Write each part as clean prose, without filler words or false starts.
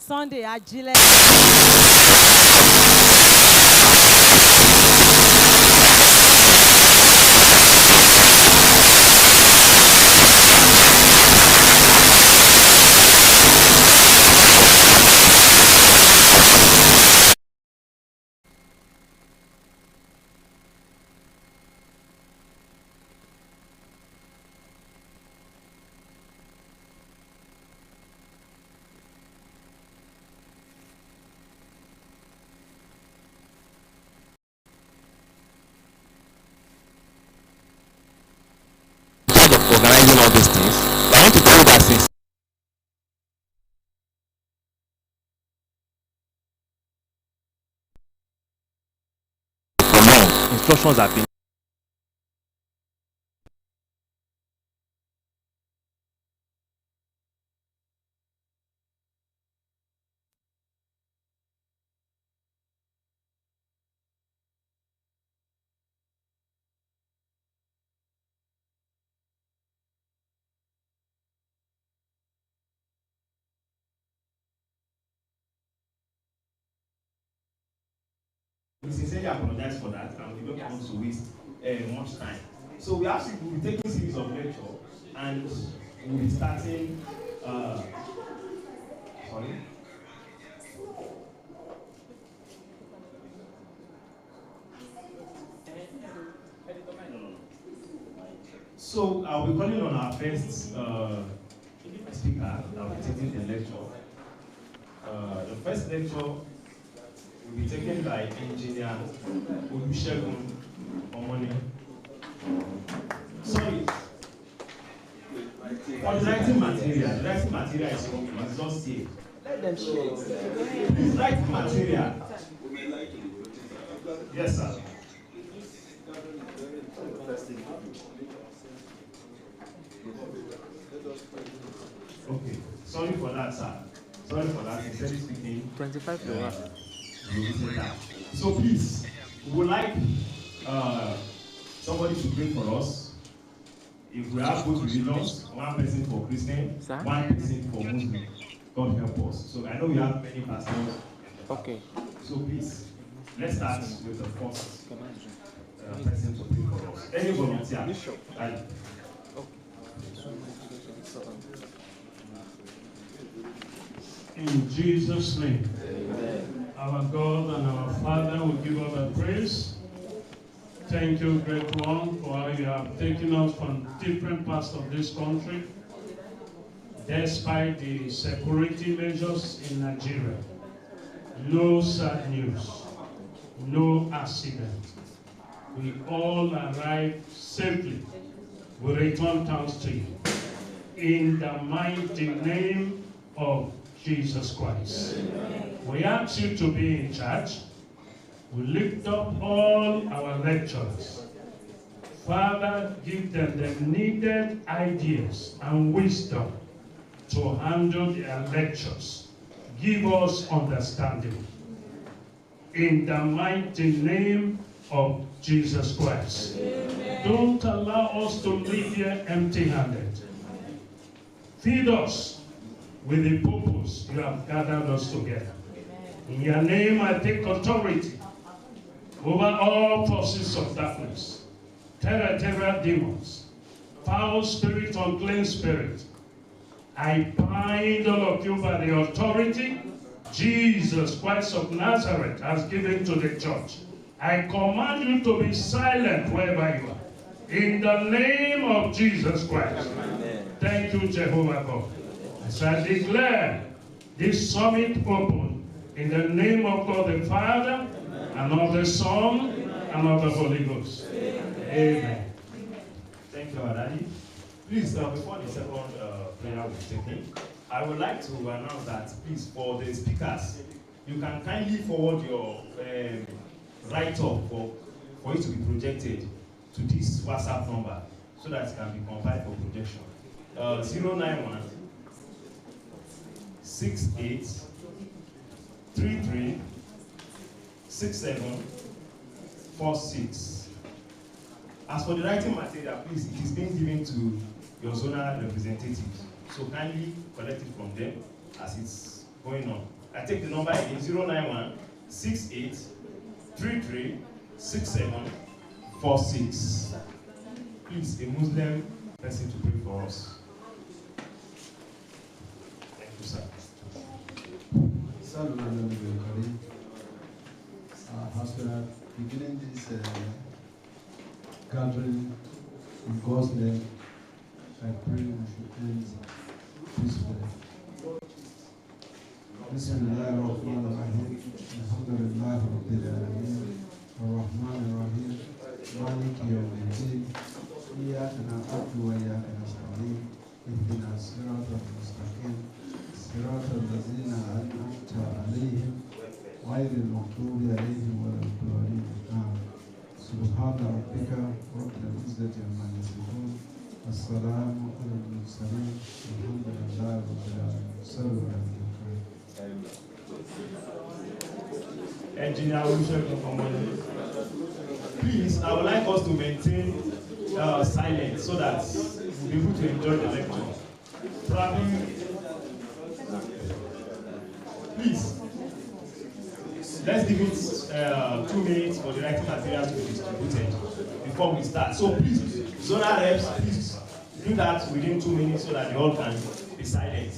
Sunday Ajílẹ̀. Organizing all these things, but I want to tell you that since for long, instructions have been We sincerely apologize for that, and we don't want to waste much time. So we'll be taking a series of lecture, and we'll be starting. Sorry. So I'll be calling on our first speaker. I'll be taking the lecture. The first lecture will be taken by Engineer Olusegun Omoni. Sorry. For the writing material is coming. It's just here. Let them share. Please write material. Yes, sir. Okay. Sorry for that, sir. Sorry for that. Sincerely speaking. 25 to 1. So please, we would like somebody to pray for us. If we have both religions, one person for Christian, one person for Muslim, God help us. So I know we have many pastors. Okay. So please, let's start with the first person to pray for us. Any volunteer? In Jesus' name. Amen. Our God and our Father, we give all the praise. Thank you, great one, for how you have taken us from different parts of this country, despite the security measures in Nigeria. No sad news, no accident. We all arrived safely. We return thanks to you. In the mighty name of Jesus Christ. Amen. We ask you to be in charge. We lift up all our lecturers. Father, give them the needed ideas and wisdom to handle their lectures. Give us understanding. In the mighty name of Jesus Christ. Amen. Don't allow us to leave here empty-handed. Feed us with the purpose you have gathered us together. In your name, I take authority over all forces of darkness, terrestrial demons, foul spirit, unclean spirit. I bind all of you by the authority Jesus Christ of Nazareth has given to the church. I command you to be silent wherever you are. In the name of Jesus Christ. Amen. Thank you, Jehovah God. As I declare this summit open in the name of God the Father, and of the Son, and of the Holy Ghost. Amen. Thank you, Daddy. Please, before the second prayer will be taken, I would like to announce that, please, for the speakers, you can kindly forward your write-up for it to be projected to this WhatsApp number so that it can be compiled for projection. 091 68 33 67 46. As for the writing material, please, it is being given to your zonal representatives. So kindly collect it from them as it's going on. I take the number again, 091 68 33 6746. Please, a Muslim person to pray for us. Thank you, sir. After beginning this gathering in God's name, I pray we should end peacefully. Bismillahirrahmanirrahim. Alhamdulillah Rabbil Alamin. Ar-Rahman Ar-Rahim. Malik Yawmiddin. Iyyaka na'budu wa iyyaka nasta'in. Ihdina as-siratal mustaqim. Siratal ladzina an'amta 'alayhim. غير المغضوب عليهم ولا الضالين. سبحان ربك رب العزة عما يصفون والسلام على المرسلين والحمد لله رب العالمين. صلوا على النبي. Engineer, please, I would like us to maintain silence so that we'll be able to enjoy the lecture. Probably, please. Let's give it 2 minutes for the writing material to be distributed before we start. So please, zonal reps, please do that within 2 minutes so that they all can be silent.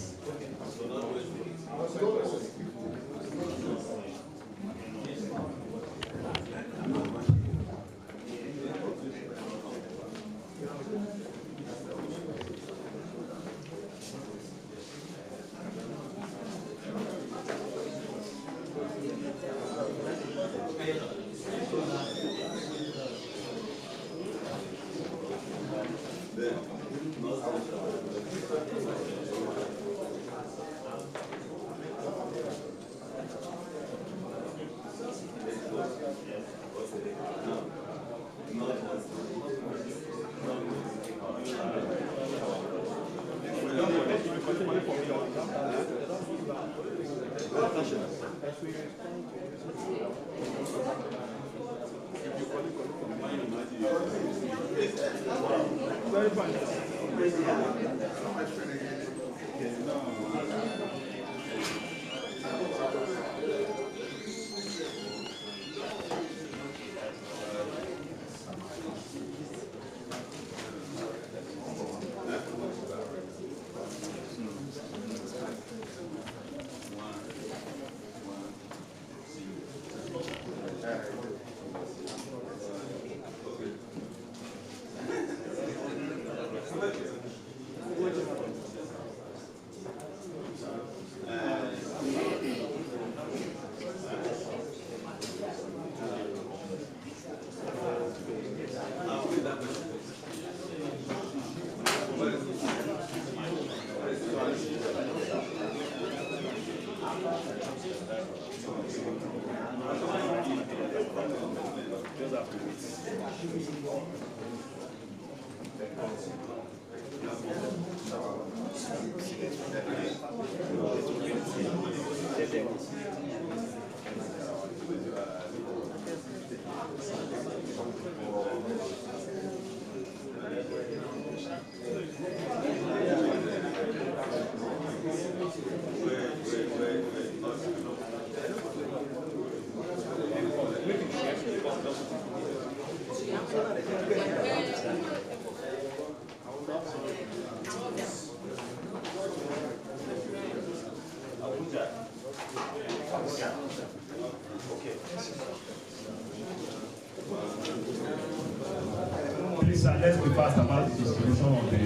Please, sir, let's be fast about the distribution of the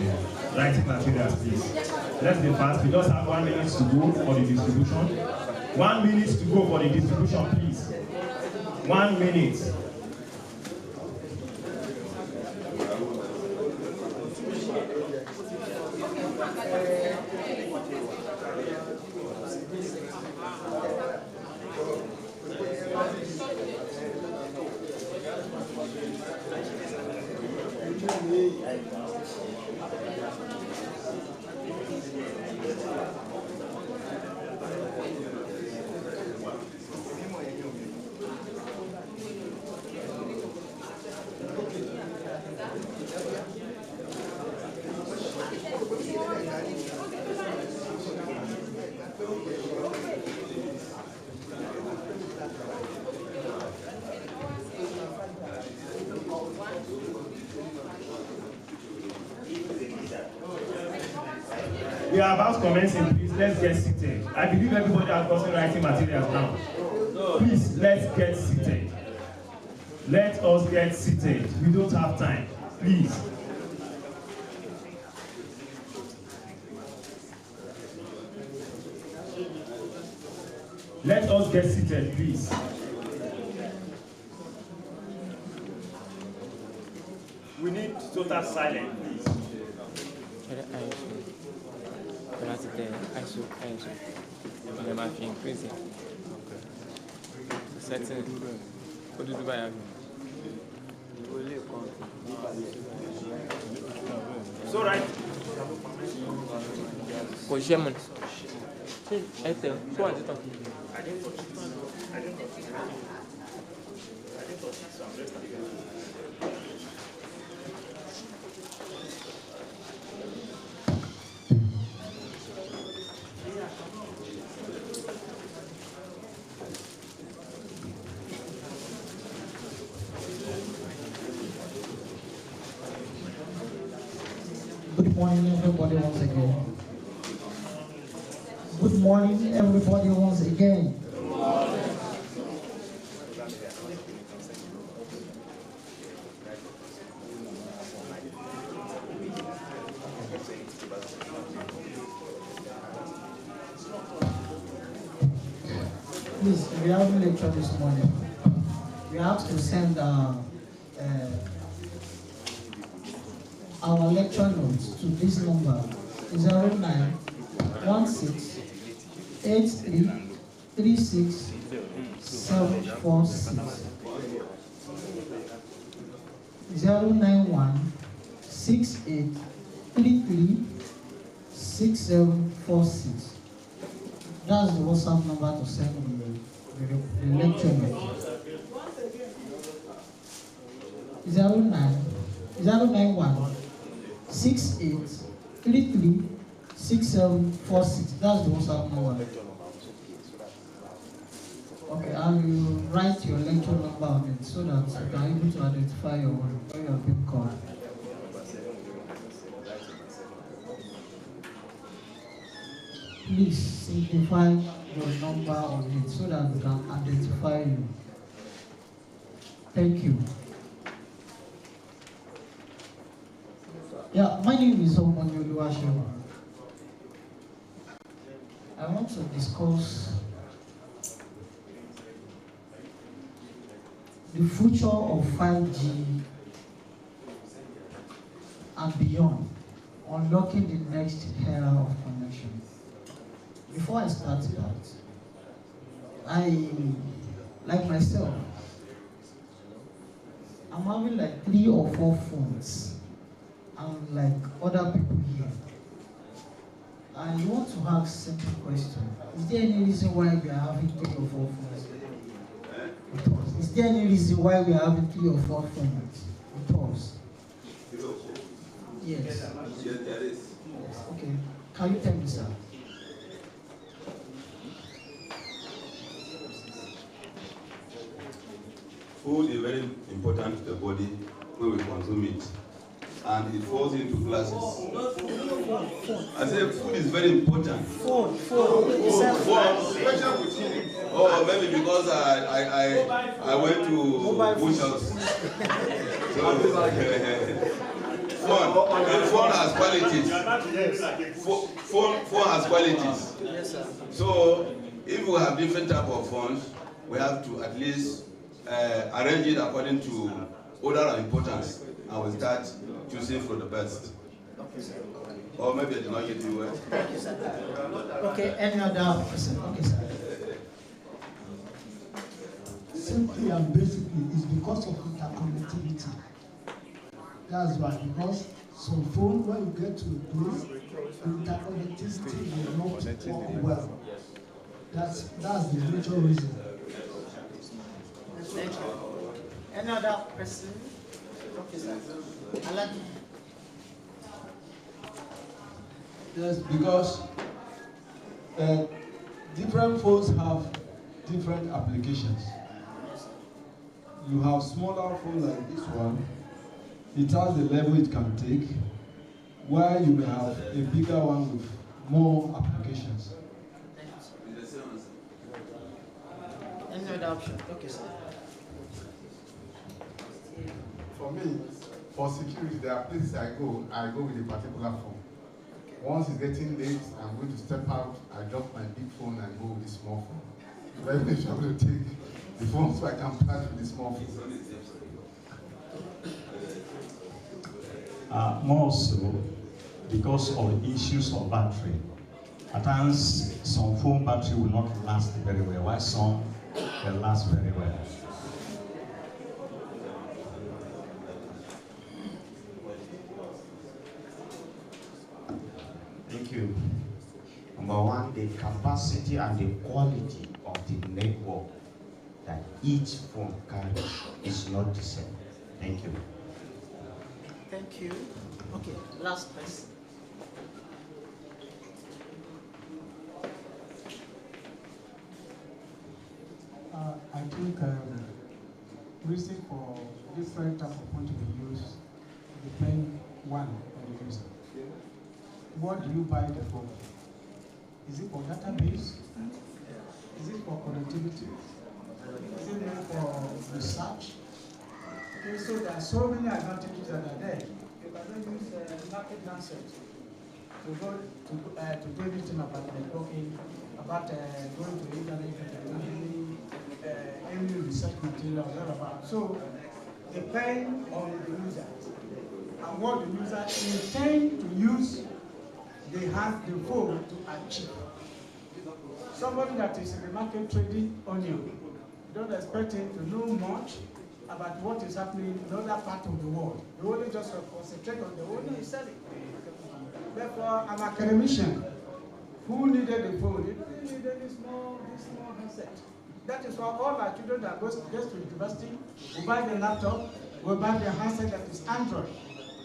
writing materials, please. Let's be fast. We just have 1 minute to go for the distribution. 1 minute to go for the distribution, please. 1 minute. We are about commencing, please. Let's get seated. I believe everybody has gotten writing materials now. Please, let's get seated. Let us get seated. We don't have time. Please. Let us get seated, please. We need total silence, please. So right. Position. Good morning, everybody, once again. Good morning, everybody, once again. Please, we have a lecture this morning. We have to send our lecture notes to this number 0916833676 09168336746. That's the WhatsApp number to send the lecture note. 09168336746. That's the WhatsApp number. Okay, I will write your lecture number on it so that you are able to identify your when you are being called. Please simplify your number on it so that we can identify you. Thank you. Yeah, my name is Leadership. I want to discuss the future of 5G and beyond, unlocking the next era of connection. Before I start that, like myself, I'm having like 3 or 4 phones, and like other people here. I want to ask a simple question. Is there any reason why we are having 3 or 4 phones? Is there any reason why we are having 3 or 4 phones? Yes. Yes, there is. Yes. Okay. Can you tell me, sir? Food is very important to the body when we consume it, and it falls into classes. I said food is very important. Phone. Oh, maybe because I went to Bush House. So, phone has qualities. Phone has qualities. Yes, sir. So if we have different type of phones, we have to at least arrange it according to order of importance, and we start choosing for the best. Okay, sir. Or maybe I did not get you well. Thank you, sir. Okay, any other person? Okay, sir. Simply and basically, it's because of interconnectivity. That's why, because some phone, when you get to a place, the interconnectivity will not work well. That's the major reason. Thank you. Any other person? Okay, sir. Alan. Yes, because different phones have different applications. You have smaller phone like this one. It has the level it can take, while you may have a bigger one with more applications. Any other option? Okay, sir. For me, for security, there are places I go with a particular phone. Once it's getting late, I'm going to step out, I drop my big phone and go with the small phone. Very much I'm going to take the phone so I can pass with the small phone. More so, because of the issues of battery. At times, some phone battery will not last very well, while some will last very well. Thank you. Number one, the capacity and the quality of the network that each phone carries is not the same. Thank you. Thank you. Okay, last person. I think reason for different type of point to be used depend one on the user. What do you buy the phone? Is it for database? Is it for connectivity? Is it meant for research? Okay, so there are so many advantages that are there. You can use market handset to go to do anything about networking, about going to the internet, any research material, whatever. So depend on the user and what the user intends to use the phone to achieve. Somebody that is in the market trading onion, you don't expect him to know much about what is happening in other part of the world. You only just concentrate on the one he's selling. Therefore, an academician who needed a phone, he needed this small handset. That is why all our children that goes to university will buy the laptop, will buy the handset that is Android,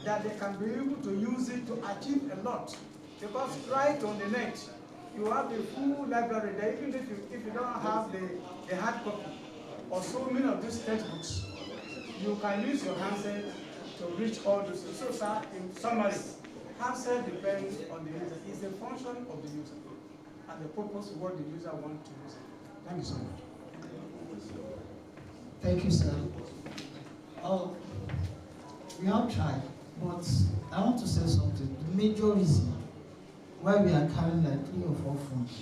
that they can be able to use it to achieve a lot. Because right on the net, you have the full library there, even if you don't have the hard copy or so many of these textbooks, you can use your handset to reach all those. So, sir, in summary, handset depends on the user. It's a function of the user and the purpose of what the user wants to use. Thank you so much. Thank you, sir. We have tried, but I want to say something. The major reason why we are carrying like 3 or 4 phones,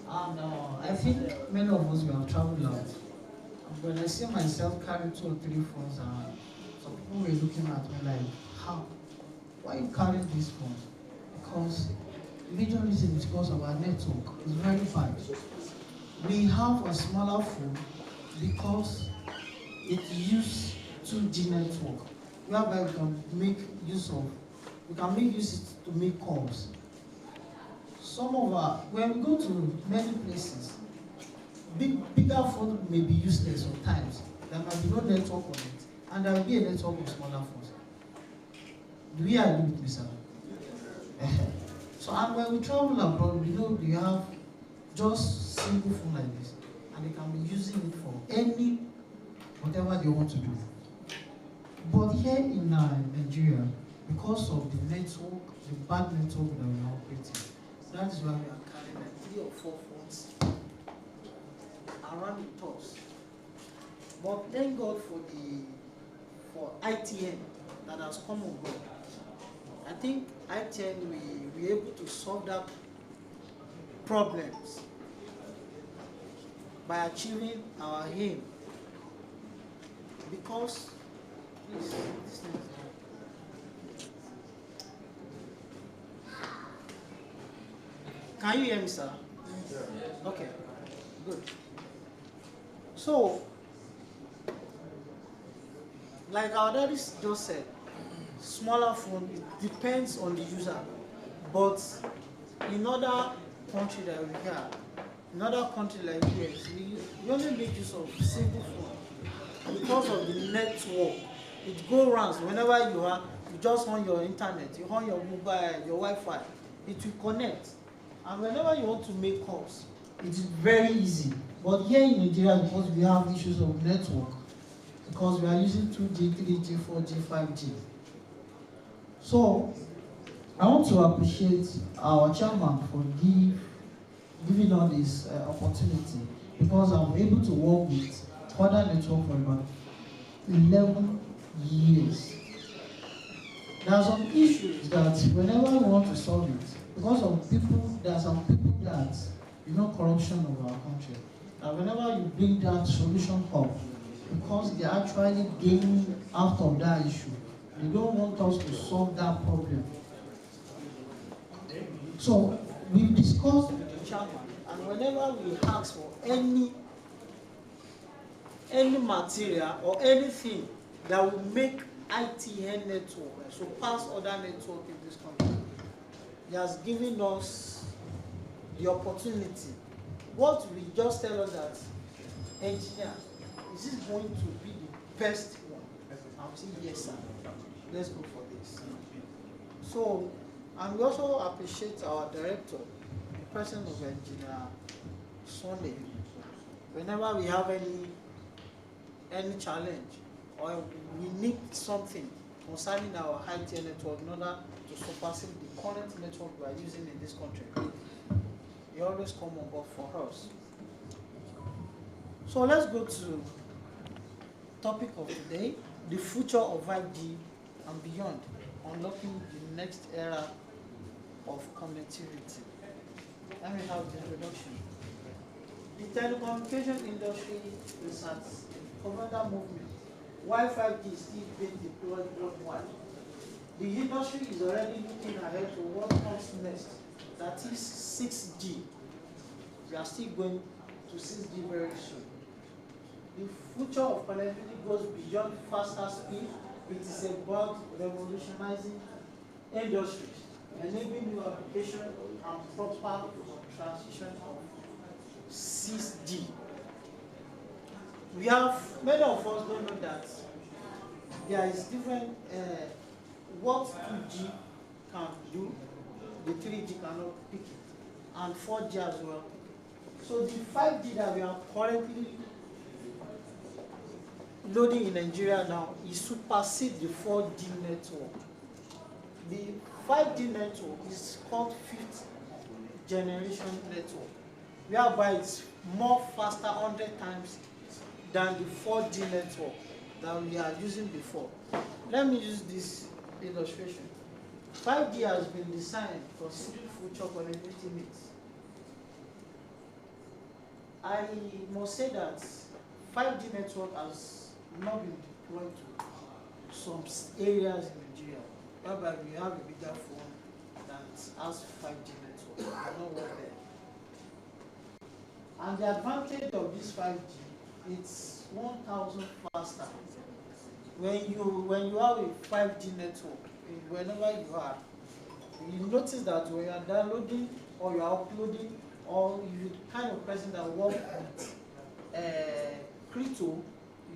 and I think many of us we have traveled out. When I see myself carrying 2 or 3 phones, some people were looking at me like, how? Why are you carrying these phones? Because the major reason is because of our network. It's very bad. We have a smaller phone because it uses 2G network, whereby we can make use it to make calls. Some of when we go to many places, bigger phone may be useless sometimes. There might be no network on it, and there will be a network of smaller phones. Do we agree with me, sir? So, and when we travel abroad, we know we have just simple phone like this, and they can be using it for whatever they want to do. But here in Nigeria, because of the network, the bad network that we are operating, that is why we are carrying like 3 or 4 phones around with us. But thank God for Itn that has come on board. I think Itn we were able to solve that problems by achieving our aim. Because please, this thing is can you hear me, sir? Yeah. Okay, good. So, like our daddy just said, smaller phone, it depends on the user. But in other country that we have, in other country like US, we only make use of single phone. Because of the network, it goes round. Whenever you just on your internet, you on your mobile, your Wi-Fi, it will connect. And whenever you want to make calls, it is very easy. But here in Nigeria, because we have issues of network, because we are using 2G, 3G, 4G, 5G. So, I want to appreciate our chairman for giving us this opportunity, because I'm able to work with other network for about 11 years. There are some issues that whenever we want to solve it, because of people, there are some people that, corruption of our country. And whenever you bring that solution up, because they are actually gaining out of that issue, they don't want us to solve that problem. So we've discussed with the chairman, and whenever we ask for any material or anything that will make Itn network surpass other network in this country, he has given us the opportunity. What we just tell us that, engineer, is this going to be the best one? I'm saying yes, sir. Let's go for this. So, and we also appreciate our director, the person of Engineer Sunday. Whenever we have any challenge or we need something concerning our Itn network in order to surpass the current network we are using in this country, he always come on board for us. So let's go to topic of today, the future of 5G and beyond, unlocking the next era of connectivity. Let me have the introduction. The telecommunication industry is at a commander movement, while 5G is still being deployed worldwide. The industry is already looking ahead to what comes next, that is 6G. We are still going to 6G very soon. The future of connectivity goes beyond faster speed. It is about revolutionizing industries, enabling new application and proper transition of 6G. Many of us don't know that there is different, what 2G can do, the 3G cannot pick it, and 4G as well. So the 5G that we are currently loading in Nigeria now is supersede the 4G network. The 5G network is called 5th generation network, whereby it's more faster 100 times than the 4G network that we are using before. Let me use this illustration. 5G has been designed for simple future connectivity needs. I must say that 5G network has not been deployed to some areas in Nigeria, whereby we have a bigger phone that has 5G network. It not work there. And the advantage of this 5G, it's 1,000 faster. When you have a 5G network, whenever you are, you notice that when you are downloading or you are uploading, or you're the kind of person that works with crypto,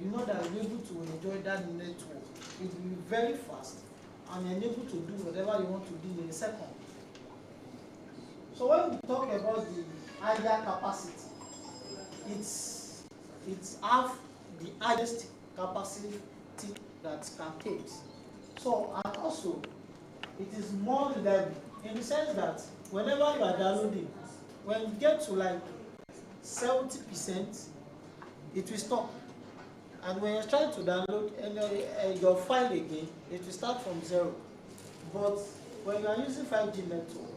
you know that you're able to enjoy that network. It will be very fast and you're able to do whatever you want to do in a second. So when we talk about the higher capacity, it's half the highest capacity that can take. So, and also, it is more reliable in the sense that whenever you are downloading, when you get to like 70%, it will stop. And when you're trying to download your file again, it will start from 0. But when you are using 5G network,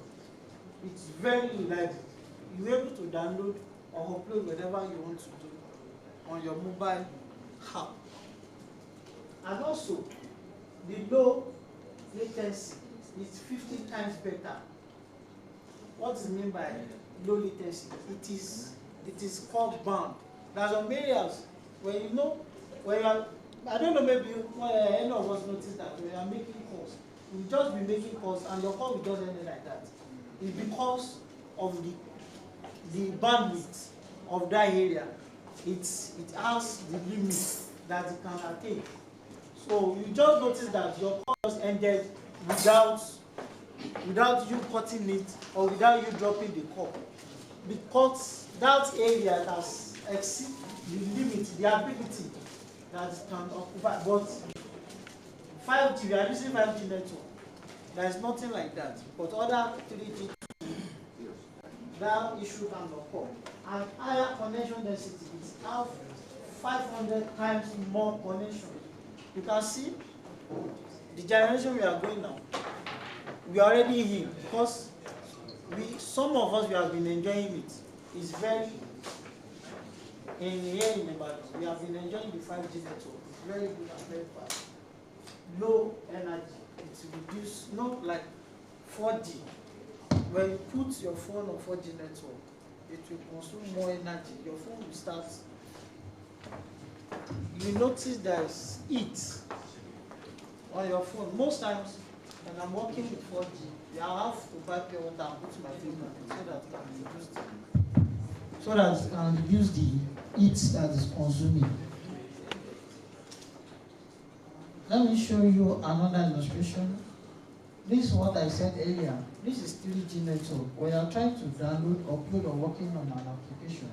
it's very reliable. You're able to download or upload whatever you want to do on your mobile app. And also, the low latency is 50 times better. What is meant by low latency? It is called band. There's some areas where I don't know, maybe any of us noticed that when you are making calls, you'll just be making calls and your call will just end like that. It's because of the bandwidth of that area. It has the limit that it can attain. So you just notice that your call just ended without you cutting it or without you dropping the call, because that area has exceeded the limit, the ability that it can occupy. But 5G, we are using 5G network. There is nothing like that. But other 3G, that issue can occur. And higher connection density is have 500 times more connection. You can see the generation we are going now. We are already here because some of us we have been enjoying it. It's very in about we have been enjoying the 5G network. It's very good and very fast. Low energy. It's reduced, not like 4G. When you put your phone on 4G network, it will consume more energy. Your phone will start. You notice there's heat on your phone. Most times, when I'm working with 4G, I have to buy pure water and put my phone on it so that it can reduce the heat that is consuming. Let me show you another illustration. This is what I said earlier. This is 3G network. When you are trying to download, upload, or working on an application,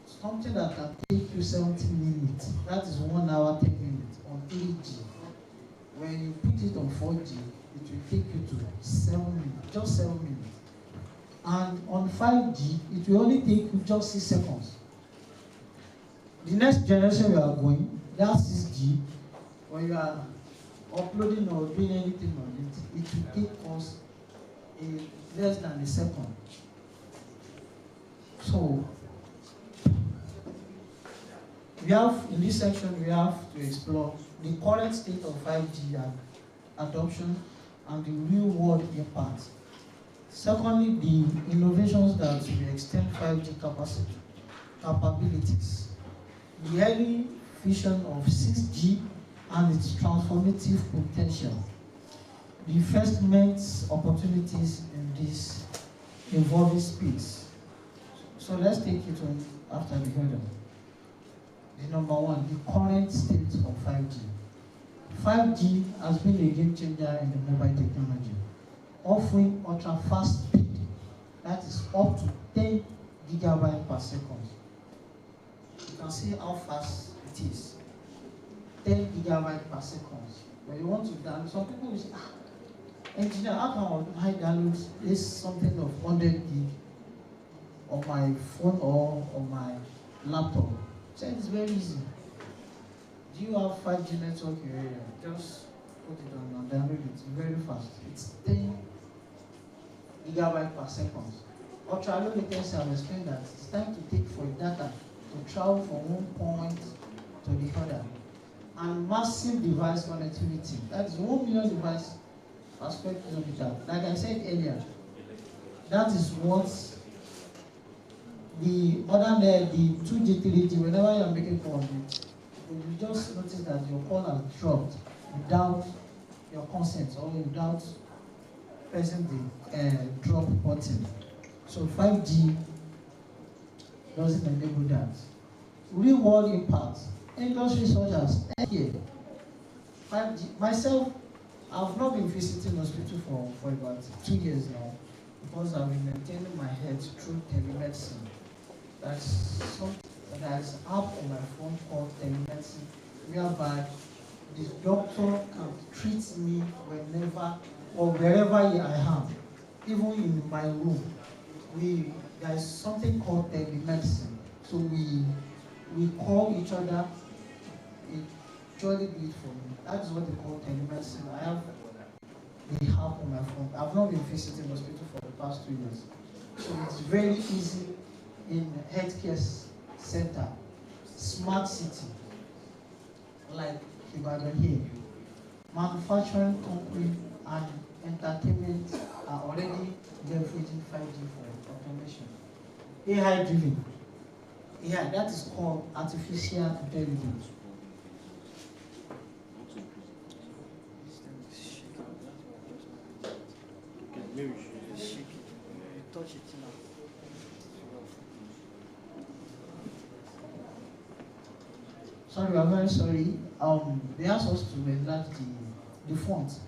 something that can take you 70 minutes, that is 1 hour, 10 minutes on 3G. When you put it on 4G, it will take you to 7 minutes, just 7 minutes. And on 5G, it will only take you just 6 seconds. The next generation we are going, that's 6G. When you are uploading or doing anything on it, it will take us less than a second. So, we have, in this section, we have to explore the current state of 5G adoption and the real-world impact. Secondly, the innovations that will extend 5G capabilities. The early vision of 6G and its transformative potential. The investment opportunities in this evolving space. So let's take it on after the header. The number one, the current state of 5G. 5G has been a game changer in the mobile technology, offering ultra-fast speed, that is up to 10 gigabytes per second. You can see how fast it is. 10 gigabytes per second. When you want to download, some people will say, engineer, how can I download this something of 100 gig on my phone or on my laptop? So it's very easy. Do you have 5G network in your area? Just put it on and download it. It's very fast. It's 10 gigabytes per second. Ultra low latency, I've explained that it's time to take for data to travel from one point to the other. And massive device connectivity. That is 1 million device per square kilometer. Like I said earlier, that is what the other than the 2G, 3G, whenever you are making call, you just notice that your call has dropped without your consent or without pressing the drop button. So 5G doesn't enable that. Real world impact. Industries such as here, 5G. Myself, I've not been visiting hospital for about 2 years now because I've been maintaining my health through telemedicine. That's something that is app on my phone called telemedicine, whereby the doctor can treat me whenever or wherever I am, even in my room. There is something called telemedicine. So we call each other. It truly do it for me. That is what they call telemedicine. I have the app on my phone. I've not been visiting hospital for the past 2 years. So it's very easy in healthcare center, smart city, like Ibadan here. Manufacturing company and entertainment are already leveraging 5G for automation. AI driven. AI, that is called artificial intelligence. Maybe we should shake it. Touch it now. Sorry, I'm very sorry. They asked us to enlarge the font,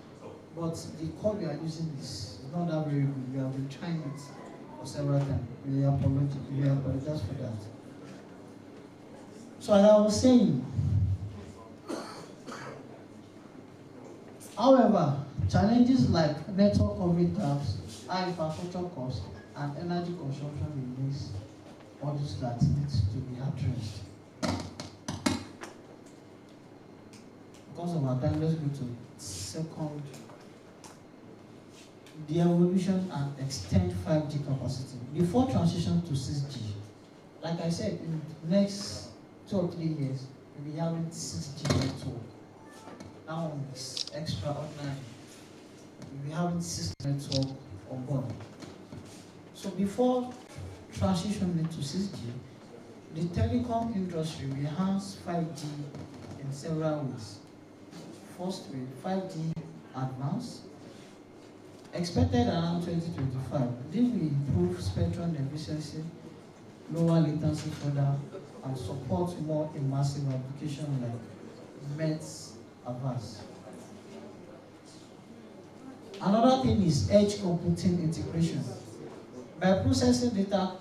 but the code we are using is not that very good. We have been trying it for several times. We apologize for that. So as I was saying, however, Challenges like network coverage gaps, high infrastructure costs, and energy consumption remains others that need to be addressed. Because of our time, let's go to second. The evolution and extend 5G capacity. Before transition to 6G, like I said, in the next 2 or 3 years, we'll be having 6G network. That one is extraordinary. We'll be having 6G network on board. So before transitioning to 6G, the telecom industry will enhance 5G in several ways. First way, 5G advanced, expected around 2025. This will improve spectrum efficiency, lower latency further, and support more immersive applications like metaverse. Another thing is edge computing integration. By processing data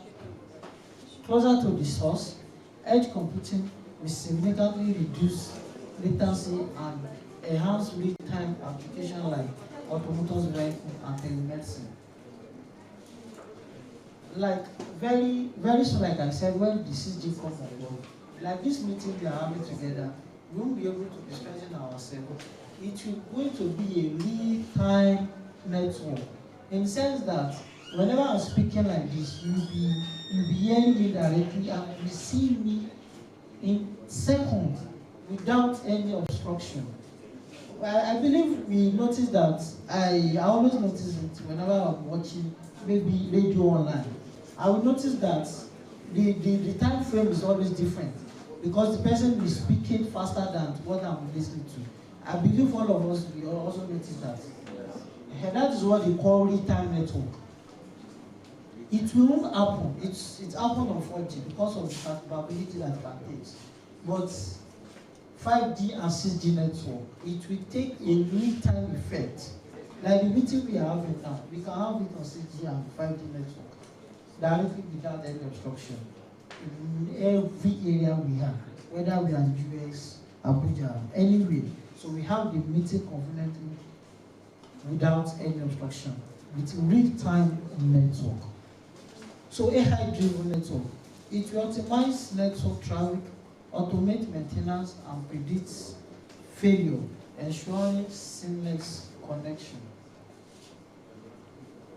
closer to the source, edge computing will significantly reduce latency and enhance real-time applications like autonomous vehicle and telemedicine. Like very soon, like I said, when the 6G comes on board, like this meeting we are having together, we won't be able to be stressing ourselves. It will going to be a real-time network, in the sense that whenever I'm speaking like this, you'll be hearing me directly and you see me in seconds without any obstruction. I believe we notice that, I always notice it whenever I'm watching maybe radio online. I will notice that the time frame is always different because the person is speaking faster than what I'm listening to. I believe all of us will also notice that. And that is what they call real-time network. It will happen. It's happened on 4G because of the capability that it can take. But 5G and 6G network, it will take a real-time effect. Like the meeting we are having now, we can have it on 6G and 5G network directly without any obstruction in every area we have, whether we are in US, Abuja, anywhere. So we have the meeting conveniently without any obstruction with real-time network. So AI-driven network, it will optimize network traffic, automate maintenance, and predict failure, ensuring seamless connection.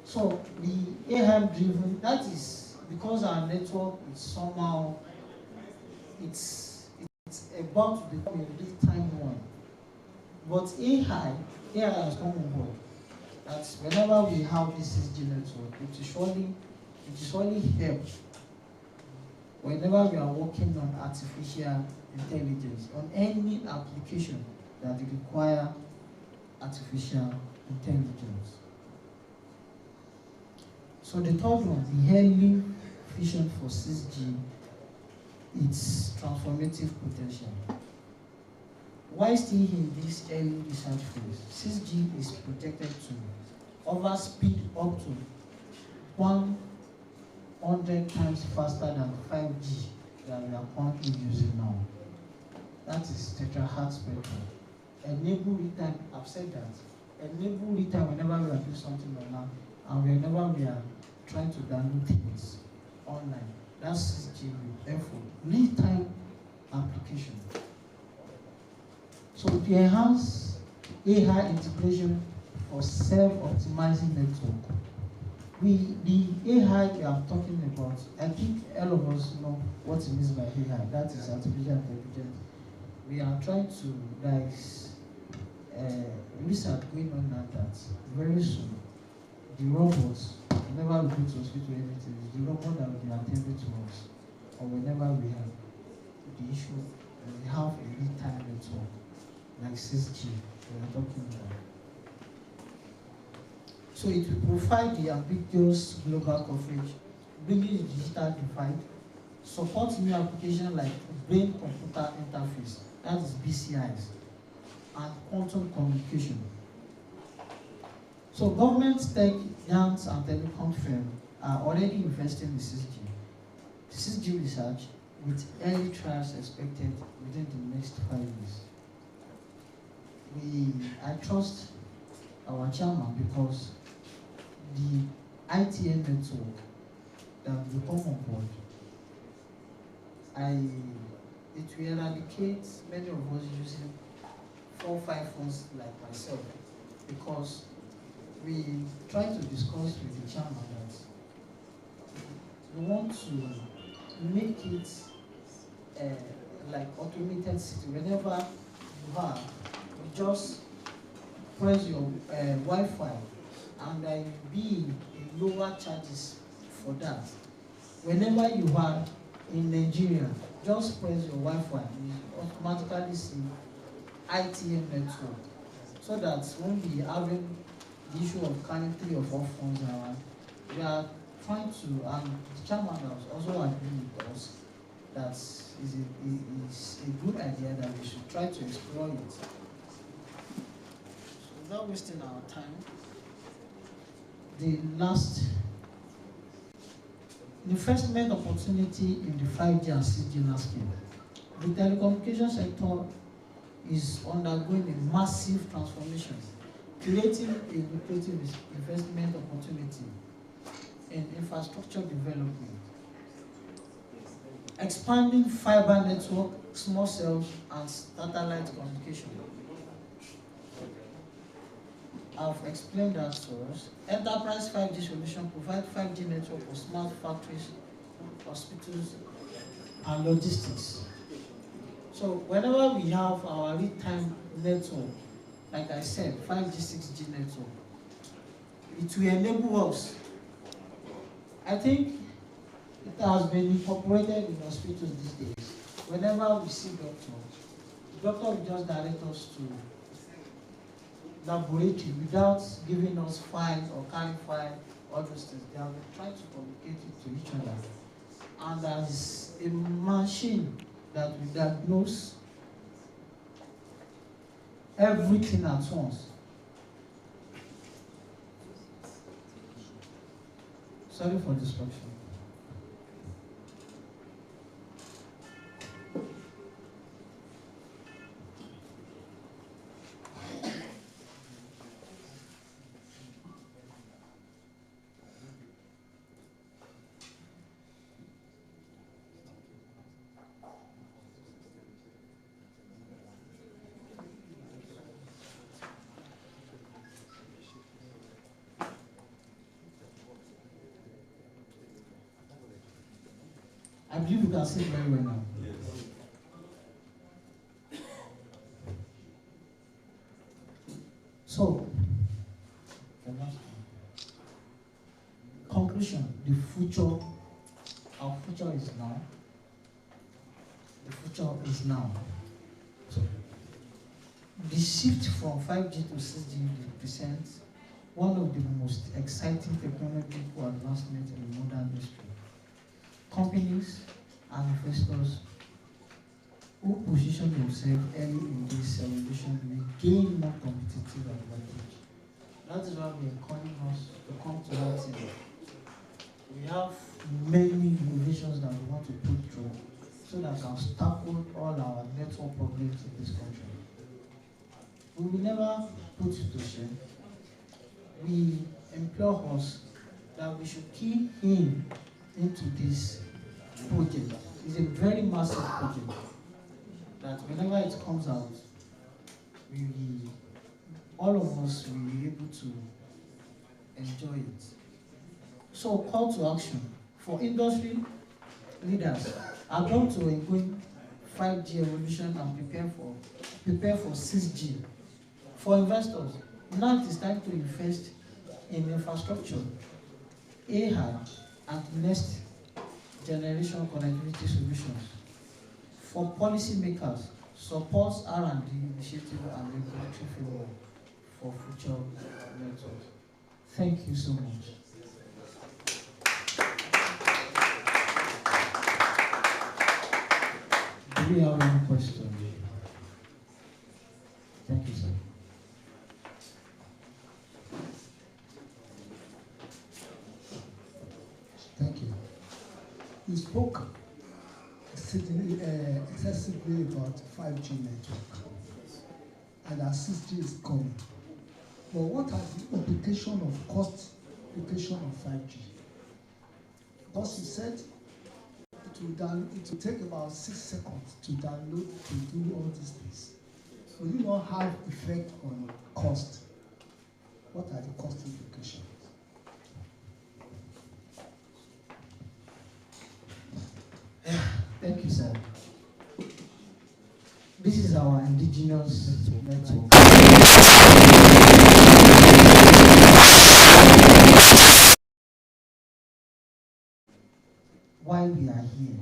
So the AI-driven, that is because our network is somehow, it's about to become a real-time one. But AI has come on board. That whenever we have this 6G network, it will surely help whenever we are working on artificial intelligence, on any application that require artificial intelligence. So the third one, the early vision for 6G, its transformative potential. While still in this early research phase, 6G is projected to offer speed up to 100 times faster than 5G that we are currently using now. That is terahertz spectrum. Enable real-time, I've said that. Enable real-time whenever we are doing something online and whenever we are trying to download things online. That's 6G with real-time application. So to enhance AI integration for self-optimizing network, the AI we are talking about, I think all of us know what it means by AI. That is artificial intelligence. We are trying to, research going on now that very soon the robots, whenever we go to hospital, everything, the robot that will be attended to us, or whenever we have the issue, we have a real-time network like 6G we are talking about. So it will provide the ambiguous global coverage, bringing the digital divide, support new applications like brain-computer interface, that is BCIs, and quantum communication. So government, tech, giants, and telecom firms are already investing in 6G. 6G research with early trials expected within the next 5 years. I trust our chairman, because the ITN network that will come on board, it will eradicate many of us using 4 or 5 phones like myself, because we try to discuss with the chairman that we want to make it like automated city. Whenever you have, you just press your Wi-Fi, and there will be a lower charges for that. Whenever you are in Nigeria, just press your Wi-Fi, you automatically see ITN network, so that when we having the issue of carrying 3 or 4 phones around, we are trying to, and the chairman has also agreed with us that is a good idea that we should try to explore it. So without wasting our time, the investment opportunity in the 5G and 6G landscape. The telecommunication sector is undergoing a massive transformation, creating a lucrative investment opportunity in infrastructure development, expanding fiber network, small cells, and satellite communication. I've explained that to us. Enterprise 5G solution provide 5G network for smart factories, hospitals, and logistics. So whenever we have our real-time network, like I said, 5G, 6G network, it will enable us. I think it has been incorporated in hospitals these days. Whenever we see doctors, the doctor will just direct us to laboratory without giving us file or carrying file, all those things. They have been trying to communicate it to each other. And there is a machine that will diagnose everything at once. Sorry for disruption. I believe you can see very well now. Yes. So, conclusion, our future is now. The future is now. So, the shift from 5G to 6G represents one of the most exciting technological advancements in modern history. Companies and investors who position themselves early in this revolution will gain more competitive advantage. That is why we are calling us to come to that table. We have many innovations that we want to put through so that we can tackle all our network problems in this country. We will never put it to shame. We implore us that we should key in into this project. It's a very massive project that whenever it comes out, all of us will be able to enjoy it. So, call to action for industry leaders, adopt to ongoing 5G evolution and prepare for 6G. For investors, now it is time to invest in infrastructure, AI, and next generation connectivity solutions. For policymakers, support R&D initiative and regulatory framework for future networks. Thank you so much. Do we have any questions? Thank you, sir. Thank you. You spoke excessively about 5G network, and as 6G is coming. But what are the implications of cost implication of 5G? Because you said it will take about 6 seconds to download, to do all these things. Will you not have effect on cost? What are the cost implications? Thank you, sir. This is our indigenous network. Why we are here,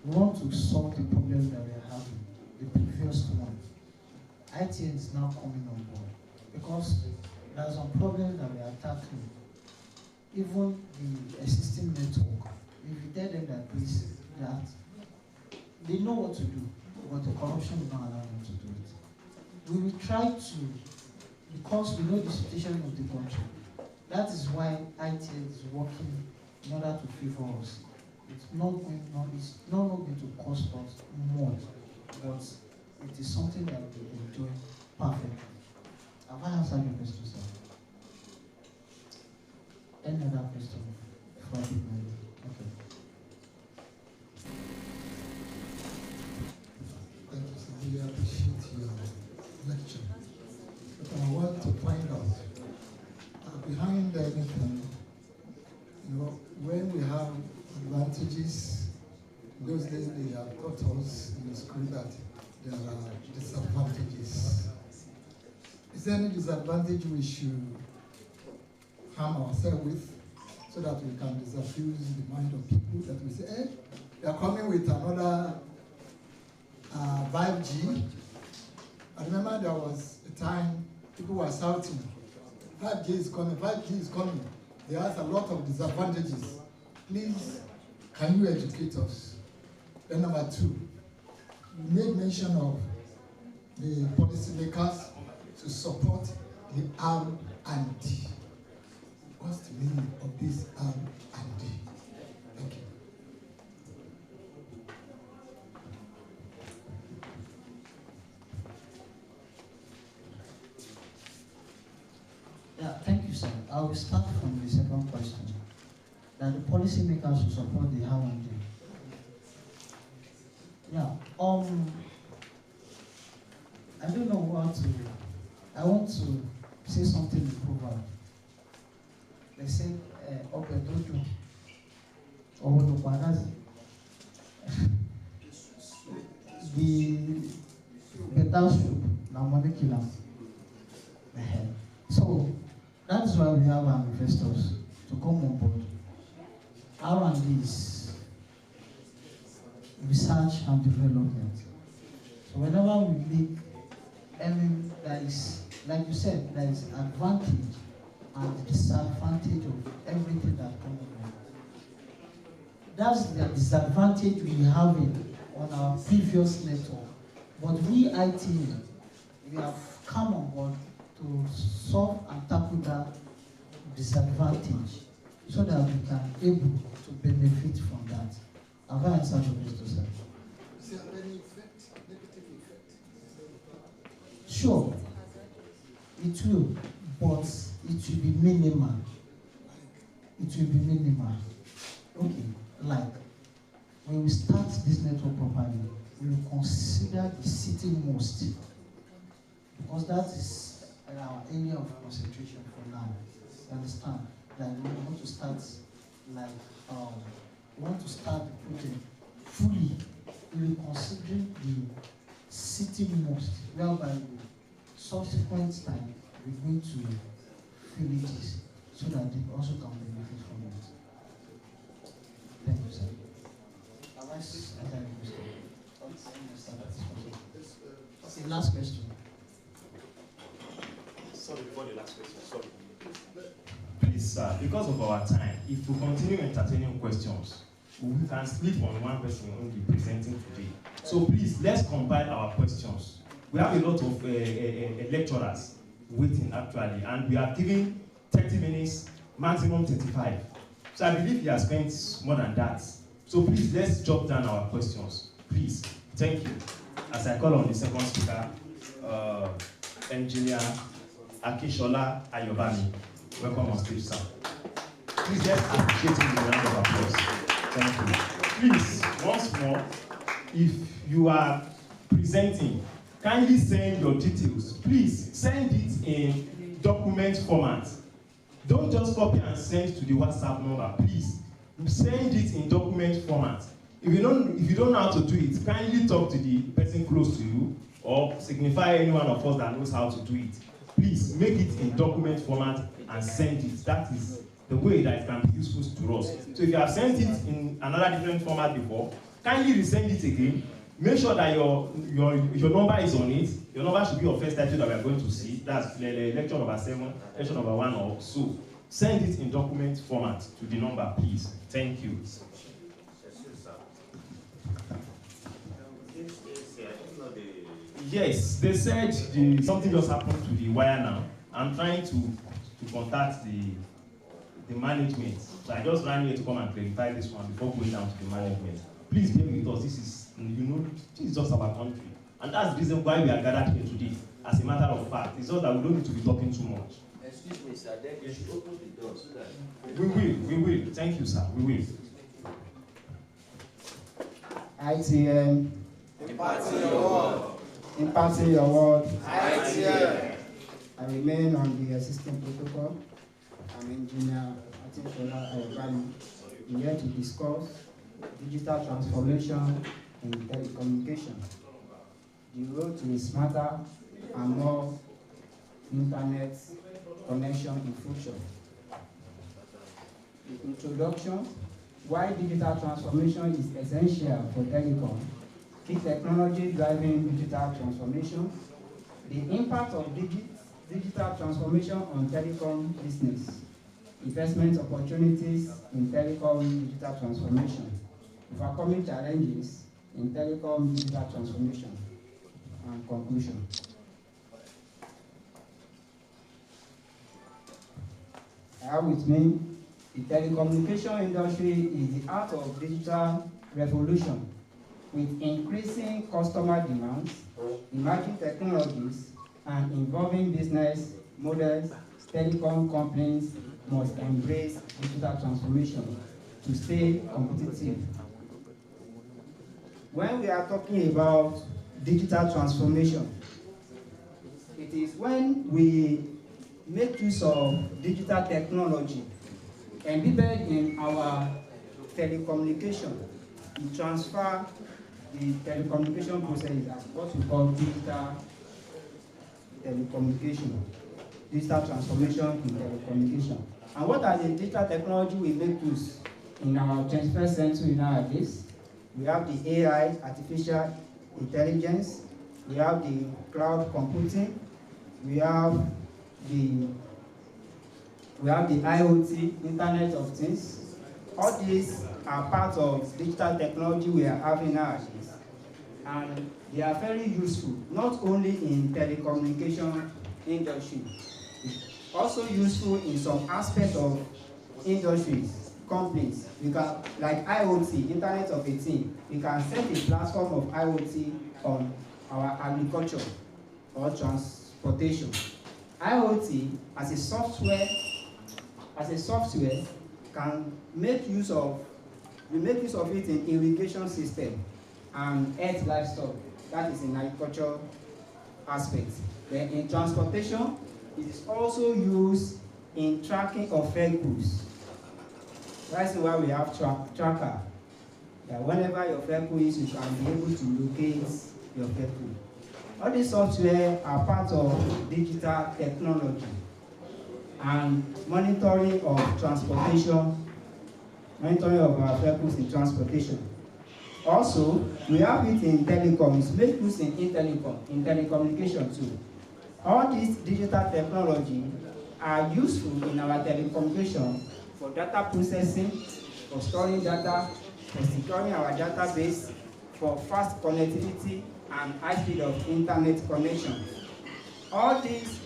we want to solve the problem that we are having, the previous one. Itn is now coming on board because there are some problems that we are tackling. Even the existing network, if you tell them that please, that they know what to do, but the corruption will not allow them to do it. We will try to, because we know the situation of the country. That is why Itn is working in order to favor us. It's not going to cost us much, but it is something that we enjoy perfectly. Have I answered your question, sir? Any other question? Okay. Thank you, sir. We appreciate your lecture. But I want to find out, behind anything, when we have advantages, in those days they have taught us in the school that there are disadvantages. Is there any disadvantage we should harm ourselves with so that we can disabuse the mind of people that we say, hey, they are coming with another 5G. I remember there was a time people were shouting, 5G is coming, 5G is coming. There are a lot of disadvantages. Please, can you educate us? Then number 2, you made mention of the policymakers to support the R&D. What's the meaning of this R&D? Thank you. Yeah, thank you, sir. I will start from the second question. That the policymakers should support the R&D. Yeah. I don't know what to. I want to say something in proverb. They say, "Open dojo, or the panazi." The better soup, na money killer. So that's why we have our investors to come on board. R&D is research and development. So whenever we make any, there is, like you said, there is advantage and disadvantage of everything that comes along. That's the disadvantage we have on our previous network. But we Itn, we have come on board to solve and tackle that disadvantage so that we can able to benefit from that. Have I answered your question, sir? Is there any effect, negative effect? Sure, it will, but it will be minimal. It will be minimal. Okay, like when we start this network properly, we will consider the city most, because that is our area of concentration for now. You understand? That we want to start like we want to start the project fully. We will consider the city most, whereby the subsequent time we're going to fill it is, so that they also can benefit from it. Thank you, sir. Okay, last question. Sorry, before the last question, sorry. Please, sir, because of our time, if we continue entertaining questions, we can sleep on one person only presenting today. So please, let's compile our questions. We have a lot of lecturers waiting actually, and we are giving 30 minutes, maximum 35. So I believe he has spent more than that. So please, let's jot down our questions. Please, thank you. As I call on the second speaker, Engineer Akishola Ayobami. Welcome on stage, sir. Please let's appreciate him with a round of applause. Thank you. Please, once more, if you are presenting, kindly send your details. Please send it in document format. Don't just copy and send to the WhatsApp number. Please send it in document format. If you don't know how to do it, kindly talk to the person close to you or signify any one of us that knows how to do it. Please make it in document format and send it. That is the way that it can be useful to us. So if you have sent it in another different format before, kindly resend it again. Make sure that your number is on it. Your number should be your first title that we are going to see. That's lecture number 7, lecture number 1 or so. Send it in document format to the number, please. Thank you. Yes, they said something just happened to the wire now. I'm trying to contact the management. So I just ran here to come and clarify this one before going down to the management. Please bear with us. This is just our country. And that's the reason why we are gathered here today. As a matter of fact, it's just that we don't need to be talking too much. Excuse me, sir, then you should open the door so that... We will. Thank you, sir. We will. ITN. Imparting your word. Imparting your word. ITN. I remain on the assistant protocol. I'm engineer Akishola Ayobami. I'm here to discuss digital transformation in telecommunication. The road to a smarter and more internet connection in future. The introduction, why digital transformation is essential for telecom, key technology driving digital transformation, the impact of digital transformation on telecom business, investment opportunities in telecom digital transformation, overcoming challenges in telecom digital transformation, and conclusion. I have with me, the telecommunication industry is the art of digital revolution with increasing customer demands, emerging technologies, and evolving business models. Telecom companies must embrace digital transformation to stay competitive. When we are talking about digital transformation, it is when we make use of digital technology embedded in our telecommunication. We transfer the telecommunication process as what we call digital telecommunication, digital transformation in telecommunication. And what are the digital technology we make use in our 21st century nowadays? We have the AI, artificial intelligence, we have the cloud computing, we have the IoT, Internet of Things. All these are part of digital technology we are having nowadays. And they are very useful, not only in telecommunication industry, also useful in some aspects of industries, companies. We can, like IoT, Internet of Things, we can set a platform of IoT on our agriculture or transportation. IoT as a software can make use of it in irrigation system and earth livestock. That is in agriculture aspect. Then in transportation, it is also used in tracking of vehicles. That's why we have tracker. That whenever your vehicle is, you can be able to locate your vehicle. All these software are part of digital technology and monitoring of transportation, monitoring of our vehicles in transportation. Also, we have it in telecoms, make use in telecommunication too. All these digital technology are useful in our telecommunication for data processing, for storing data, for securing our database, for fast connectivity and high speed of internet connection. All this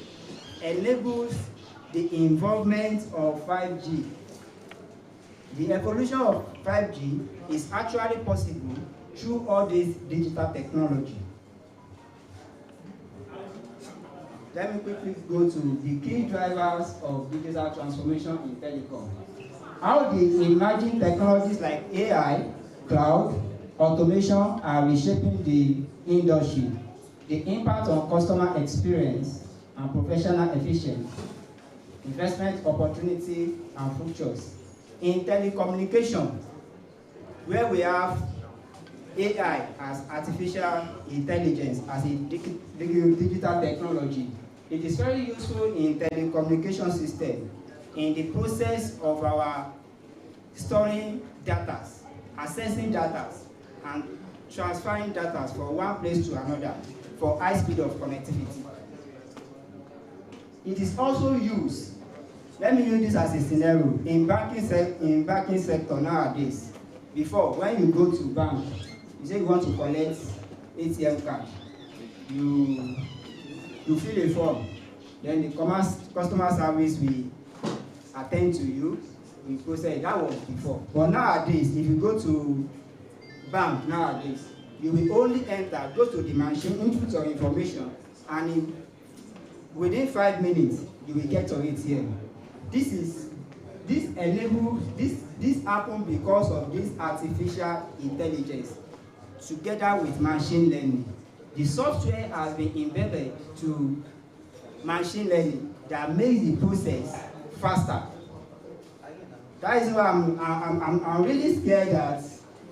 enables the involvement of 5G. The evolution of 5G is actually possible through all this digital technology. let me quickly go to the key drivers of digital transformation in telecom. How the emerging technologies like AI, cloud, automation are reshaping the industry, the impact on customer experience and professional efficiency, investment opportunity and futures. In telecommunication, where we have AI as artificial intelligence, as a digital technology, it is very useful in telecommunication system in the process of our storing data, accessing data, and transferring data from one place to another for high speed of connectivity. It is also used, let me use this as a scenario, in banking sector nowadays. Before, when you go to bank, you say you want to collect ATM card, you fill a form, then the customer service will attend to you, we process. That was before. But nowadays, if you go to bank nowadays, you will only enter, go to the machine, input your information, and within 5 minutes, you will get your ATM. This happened because of this artificial intelligence together with machine learning. The software has been embedded to machine learning that makes the process faster. That is why I'm really scared that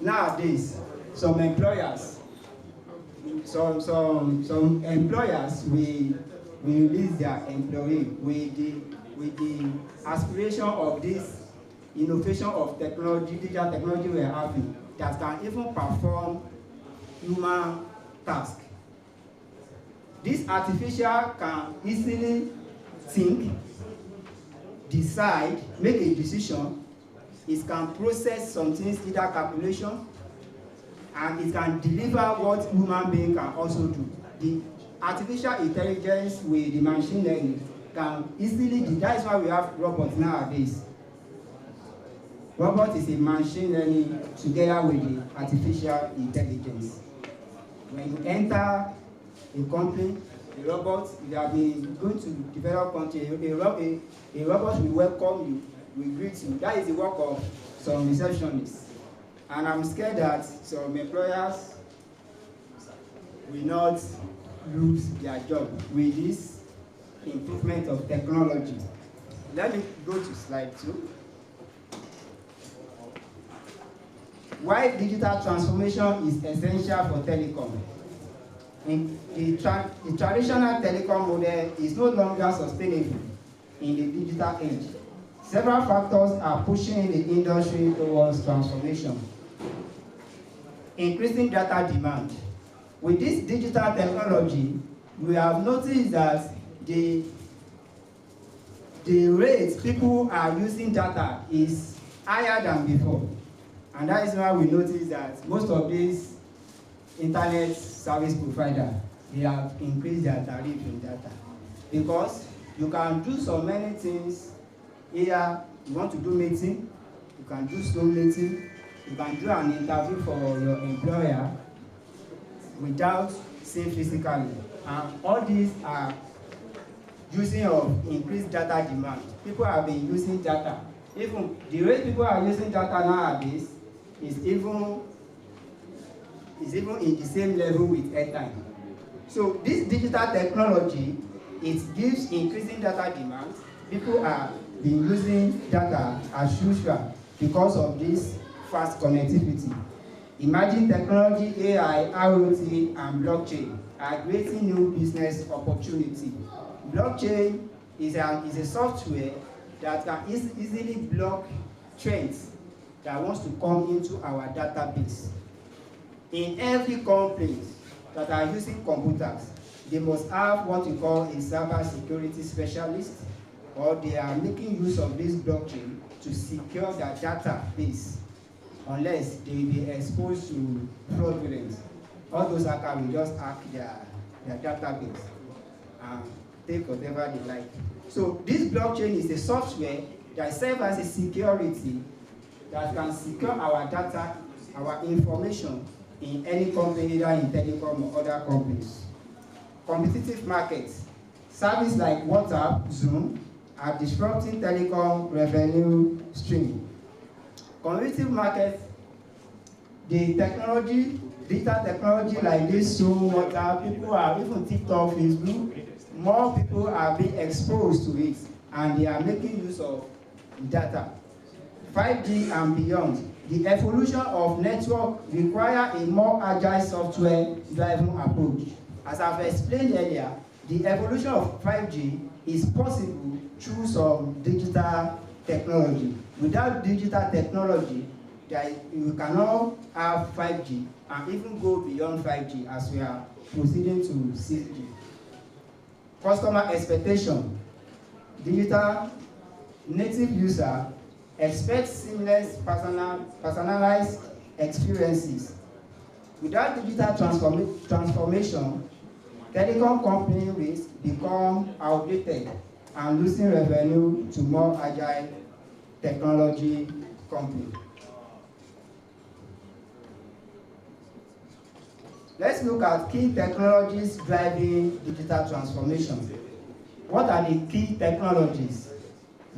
nowadays some employers will release their employee with the aspiration of this innovation of technology, digital technology we are having, that can even perform human tasks. This artificial can easily think, decide, make a decision. It can process some things, either calculation, and it can deliver what human being can also do. The artificial intelligence with the machine learning can easily do. That is why we have robots nowadays. Robot is a machine learning together with the artificial intelligence. When you enter a company, a robot, you have been going to develop country, a robot will welcome you, will greet you. That is the work of some receptionists. And I'm scared that some employers will not lose their job with this improvement of technology. Let me go to slide 2. Why digital transformation is essential for telecom. The traditional telecom model is no longer sustainable in the digital age. Several factors are pushing the industry towards transformation. Increasing data demand. With this digital technology, we have noticed that the rate people are using data is higher than before. And that is why we notice that most of these internet service providers, they have increased their tariff in data. Because you can do so many things. Here, you want to do meeting, you can do Zoom meeting, you can do an interview for your employer without seeing physically. And all these are using of increased data demand. People have been using data. Even the way people are using data nowadays is even in the same level with airtime. So this digital technology, it gives increasing data demand. People are been using data as usual because of this fast connectivity. Emerging technology, AI, IoT, and blockchain are creating new business opportunity. Blockchain is a software that can easily block trends that wants to come into our database. In every company that are using computers, they must have what we call a cyber security specialist, or they are making use of this blockchain to secure their database, unless they will be exposed to fraudulence. All those hackers will just hack their database and take whatever they like. So this blockchain is a software that serves as a security that can secure our data, our information in any company, either in telecom or other companies. Competitive markets. Services like WhatsApp, Zoom are disrupting telecom revenue stream. Competitive market, the technology, digital technology like this, Zoom, WhatsApp, people are, even TikTok, Facebook, more people are being exposed to it, and they are making use of data. 5G and beyond. The evolution of network require a more agile software-driven approach. As I've explained earlier, the evolution of 5G is possible through some digital technology. Without digital technology, you cannot have 5G and even go beyond 5G as we are proceeding to 6G. Customer expectation. Digital native user expect seamless, personalized experiences. Without digital transformation, telecom companies will become outdated and losing revenue to more agile technology companies. Let's look at key technologies driving digital transformation. What are the key technologies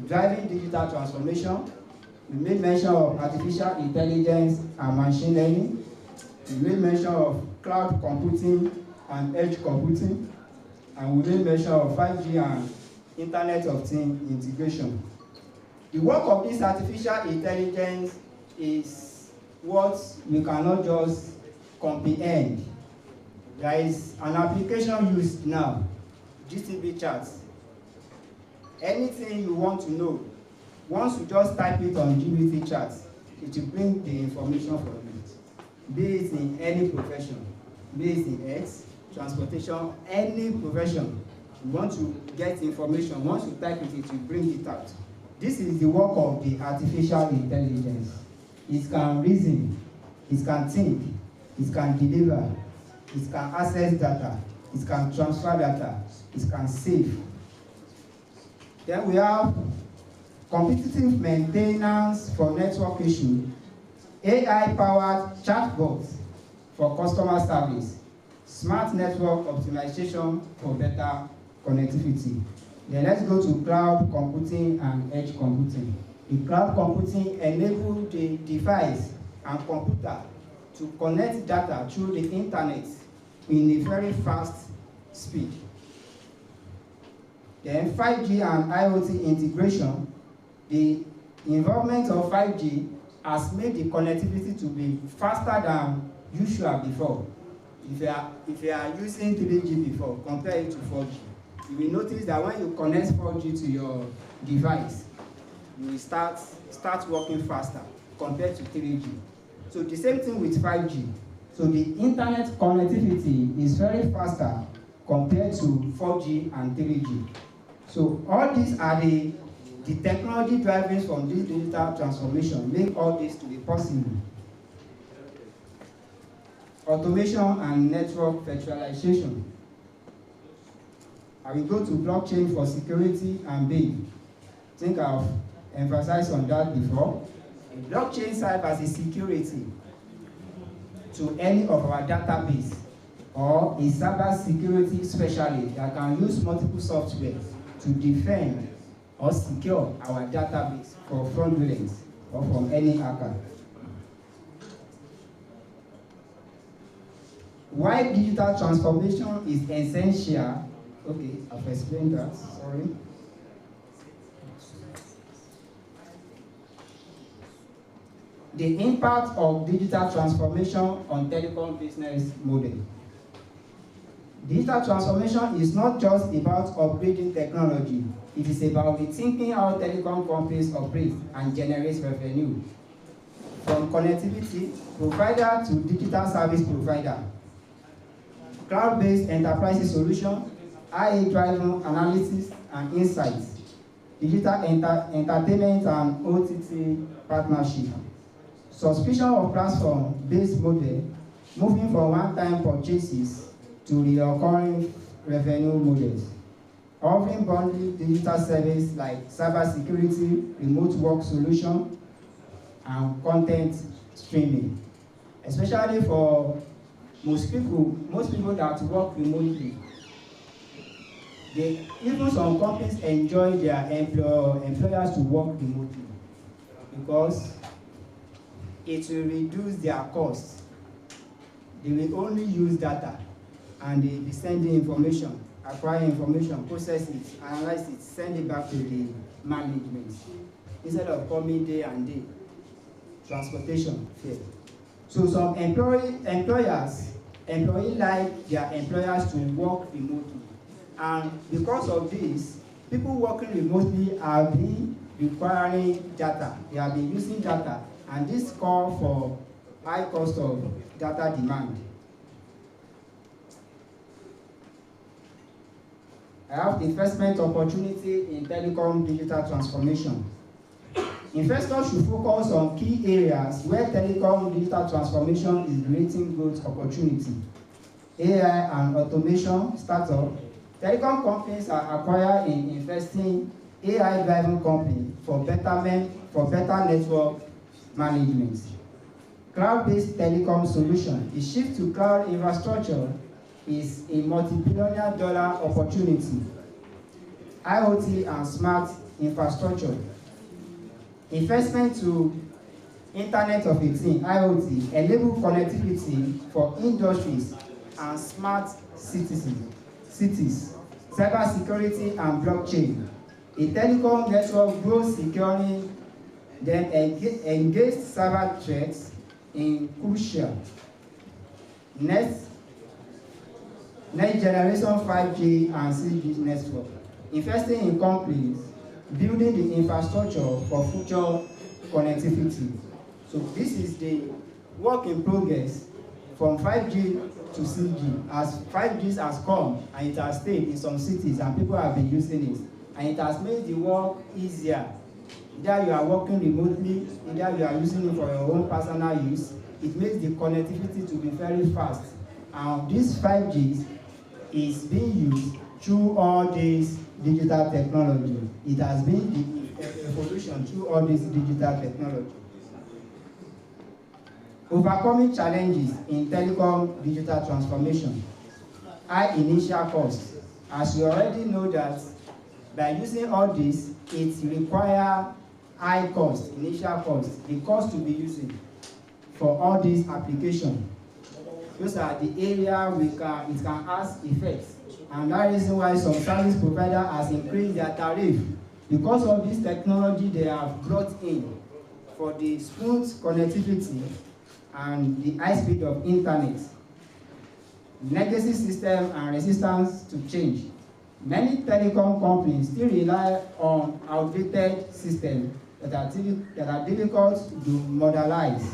driving digital transformation? We made mention of artificial intelligence and machine learning. We made mention of cloud computing and edge computing. And we made mention of 5G and Internet of Things integration. The work of this artificial intelligence is what we cannot just comprehend. There is an application used now, GTB charts. Anything you want to know, once you just type it on GBT charts, it will bring the information for you. Be it in any profession, be it in X, transportation, any profession. You want to get information, once you type it, it will bring it out. This is the work of the artificial intelligence. It can reason, it can think, it can deliver, it can access data, it can transfer data, it can save. Then we have competitive maintenance for network issues, AI-powered chatbots for customer service, smart network optimization for better connectivity. Then let's go to cloud computing and edge computing. The cloud computing enables the device and computer to connect data through the internet in a very fast speed. Then 5G and IoT integration, the involvement of 5G has made the connectivity to be faster than usual before. If you are using 3G before, compare it to 4G, you will notice that when you connect 4G to your device, you will start working faster compared to 3G. So the same thing with 5G. So the internet connectivity is very faster compared to 4G and 3G. So all these are the technology drivers from this digital transformation make all this to be possible. Automation and network virtualization. I will go to blockchain for security and big. I think I've emphasized on that before. A blockchain serves as a security to any of our database or a cyber security specialist that can use multiple software to defend or secure our database for fraudulence or from any hacker. Why digital transformation is essential? Okay, I've explained that, sorry. The impact of digital transformation on telecom business model. Digital transformation is not just about upgrading technology. It is about rethinking how telecom companies operate and generate revenue. From connectivity provider to digital service provider. Cloud-based enterprise solution, AI-driven analysis and insights, digital entertainment and OTT partnership. Subscription of platform-based model, moving from one-time purchases to recurring revenue models. Offering bundled digital service like cybersecurity, remote work solution, and content streaming. Especially for most people that work remotely. Even some companies enjoy their employers to work remotely because it will reduce their costs. They will only use data and they will be sending information, acquire information, process it, analyze it, send it back to the management instead of coming day and day. Transportation fare. So some employees like their employers to work remotely, and because of this, people working remotely have been requiring data. They have been using data, and this calls for high cost of data demand. I have investment opportunity in telecom digital transformation. Investors should focus on key areas where telecom digital transformation is creating growth opportunity. AI and automation startup. Telecom companies are acquired in investing AI-driven company for better network management. Cloud-based telecom solution. The shift to cloud infrastructure is a multi-billion-dollar opportunity. IoT and smart infrastructure. Investment to Internet of Things, IoT, enable connectivity for industries and smart cities, cybersecurity and blockchain. A telecom network grows securing, then engage cyber threats in crucial. Next generation 5G and 6G network. Investing in companies building the infrastructure for future connectivity. So this is the work in progress from 5G to 6G. As 5G has come and it has stayed in some cities and people have been using it, and it has made the work easier. Either you are working remotely, either you are using it for your own personal use, it makes the connectivity to be very fast. And this 5G is being used through all these digital technology. It has been the evolution through all this digital technology. Overcoming challenges in telecom digital transformation. High initial costs. As you already know that by using all this, it requires high cost, initial cost, the cost to be using for all these applications. Those are the areas it can have effects. And that is why some service provider has increased their tariff because of this technology they have brought in for the smooth connectivity and the high speed of internet. Legacy system and resistance to change. Many telecom companies still rely on outdated systems that are difficult to modernize.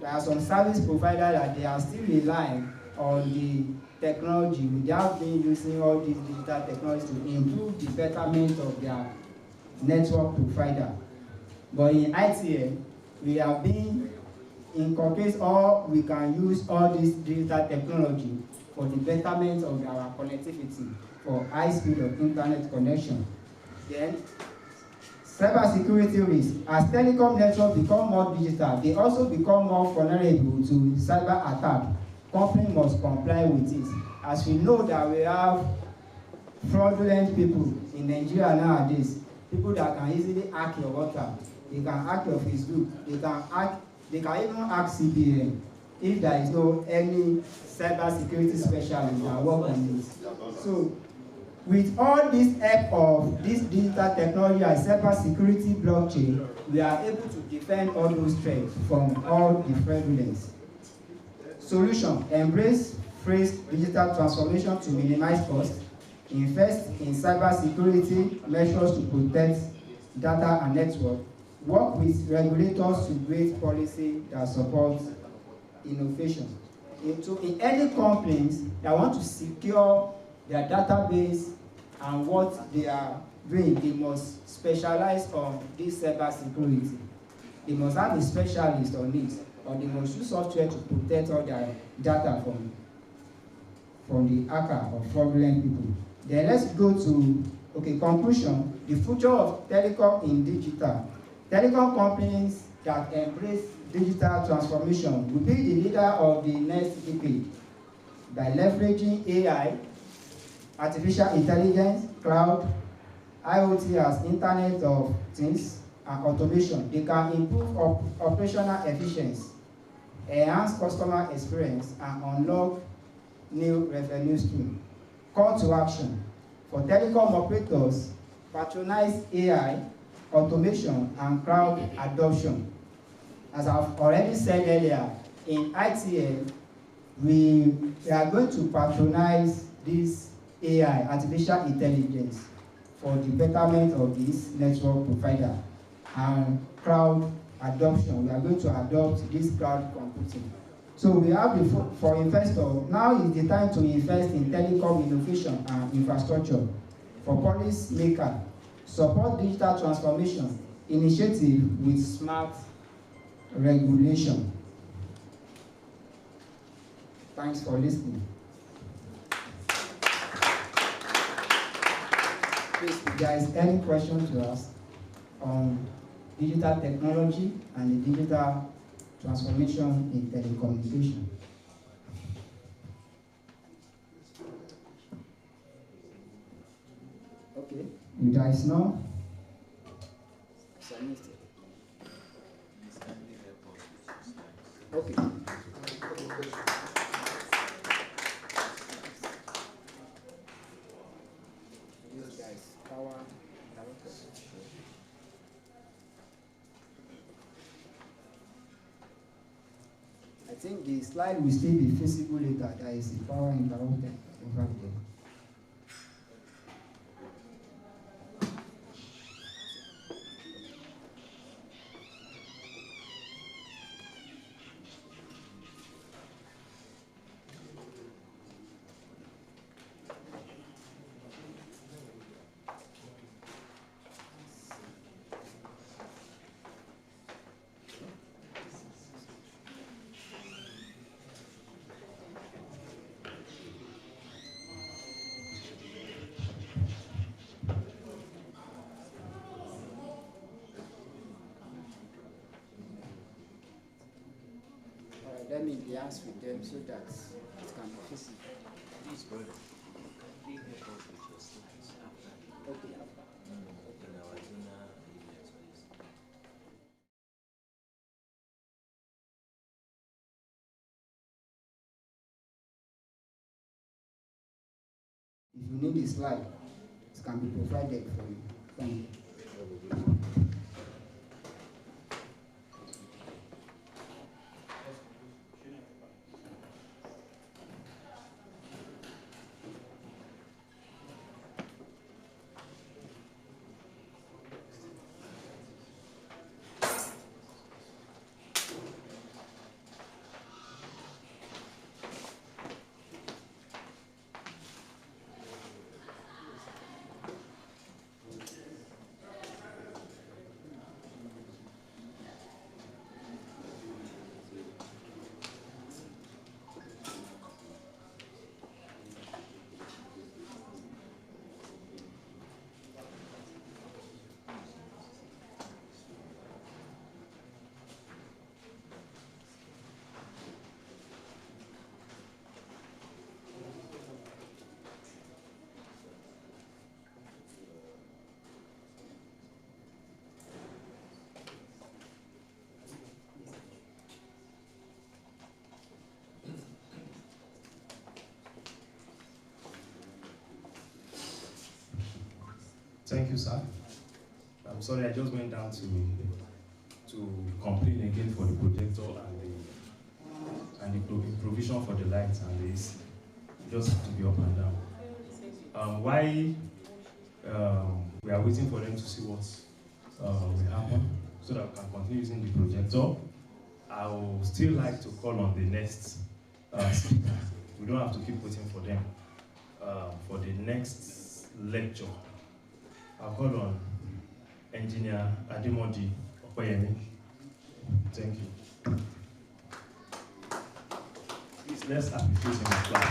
There are some service providers that they are still relying on the technology without being using all these digital technologies to improve the betterment of their network provider. But in ITN, we have been inculcated all we can use all this digital technology for the betterment of our connectivity for high speed of internet connection. Then cybersecurity risk. As telecom networks become more digital, they also become more vulnerable to cyber attack. Company must comply with it. As we know that we have fraudulent people in Nigeria nowadays, people that can easily hack your WhatsApp, they can hack your Facebook, they can even hack CBN if there is no any cybersecurity specialist that work on it. So with all this help of this digital technology and cybersecurity blockchain, we are able to defend all those threats from all the fraudulence. Solution: embrace phased digital transformation to minimize costs, invest in cybersecurity measures to protect data and network, work with regulators to create policy that supports innovation. In any companies that want to secure their database and what they are doing, they must specialize on this cybersecurity. They must have a specialist on it, or they must use software to protect all their data from the hacker or fraudulent people. Then let's go to conclusion. The future of telecom in digital. Telecom companies that embrace digital transformation will be the leader of the next decade by leveraging AI, artificial intelligence, cloud, IoT as Internet of Things, and automation. They can improve operational efficiency, enhance customer experience, and unlock new revenue streams. Call to action. For telecom operators, patronize AI, automation, and cloud adoption. As I've already said earlier, in ITN, we are going to patronize this AI, artificial intelligence, for the betterment of this network provider. And cloud adoption, we are going to adopt this cloud computing. So we have for investors, now is the time to invest in telecom innovation and infrastructure. For policymakers, support digital transformation initiative with smart regulation. Thanks for listening. Please, if there is any question to ask on digital technology and the digital transformation in telecommunication. Okay, if there is no, okay. This guy's power. I think the slide will still be visible later. There is a power interrupter over there. Let me liaise with them so that it can be visible. Please, brother, they help us with your slides after. Okay. In our dinner events, please. If you need a slide, it can be provided for you. Thank you. Thank you, sir. I'm sorry, I just went down to complain again for the projector and the provision for the lights and the AC. Just have to be up and down. While we are waiting for them to see what will happen, so that we can continue using the projector, I would still like to call on the next speaker. We don't have to keep waiting for them for the next lecture. I'll call on Engineer Ademoji Okoyemi. Thank you. Please, let's appreciate him as well.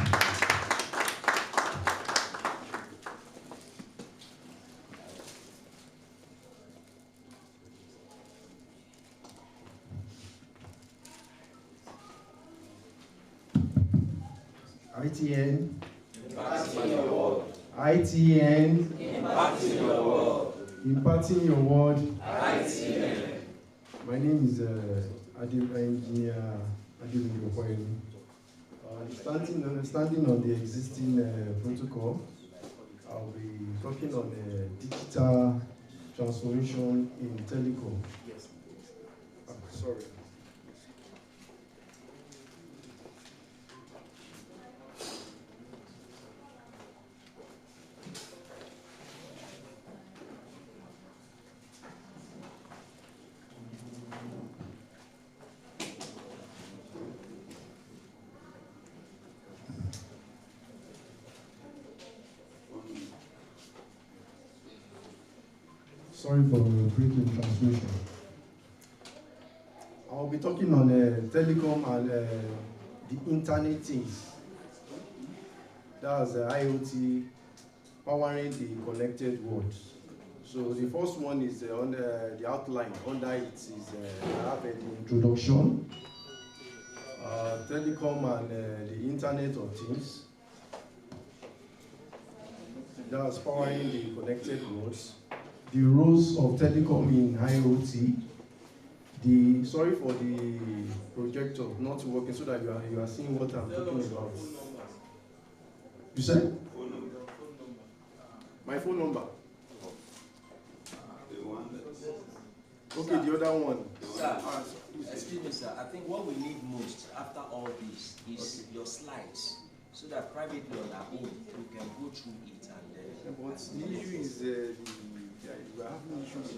ITN. Advancing your world. ITN. Impacting your world. Impacting your world. ITN. My name is Engineer Adil Okoyemi. Standing on the existing protocol, I'll be talking on digital transformation in telecom. Yes. Sorry. Sorry for breaking transmission. I'll be talking on telecom and the internet things. That's IoT, powering the connected world. So the first one is on the outline. Under it is I have the introduction, telecom and the Internet of Things. That's powering the connected worlds. The roles of telecom in IoT. Sorry for the projector not working so that you are seeing what I'm talking about. You said? My phone number. Okay, the other one. Sir, excuse me, sir. I think what we need most after all this is your slides, so that privately on our own we can go through it and but the issue is we are having issues.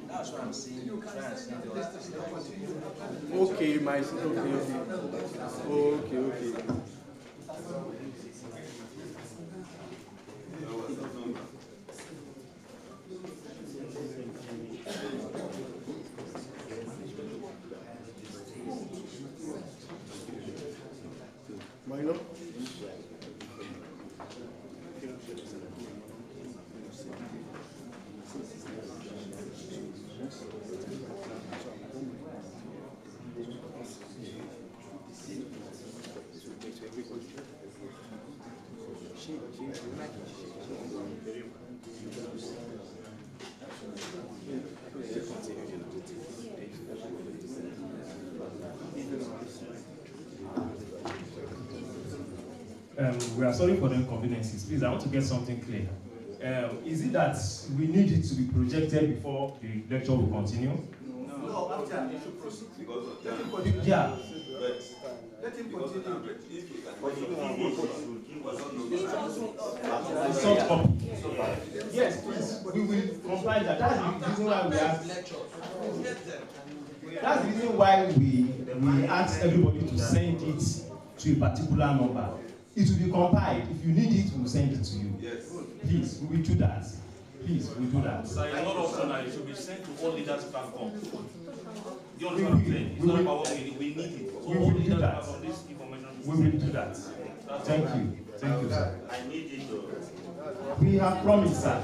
That's what I'm saying. You try and send your slides. Okay, okay. Minor? We are sorry for the inconveniences. Please, I want to get something clear. Is it that we need it to be projected before the lecture will continue? No, after you should proceed. Yeah. Let him continue. Soft copy. Yes, please. We will comply that. That's the reason why we ask. That's the reason why we ask everybody to send it to a particular number. It will be compiled. If you need it, we will send it to you. Yes. Please, we will do that. Please, we will do that. Sir, it's not also now. It should be sent to all leaders who can come. Do you understand what I'm saying? It's not about what we need it. So We all will do leaders that. from this information. We will do that. Thank you. Thank you, sir. I need it. We have promised, sir.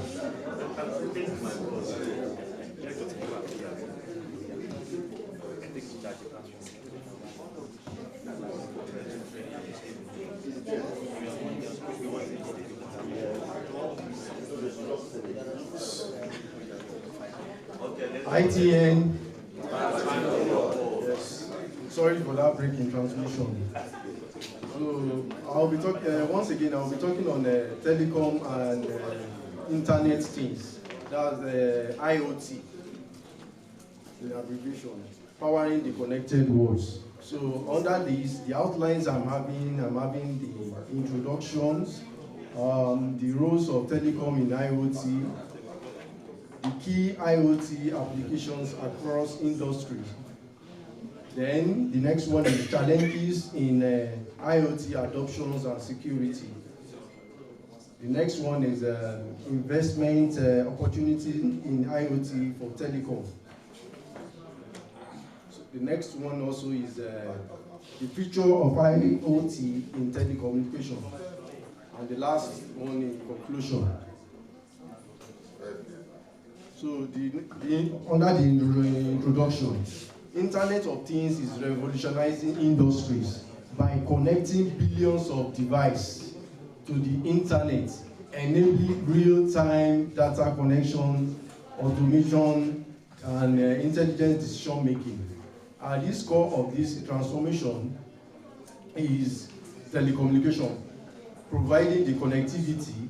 ITN. Yes. Sorry for that break in transmission. So I'll be talking once again. I'll be talking on telecom and internet things. That's IoT, the abbreviation, powering the connected worlds. So under these, the outlines I'm having the introductions, the roles of telecom in IoT, the key IoT applications across industries. Then the next one is challenges in IoT adoptions and security. The next one is investment opportunity in IoT for telecom. So the next one also is the future of IoT in telecommunication. And the last one in conclusion. So under the introduction, Internet of Things is revolutionizing industries by connecting billions of devices to the internet enabling real-time data connection, automation, and intelligent decision making. At this core of this transformation is telecommunication, providing the connectivity,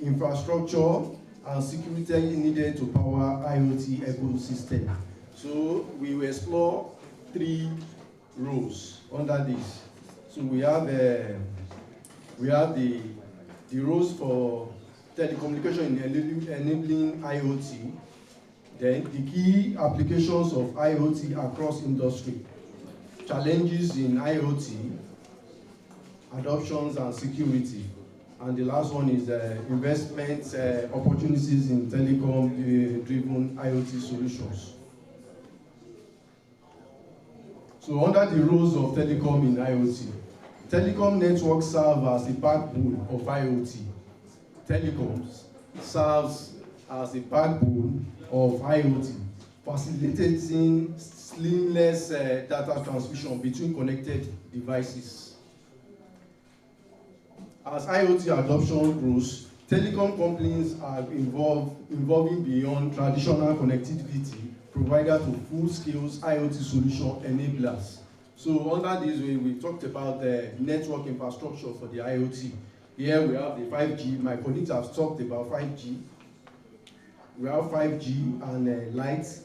infrastructure, and security needed to power IoT ecosystem. So we will explore 3 roles under this. So we have the roles for telecommunication in enabling IoT, then the key applications of IoT across industry, challenges in IoT, adoptions and security, and the last one is investment opportunities in telecom-driven IoT solutions. So under the roles of telecom in IoT, telecom networks serve as the backbone of IoT. Telecoms serves as the backbone of IoT, facilitating seamless data transmission between connected devices. As IoT adoption grows, telecom companies are involving beyond traditional connectivity provider to full-scale IoT solution enablers. So under this way, we talked about the network infrastructure for the IoT. Here we have the 5G. My colleagues have talked about 5G. We have 5G and lights.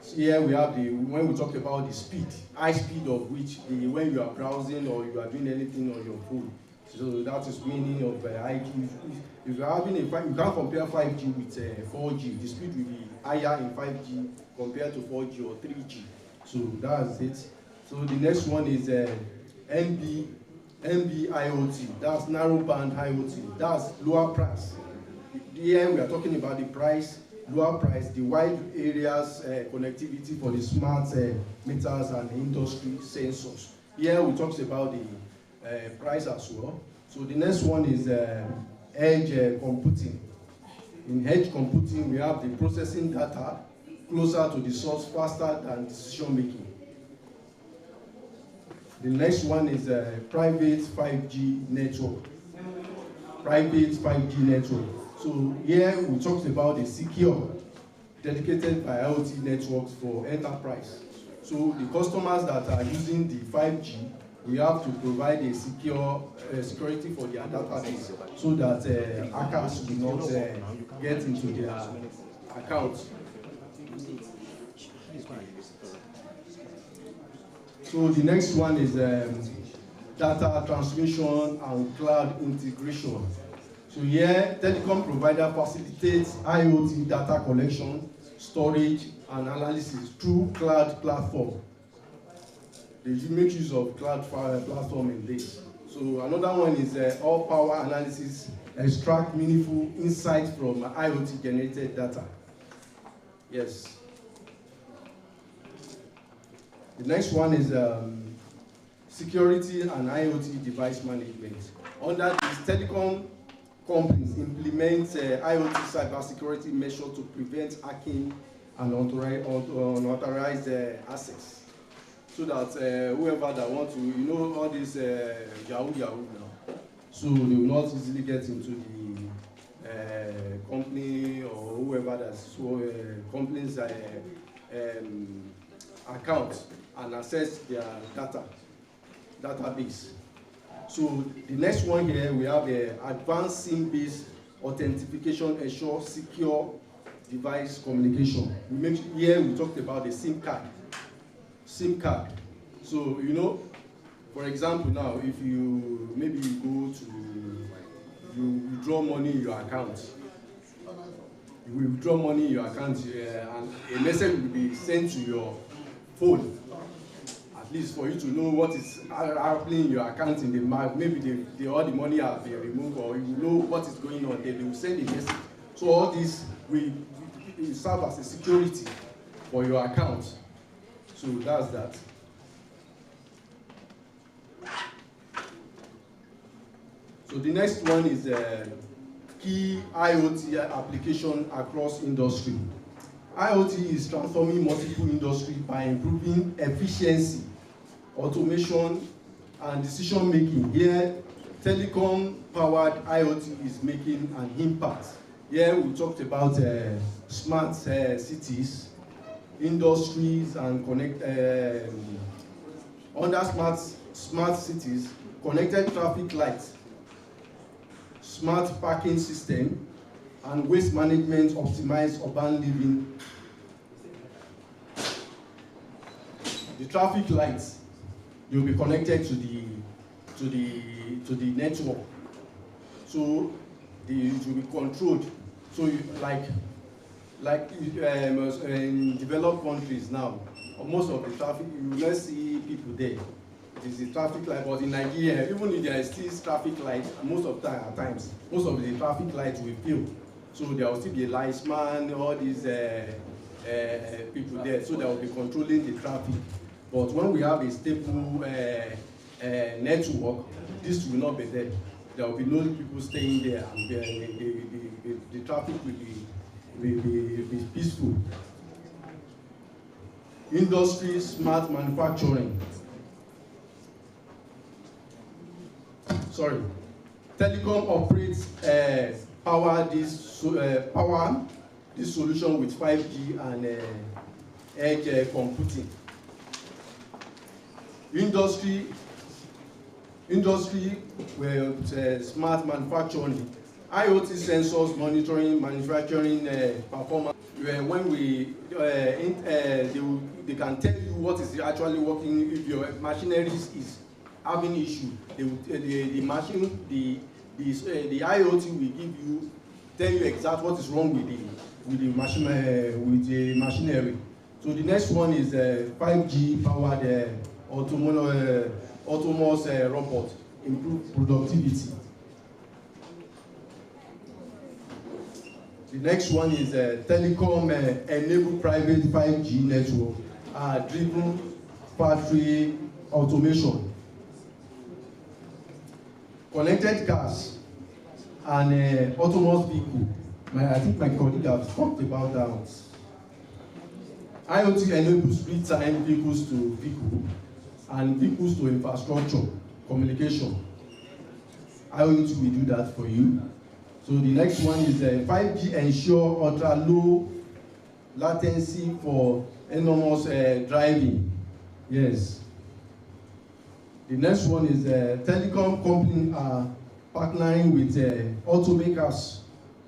So here we have when we talk about the speed, high speed of which when you are browsing or you are doing anything on your phone. So that is meaning of IQ. If you are having you can't compare 5G with 4G. The speed will be higher in 5G compared to 4G or 3G. So that's it. So the next one is NB-IoT. That's narrowband IoT. That's lower price. Here we are talking about the price, lower price, the wide areas connectivity for the smart meters and industry sensors. Here we talked about the price as well. So the next one is edge computing. In edge computing, we have the processing data closer to the source, faster than decision making. The next one is private 5G network. Private 5G network. So here we talked about the secure, dedicated IoT networks for enterprise. So the customers that are using the 5G, we have to provide a security for their database so that hackers will not get into their accounts. So the next one is data transmission and cloud integration. So here, telecom provider facilitates IoT data collection, storage, and analysis through cloud platform. They make use of cloud platform in this. So another one is all power analysis, extract meaningful insights from IoT generated data. Yes. The next one is security and IoT device management. Under this, telecom companies implement IoT cybersecurity measures to prevent hacking and unauthorized access. So that whoever that wants to, all this Yahoo now, so they will not easily get into the company or whoever that's company's account and access their database. So the next one here, we have advanced SIM-based authentication ensure secure device communication. Here we talked about the SIM card. SIM card. So, for example now, if you go to, you withdraw money in your account. You will withdraw money in your account and a message will be sent to your phone. At least for you to know what is happening in your account in the month. Maybe all the money has been removed, or you know what is going on there. They will send a message. So all this will serve as a security for your account. So that's that. So the next one is key IoT application across industry. IoT is transforming multiple industries by improving efficiency, automation, and decision making. Here, telecom-powered IoT is making an impact. Here we talked about smart cities, industries, and under smart cities, connected traffic lights, smart parking system, and waste management optimized urban living. The traffic lights, you'll be connected to the network, so it will be controlled. So in developed countries now, most of the traffic, you will not see people there. It is the traffic light, but in Nigeria, even if there is still traffic lights, most of the times, most of the traffic lights will fail. So there will still be a linesman, all these people there, so they will be controlling the traffic. But when we have a stable network, this will not be there. There will be no people staying there, and the traffic will be peaceful. Industry, smart manufacturing. Telecom operates power this solution with 5G and edge computing. Industry with smart manufacturing, IoT sensors monitoring manufacturing performance. When they can tell you what is actually working. If your machinery is having issue, the IoT will tell you exactly what is wrong with the machinery. So the next one is 5G powered autonomous robot, improve productivity. The next one is telecom enable private 5G network driven factory automation. Connected cars and autonomous vehicle. I think my colleague has talked about that. IoT enables real-time vehicles to vehicle and vehicles to infrastructure, communication. IoT will do that for you. So the next one is 5G ensure ultra-low latency for autonomous driving. Yes. The next one is telecom companies are partnering with automakers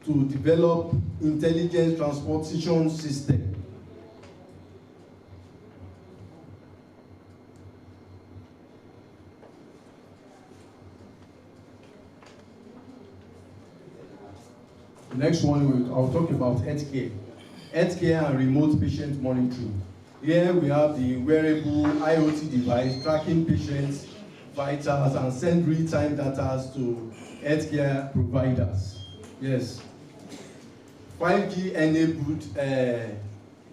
to develop intelligent transportation system. The next one, I'll talk about healthcare. Healthcare and remote patient monitoring. Here we have the wearable IoT device tracking patients' vitals and send real-time data to healthcare providers. Yes. 5G enabled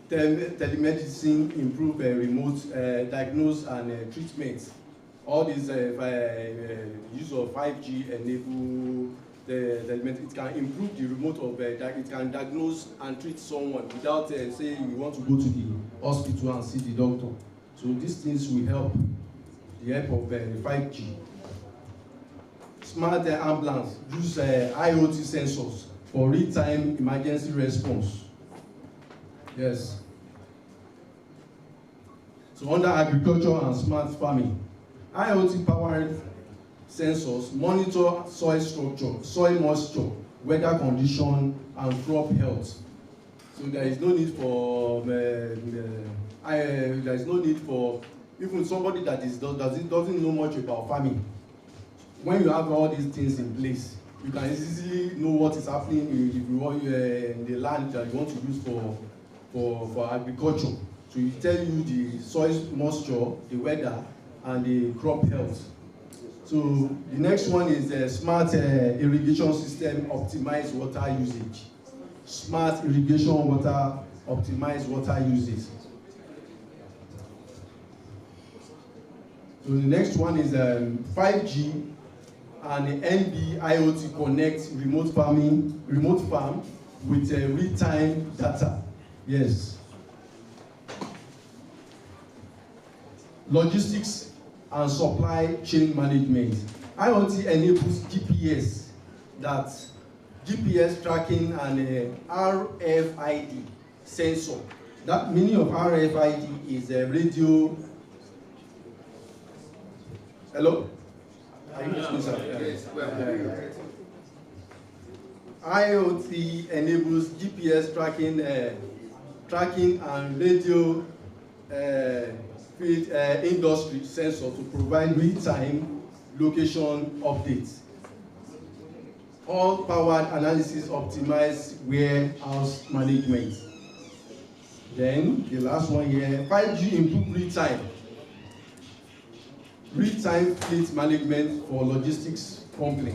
telemedicine, improve remote diagnosis and treatment. All these use of 5G enable it can improve the remote of it can diagnose and treat someone without saying you want to go to the hospital and see the doctor. So these things will help the help of 5G. Smart ambulance use IoT sensors for real-time emergency response. Yes. So under agriculture and smart farming, IoT powered sensors monitor soil structure, soil moisture, weather condition, and crop health. So there is no need for even somebody that doesn't know much about farming. When you have all these things in place, you can easily know what is happening if you want in the land that you want to use for agriculture. So it tell you the soil moisture, the weather, and the crop health. So the next one is smart irrigation system optimize water usage. Smart irrigation water optimize water usage. So the next one is 5G and NB IoT connect remote farm with real-time data. Yes. Logistics and supply chain management. IoT enables GPS, that GPS tracking and RFID sensor. That meaning of RFID is a radio. Hello? Are you listening, sir? Yes, IoT enables GPS tracking and radio field industry sensor to provide real-time location updates. All powered analysis optimize warehouse management. Then the last one here, 5G improve real-time fleet management for logistics company.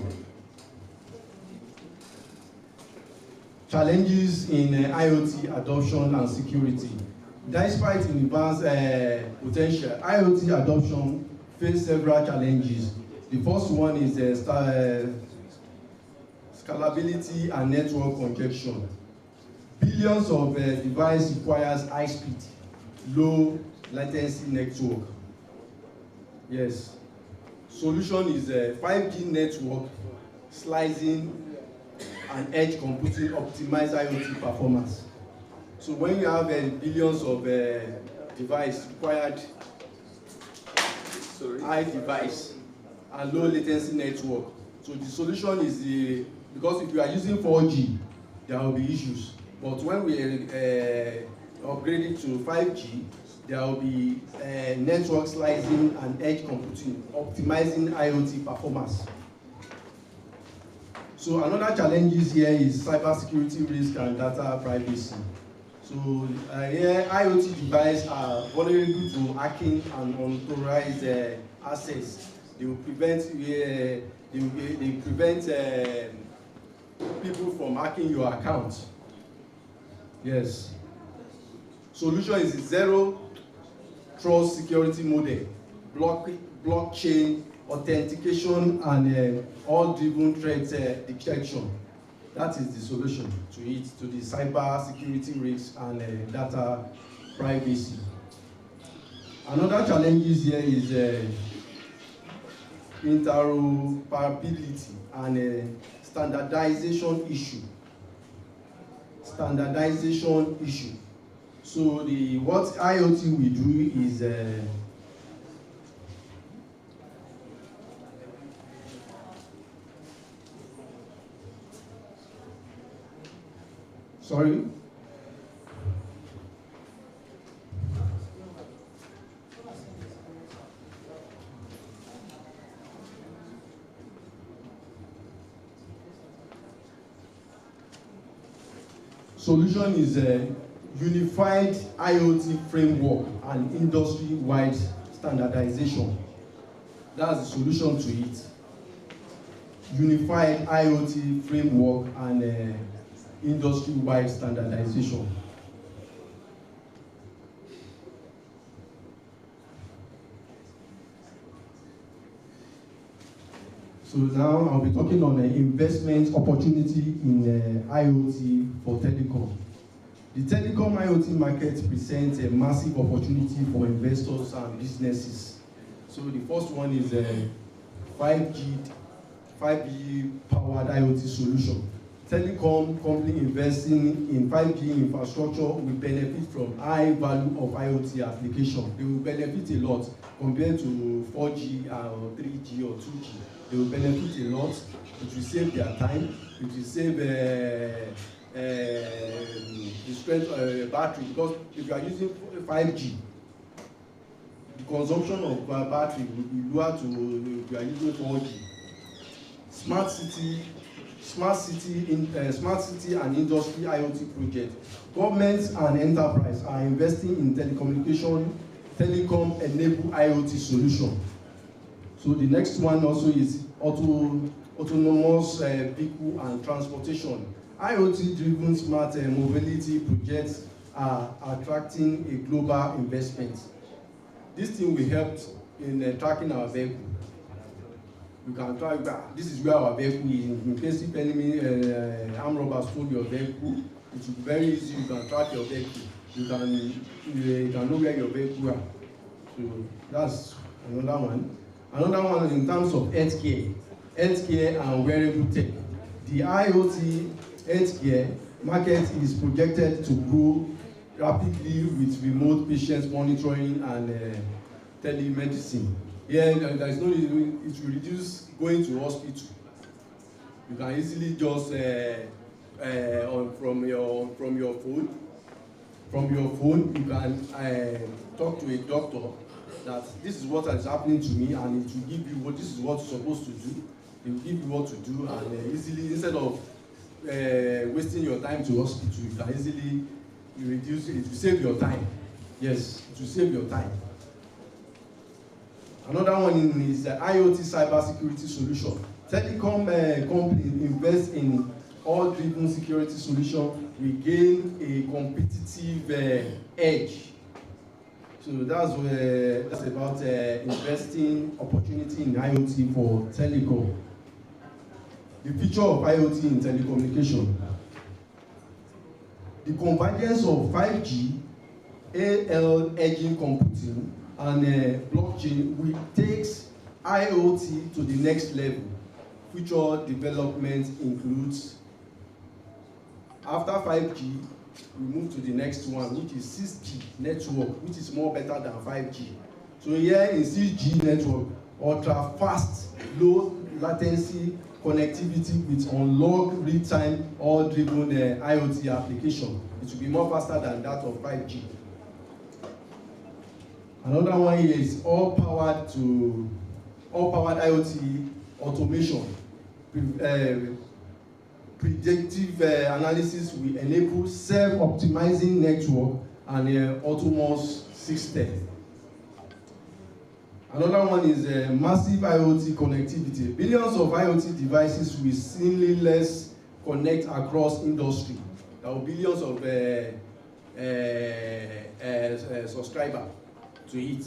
Challenges in IoT adoption and security. Despite advanced potential, IoT adoption face several challenges. The first one is scalability and network congestion. Billions of devices requires high speed, low latency network. Yes. Solution is a 5G network, slicing and edge computing optimize IoT performance. So when you have billions of devices required, high device and low latency network. So the solution is because if you are using 4G, there will be issues. But when we upgrade it to 5G, there will be network slicing and edge computing, optimizing IoT performance. So another challenges here is cybersecurity risk and data privacy. So here IoT devices are vulnerable to hacking and unauthorized access. They will prevent people from hacking your account. Yes. Solution is zero trust security model, blockchain authentication and all-driven threat detection. That is the solution to it, to the cyber security risks and data privacy. Another challenge here is interoperability and standardization issue. So what IoT we do is sorry. Solution is a unified IoT framework and industry-wide standardization. That's the solution to it. Unified IoT framework and industry-wide standardization. So now I'll be talking on an investment opportunity in IoT for telecom. The telecom IoT market presents a massive opportunity for investors and businesses. So the first one is a 5G powered IoT solution. Telecom company investing in 5G infrastructure will benefit from high value of IoT application. They will benefit a lot compared to 4G or 3G or 2G. They will benefit a lot. It will save their time. It will save the strength battery, because if you are using 5G, the consumption of battery will be lower to if you are using 4G. Smart city and industry IoT project. Governments and enterprise are investing in telecom enabled IoT solution. So the next one also is autonomous vehicle and transportation. IoT-driven smart mobility projects are attracting a global investment. This thing will help in tracking our vehicle. You can track this is where our vehicle is. In case if enemy armed robbers stole your vehicle, it will be very easy. You can track your vehicle. You can know where your vehicle are. So that's another one. Another one in terms of healthcare and wearable tech. The IoT healthcare market is projected to grow rapidly with remote patient monitoring and telemedicine. Here, there is no need, it will reduce going to hospital. You can easily just from your phone, you can talk to a doctor that this is what is happening to me, and it will give you what this is what you're supposed to do. It will give you what to do, and easily, instead of wasting your time to hospital, you can easily reduce it. It will save your time. Yes, it will save your time. Another one is the IoT cybersecurity solution. Telecom company invest in all-driven security solution. We gain a competitive edge. So that's about investing opportunity in IoT for telecom. The future of IoT in telecommunication. The convergence of 5G, AL edging computing, and blockchain will take IoT to the next level. Future development includes, after 5G, we move to the next one, which is 6G network, which is more better than 5G. So here in 6G network, ultra fast, low latency connectivity with unlocked real-time all-driven IoT application. It will be more faster than that of 5G. Another one here is all-powered IoT automation. Predictive analysis will enable self-optimizing network and autonomous system. Another one is massive IoT connectivity. Billions of IoT devices will seamlessly connect across industry. There are billions of subscribers to it.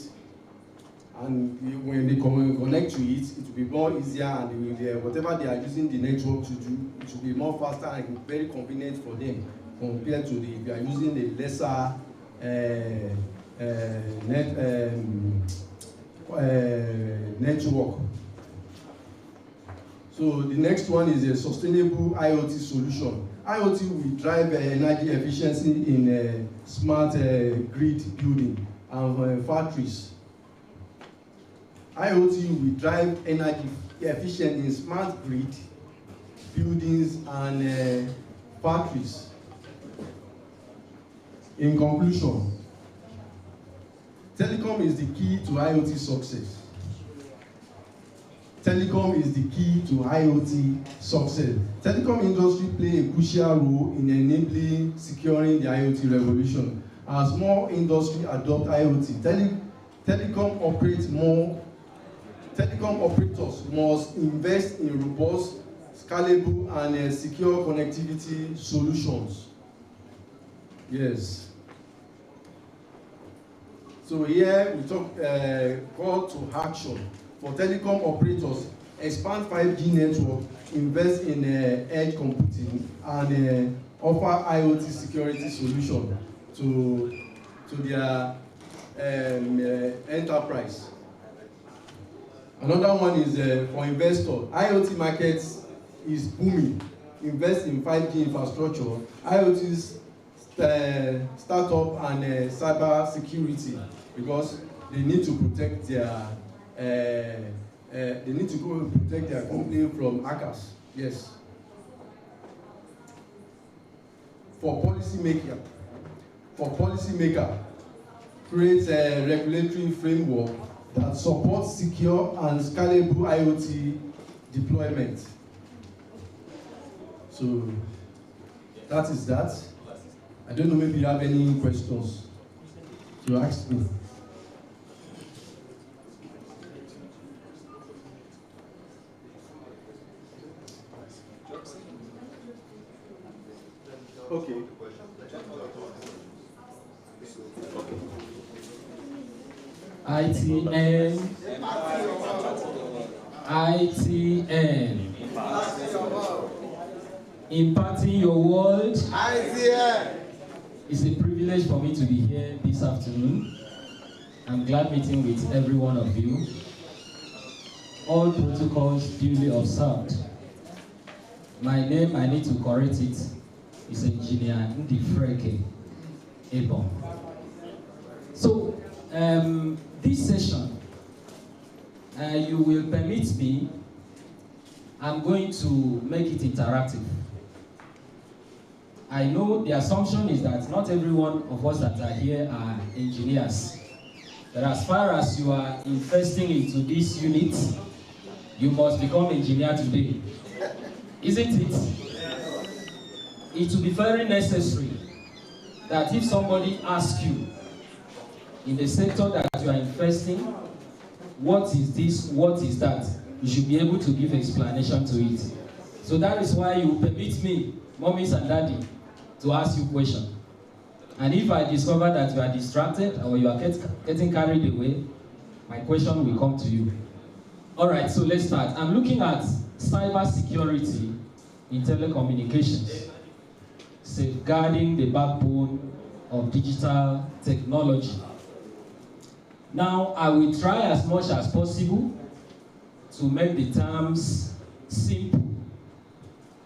And when they connect to it, it will be more easier, and whatever they are using the network to do, it will be more faster and very convenient for them compared to if you are using a lesser network. So the next one is a sustainable IoT solution. IoT will drive energy efficiency in smart grid building and factories. IoT will drive energy efficient in smart grid buildings and factories. In conclusion, telecom is the key to IoT success. Telecom is the key to IoT success. Telecom industry play a crucial role in enabling securing the IoT revolution. As more industry adopt IoT, telecom operators must invest in robust, scalable, and secure connectivity solutions. Yes. So here we talk call to action for telecom operators: expand 5G network, invest in edge computing, and offer IoT security solution to their enterprise. Another one is for investors. IoT market is booming. Invest in 5G infrastructure, IoT startup, and cyber security, because they need to protect their company from hackers. Yes. For policymaker, create a regulatory framework that supports secure and scalable IoT deployment. So that is that. I don't know, maybe you have any questions to ask me. Okay. ITN. Impacting your world. It's a privilege for me to be here this afternoon. I'm glad meeting with every one of you. all protocols duly observed. My name, I need to correct it, is Engineer Ndifreke Ebon. So, this session, you will permit me, I'm going to make it interactive. I know the assumption is that not every one of us that are here are engineers. But as far as you are investing into this unit, you must become engineer today. Isn't it? It will be very necessary that if somebody asks you in the sector that you are investing, what is this, what is that, you should be able to give explanation to it. So that is why you permit me, mommies and daddy, to ask you questions. And if I discover that you are distracted or you are getting carried away, my question will come to you. All right, so let's start. I'm looking at cyber security in telecommunications, safeguarding the backbone of digital technology. Now, I will try as much as possible to make the terms simple.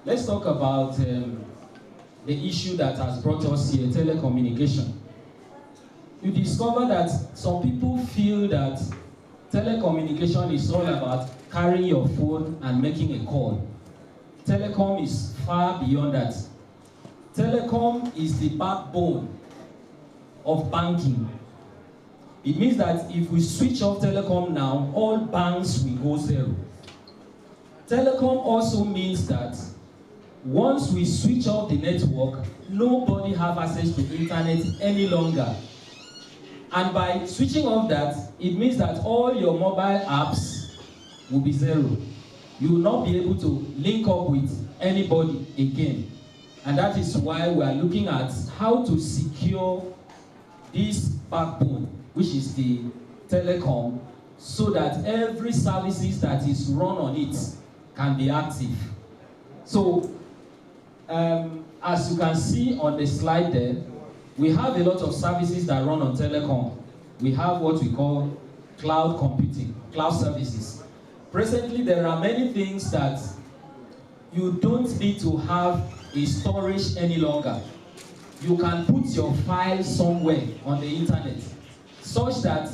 Let's talk about the issue that has brought us here, telecommunication. You discover that some people feel that telecommunication is all about carrying your phone and making a call. Telecom is far beyond that. Telecom is the backbone of banking. It means that if we switch off telecom now, all banks will go zero. Telecom also means that once we switch off the network, nobody have access to internet any longer. And by switching off that, it means that all your mobile apps will be zero. You will not be able to link up with anybody again. And that is why we are looking at how to secure this backbone, which is the telecom, so that every services that is run on it can be active. So, as you can see on the slide there, we have a lot of services that run on telecom. We have what we call cloud computing, cloud services. Presently, there are many things that you don't need to have a storage any longer. You can put your file somewhere on the internet, such that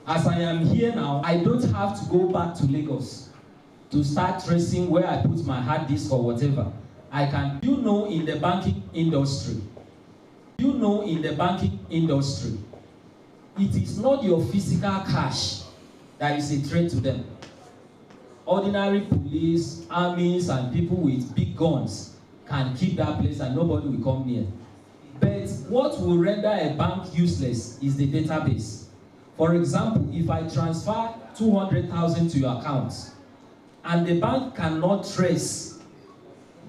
as I am here now, I don't have to go back to Lagos to start tracing where I put my hard disk or whatever. I can, in the banking industry, it is not your physical cash that is a threat to them. Ordinary police, armies, and people with big guns can keep that place and nobody will come near. But what will render a bank useless is the database. For example, if I transfer 200,000 to your account and the bank cannot trace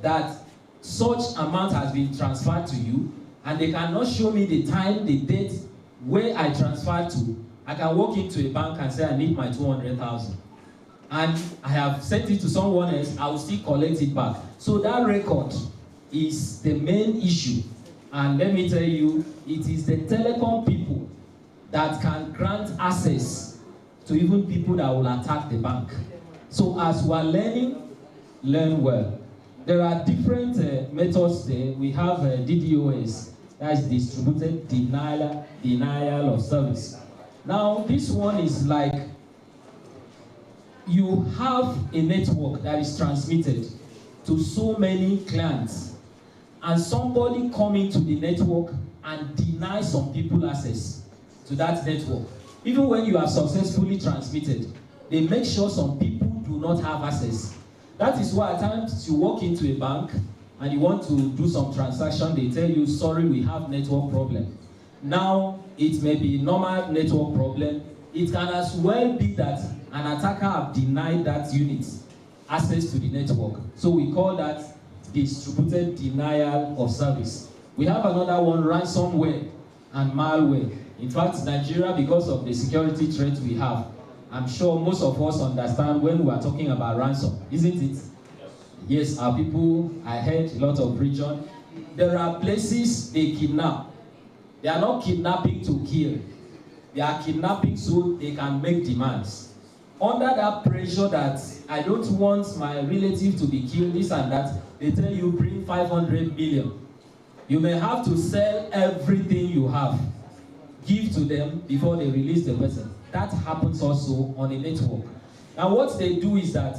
that such amount has been transferred to you, and they cannot show me the time, the date, where I transferred to, I can walk into a bank and say I need my 200,000. And I have sent it to someone else, I will still collect it back. So that record is the main issue. And let me tell you, it is the telecom people that can grant access to even people that will attack the bank. So as we are learning, learn well. There are different methods there. We have DDoS, that is distributed denial of service. Now, this one is like you have a network that is transmitted to so many clients, and somebody come into the network and deny some people access to that network. Even when you have successfully transmitted, they make sure some people do not have access. That is why at times you walk into a bank and you want to do some transaction, they tell you, sorry, we have network problem. Now, it may be normal network problem. It can as well be that an attacker have denied that unit access to the network. So we call that distributed denial of service. We have another one, ransomware and malware. In fact, Nigeria, because of the security threat we have, I'm sure most of us understand when we are talking about ransom, isn't it? Yes, our people, I heard a lot of region. There are places they kidnap. They are not kidnapping to kill. They are kidnapping so they can make demands. under that pressure that I don't want my relative to be killed, this and that, they tell you bring 500 million. You may have to sell everything you have, give to them before they release the person. That happens also on a network. And what they do is that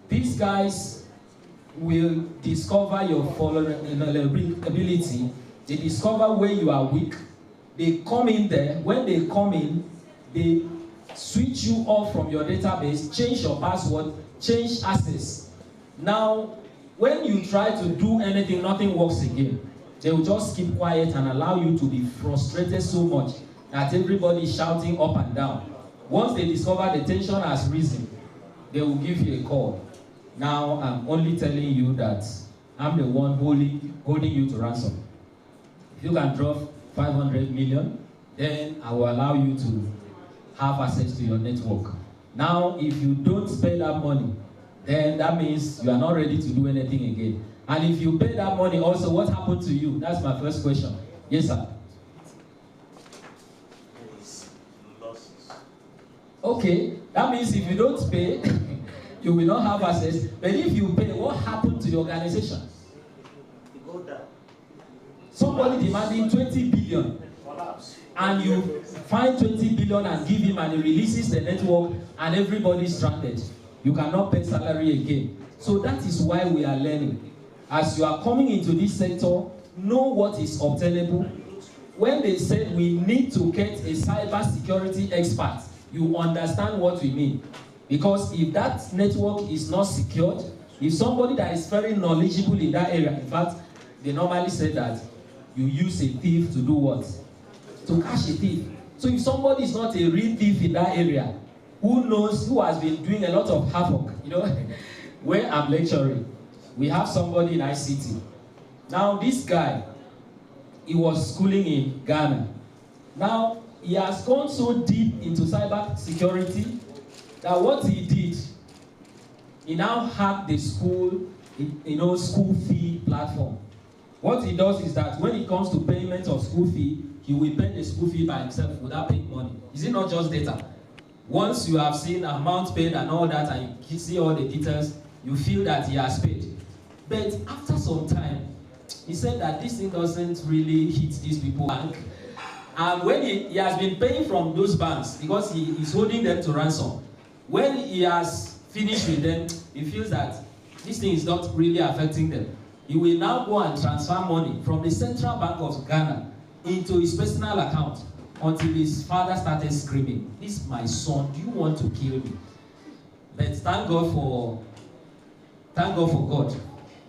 these guys will discover your vulnerability. They discover where you are weak. They come in there. When they come in, they switch you off from your database, change your password, change access. Now, when you try to do anything, nothing works again. They will just keep quiet and allow you to be frustrated so much that everybody is shouting up and down. Once they discover the tension has risen, they will give you a call. Now, I'm only telling you that I'm the one holding you to ransom. If you can drop 500 million, then I will allow you to have access to your network. Now, if you don't pay that money, then that means you are not ready to do anything again. And if you pay that money also, what happened to you? That's my first question. Yes, sir. Okay, that means if you don't pay, you will not have access. But if you pay, what happened to the organization? You go down. Somebody demanding 20 billion. And you find 20 billion and give him, and he releases the network and everybody is stranded. You cannot pay salary again. So that is why we are learning. As you are coming into this sector, know what is obtainable. When they said we need to get a cyber security expert, you understand what we mean. Because if that network is not secured, if somebody that is very knowledgeable in that area, in fact, they normally say that you use a thief to do what? To catch a thief. So if somebody is not a real thief in that area, who knows, who has been doing a lot of havoc, you know, where I'm lecturing, we have somebody in ICT. Now this guy, he was schooling in Ghana. Now he has gone so deep into cyber security that what he did, he now hacked the school, school fee platform. What he does is that when it comes to payment of school fee, he will pay the school fee by himself without paying money. Is it not just data? Once you have seen amount paid and all that, and you see all the details, you feel that he has paid. But after some time, he said that this thing doesn't really hit these people bank. And when he has been paying from those banks, because he is holding them to ransom, when he has finished with them, he feels that this thing is not really affecting them. He will now go and transfer money from the Central Bank of Ghana into his personal account until his father started screaming, "This is my son, do you want to kill me?" But thank God for God.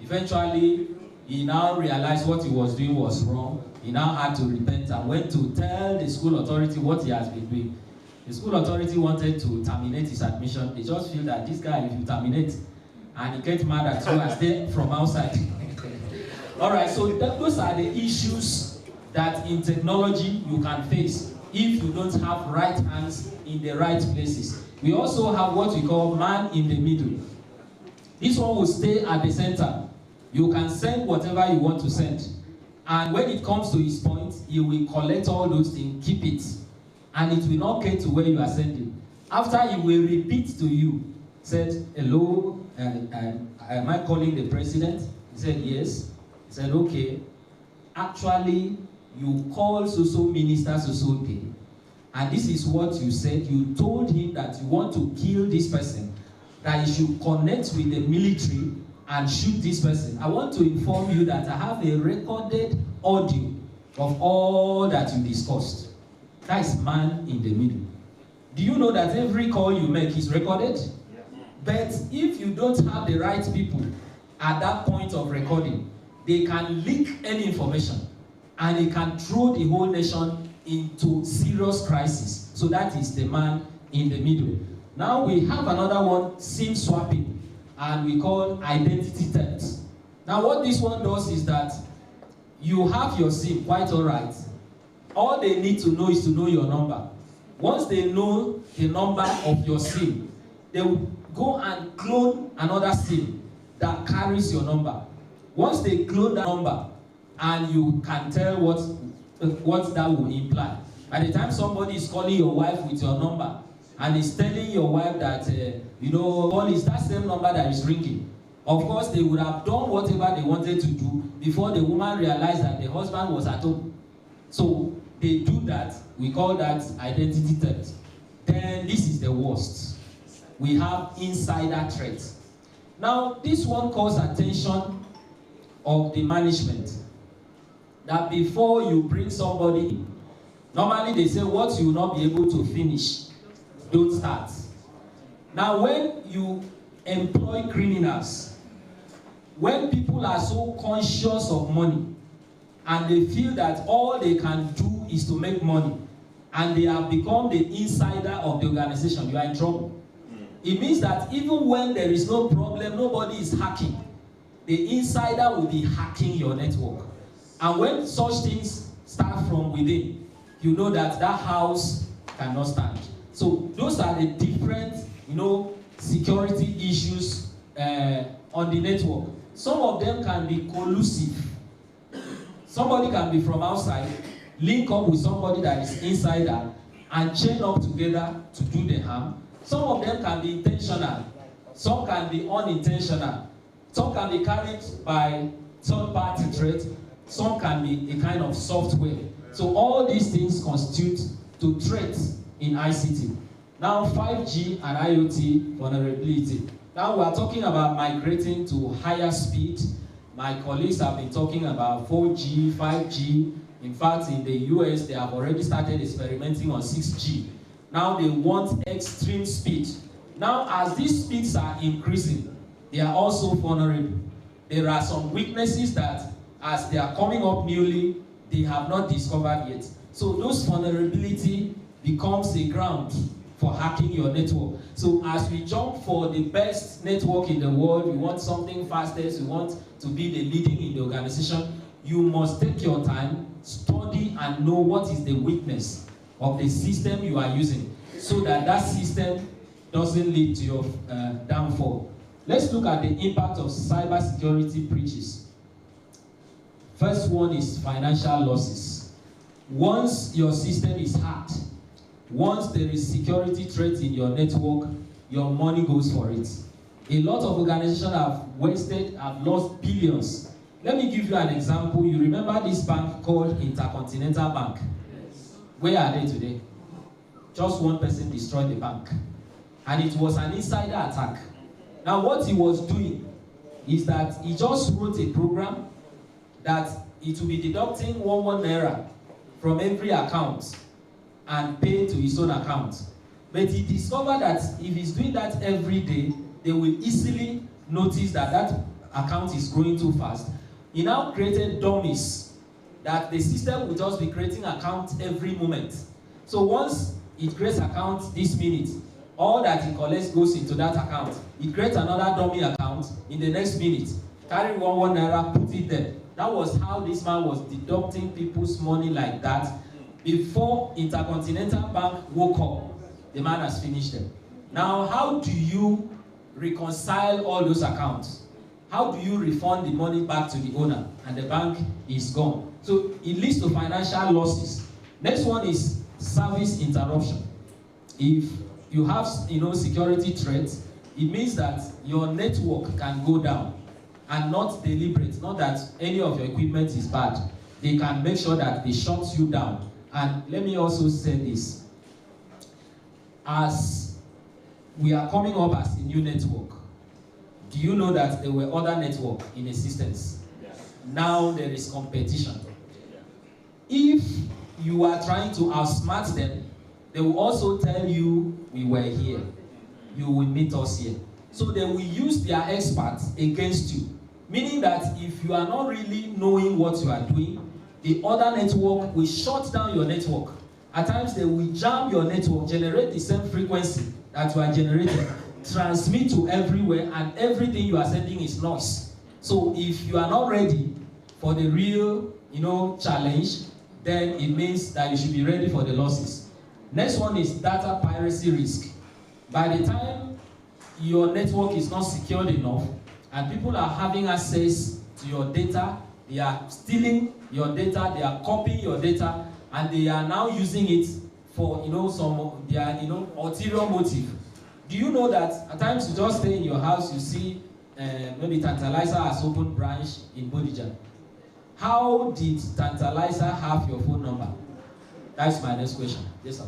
Eventually, he now realized what he was doing was wrong. He now had to repent and went to tell the school authority what he has been doing. The school authority wanted to terminate his admission. They just feel that this guy, if you terminate, and he gets mad at you and stay from outside. All right, so those are the issues that in technology you can face if you don't have right hands in the right places. We also have what we call man in the middle. This one will stay at the center. You can send whatever you want to send. And when it comes to his point, he will collect all those things, keep it. And it will not get to where you are sending. After he will repeat to you, said, "Hello, am I calling the president?" He said, "Yes." He said, "Okay, actually, you called so minister so day, and this is what you said. You told him that you want to kill this person, that he should connect with the military and shoot this person. I want to inform you that I have a recorded audio of all that you discussed." That is man in the middle. Do you know that every call you make is recorded? Yeah. But if you don't have the right people at that point of recording, they can leak any information and it can throw the whole nation into serious crisis. So that is the man in the middle. Now we have another one, SIM swapping, and we call identity theft. Now what this one does is that you have your SIM, quite all right. All they need to know is to know your number. Once they know the number of your SIM, they will go and clone another SIM that carries your number. Once they clone that number, and you can tell what that will imply. By the time somebody is calling your wife with your number, and is telling your wife that, it's that same number that is ringing. Of course, they would have done whatever they wanted to do before the woman realized that the husband was at home. So they do that. We call that identity theft. Then this is the worst. We have insider threats. Now, this one calls attention of the management. That before you bring somebody in, normally they say what you will not be able to finish, don't start. Now, when you employ criminals, when people are so conscious of money and they feel that all they can do is to make money and they have become the insider of the organization, you are in trouble. It means that even when there is no problem, nobody is hacking, the insider will be hacking your network. And when such things start from within, you know that that house cannot stand. So those are the different, security issues on the network. Some of them can be collusive. Somebody can be from outside, link up with somebody that is insider, and chain up together to do the harm. Some of them can be intentional. Some can be unintentional. Some can be carried by third-party threat. Some can be a kind of software. So all these things constitute to threats in ICT. Now 5G and IoT vulnerability. Now we are talking about migrating to higher speed. My colleagues have been talking about 4G, 5G. In fact, in the US, they have already started experimenting on 6G. Now they want extreme speed. Now as these speeds are increasing, they are also vulnerable. There are some weaknesses that as they are coming up newly, they have not discovered yet. So those vulnerability becomes a ground for hacking your network. So as we jump for the best network in the world, we want something fastest, we want to be the leading in the organization, you must take your time, study and know what is the weakness of the system you are using so that that system doesn't lead to your downfall. Let's look at the impact of cybersecurity breaches. First one is financial losses. Once your system is hacked, once there is security threat in your network, your money goes for it. A lot of organizations have lost billions. Let me give you an example. You remember this bank called Intercontinental Bank? Yes. Where are they today? Just one person destroyed the bank. And it was an insider attack. Now what he was doing is that he just wrote a program that it will be deducting 1 naira from every account and pay to his own account. But he discovered that if he's doing that every day, they will easily notice that that account is growing too fast. He now created dummies that the system will just be creating accounts every moment. So once it creates account this minute, all that he collects goes into that account. He creates another dummy account in the next minute, carry 1 naira, put it there. That was how this man was deducting people's money like that. Before Intercontinental Bank woke up, the man has finished them. Now, how do you reconcile all those accounts? How do you refund the money back to the owner? And the bank is gone. So it leads to financial losses. Next one is service interruption. If you have security threats, it means that your network can go down and not deliberate, not that any of your equipment is bad. They can make sure that they shut you down. And let me also say this. As we are coming up as a new network, do you know that there were other networks in existence? Yes. Now there is competition. If you are trying to outsmart them, they will also tell you, we were here. You will meet us here. So they will use their experts against you. Meaning that if you are not really knowing what you are doing, the other network will shut down your network. At times they will jam your network, generate the same frequency that you are generating, transmit to everywhere, and everything you are sending is noise. So if you are not ready for the real, challenge, then it means that you should be ready for the losses. Next one is data piracy risk. By the time your network is not secured enough, and people are having access to your data, they are stealing your data, they are copying your data, and they are now using it for some their ulterior motive. Do you know that at times you just stay in your house, you see maybe Tantalizer has opened branch in Bodija. How did Tantalizer have your phone number? That's my next question. Yes, sir.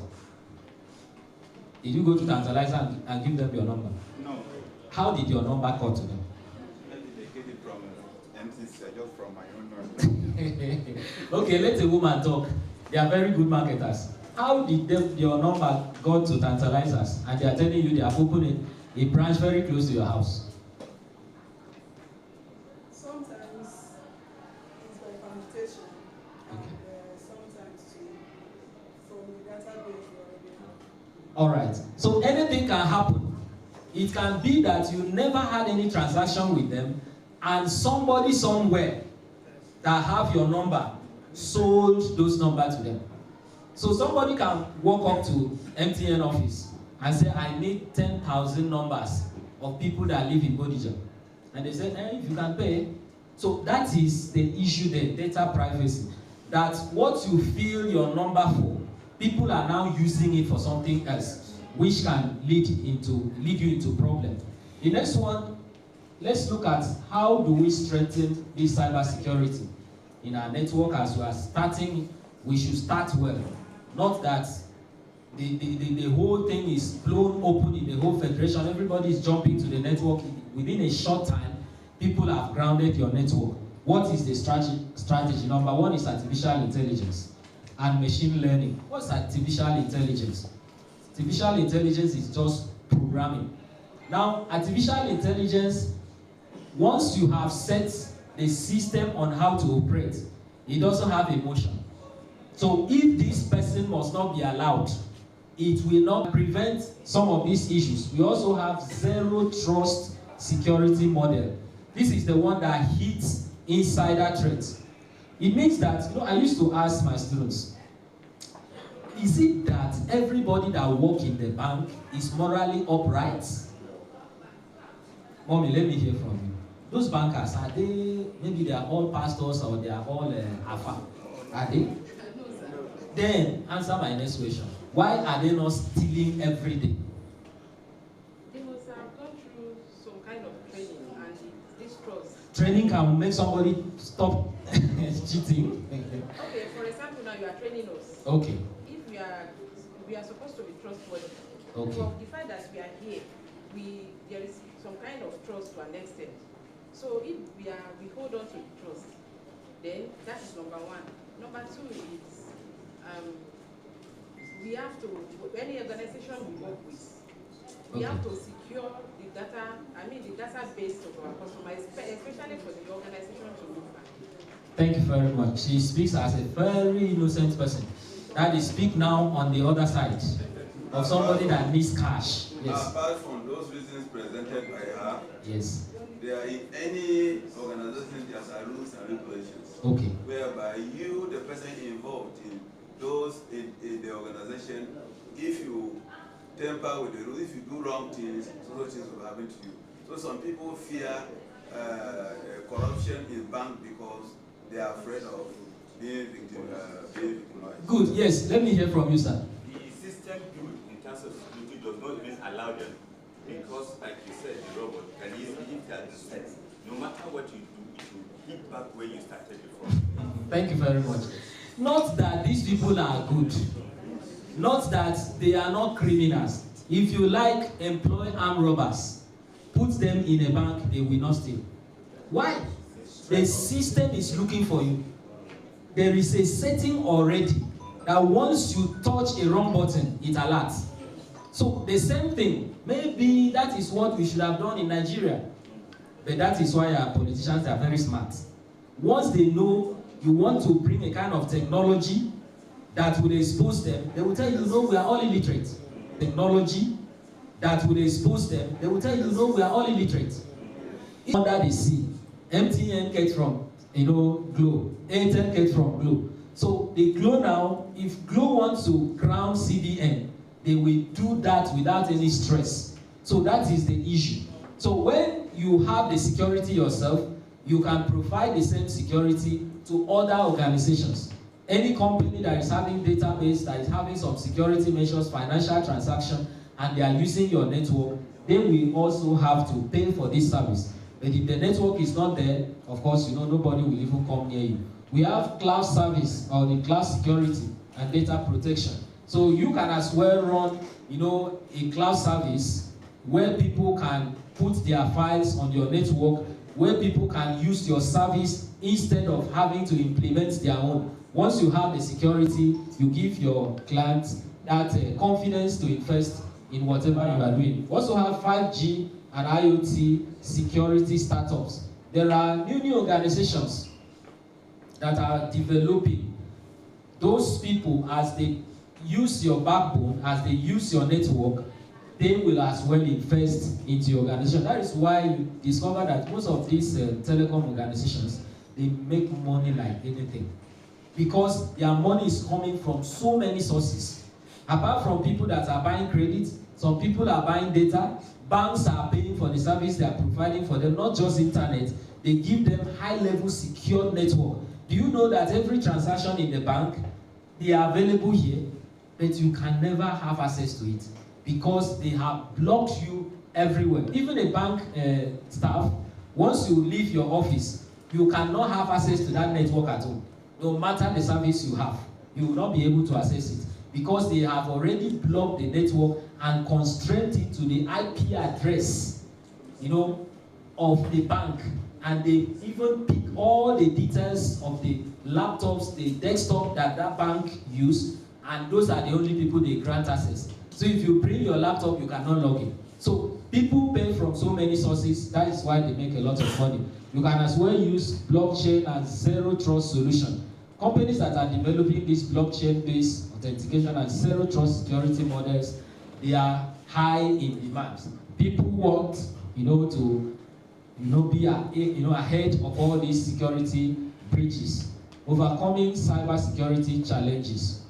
Did you go to Tantalizer and give them your number? No. How did your number call to them? Maybe they get it from MCC, just from my own number. Okay, let a woman talk. They are very good marketers. How did your number go to Tantalizers and they are telling you they have opened a branch very close to your house? Sometimes it's by permutation, and sometimes from the database you already have. All right. So anything can happen. It can be that you never had any transaction with them, and somebody somewhere that have your number sold those numbers to them. So somebody can walk up to MTN office and say, I need 10,000 numbers of people that live in Bodija. And they say, if you can pay. So that is the issue there, data privacy. That what you fill your number for, people are now using it for something else, which can lead you into problem. The next one, let's look at how do we strengthen this cyber security in our network. As we are starting, we should start well. Not that the whole thing is blown open in the whole federation. Everybody is jumping to the network. Within a short time, people have grounded your network. What is the strategy? Number one is artificial intelligence and machine learning. What's artificial intelligence? Artificial intelligence is just programming. Now, artificial intelligence, once you have set the system on how to operate, it doesn't have emotion. So if this person must not be allowed, it will not prevent some of these issues. We also have zero trust security model. This is the one that hits insider threats. It means that, I used to ask my students, is it that everybody that works in the bank is morally upright? Mommy, let me hear from you. Those bankers, are they, maybe they are all pastors or they are all alpha? Are they? Then, answer my next question. Why are they not stealing every day? They must have gone through some kind of training and this trust. Training can make somebody stop cheating. Okay, for example, now you are training us. Okay. If we are supposed to be trustworthy. Okay. But the fact that we are here, there is some kind of trust to an extent. So if we hold on to the trust, then that is number one. Number two is we have to, any organization we work with, we have to secure the data, the database of our customers, especially for the organization to move back. Thank you very much. She speaks as a very innocent person. That is, speak now on the other side of somebody that needs cash. Yes. Apart from those reasons presented by her, yes, there are in any organization there are rules and regulations. Okay. Whereby you, the person involved in those in the organization, if you tamper with the rules, if you do wrong things, so things will happen to you. So some people fear corruption in bank because they are afraid of being victimized. Good. Yes. Let me hear from you, sir. The system built in terms of security does not even allow them, because, like you said, the robot can easily set. No matter what you do, it will hit back where you started before. Thank you very much. Not that these people are good. Not that they are not criminals. If you like, employ armed robbers. Put them in a bank, they will not steal. Why? The system is looking for you. There is a setting already that once you touch a wrong button, it alerts. So the same thing, maybe that is what we should have done in Nigeria. But that is why our politicians are very smart. Once they know you want to bring a kind of technology that will expose them, they will tell you, no, we are all illiterate. Technology that will expose them, they will tell you, no, we are all illiterate. Under the sea, MTN gets from, Glo. Itn gets from Glo. So the Glo now, if Glo wants to crown CBN, they will do that without any stress. So that is the issue. So when you have the security yourself, you can provide the same security to other organizations. Any company that is having database, that is having some security measures, financial transaction, and they are using your network, they will also have to pay for this service. But if the network is not there, of course, you know, nobody will even come near you. We have cloud service, or the cloud security and data protection. So you can as well run, you know, a cloud service where people can put their files on your network, where people can use your service instead of having to implement their own. Once you have the security, you give your clients that confidence to invest in whatever you are doing. We also have 5G and IoT security startups. There are new organizations that are developing. Those people, as they use your backbone, as they use your network, they will as well invest into your organization. That is why you discover that most of these telecom organizations, they make money like anything. Because their money is coming from so many sources. Apart from people that are buying credit, some people are buying data, banks are paying for the service they are providing for them, not just internet. They give them high-level secure network. Do you know that every transaction in the bank, they are available here, but you can never have access to it because they have blocked you everywhere. Even a bank staff, once you leave your office, you cannot have access to that network at all. No matter the service you have, you will not be able to access it because they have already blocked the network and constrained it to the IP address, you know, of the bank. And they even pick all the details of the laptops, the desktop that bank use, and those are the only people they grant access. So if you bring your laptop, you cannot log in. So people pay from so many sources. That is why they make a lot of money. You can as well use blockchain and zero trust solution. Companies that are developing this blockchain-based authentication and zero trust security models, they are high in demand. People want, you know, to, you know, be ahead of all these security breaches, overcoming cybersecurity challenges.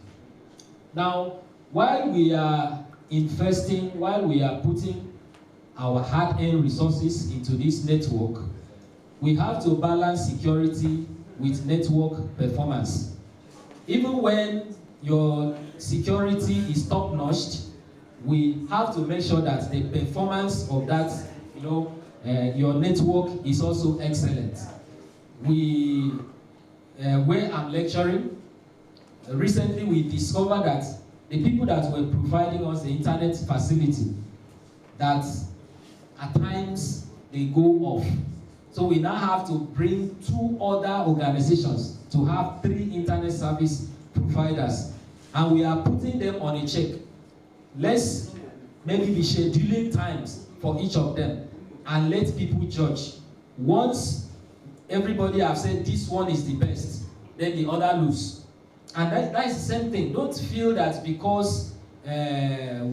Now, while we are investing, while we are putting our hard-earned resources into this network, we have to balance security with network performance. Even when your security is top-notch, we have to make sure that the performance of that, you know, your network is also excellent. Where I'm lecturing, recently we discovered that the people that were providing us the internet facility, that at times they go off. So we now have to bring 2 other organizations to have 3 internet service providers. And we are putting them on a check. Let's maybe be scheduling times for each of them and let people judge. Once everybody have said this one is the best, then the other lose. And that is the same thing. Don't feel that because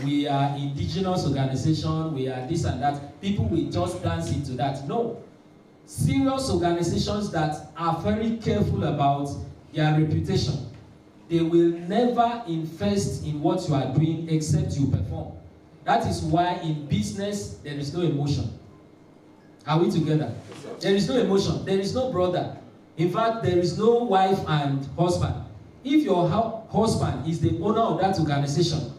we are indigenous organization, we are this and that, people will just dance into that. No. Serious organizations that are very careful about their reputation, they will never invest in what you are doing except you perform. That is why in business, there is no emotion. Are we together? There is no emotion. There is no brother. In fact, there is no wife and husband. If your husband is the owner of that organization,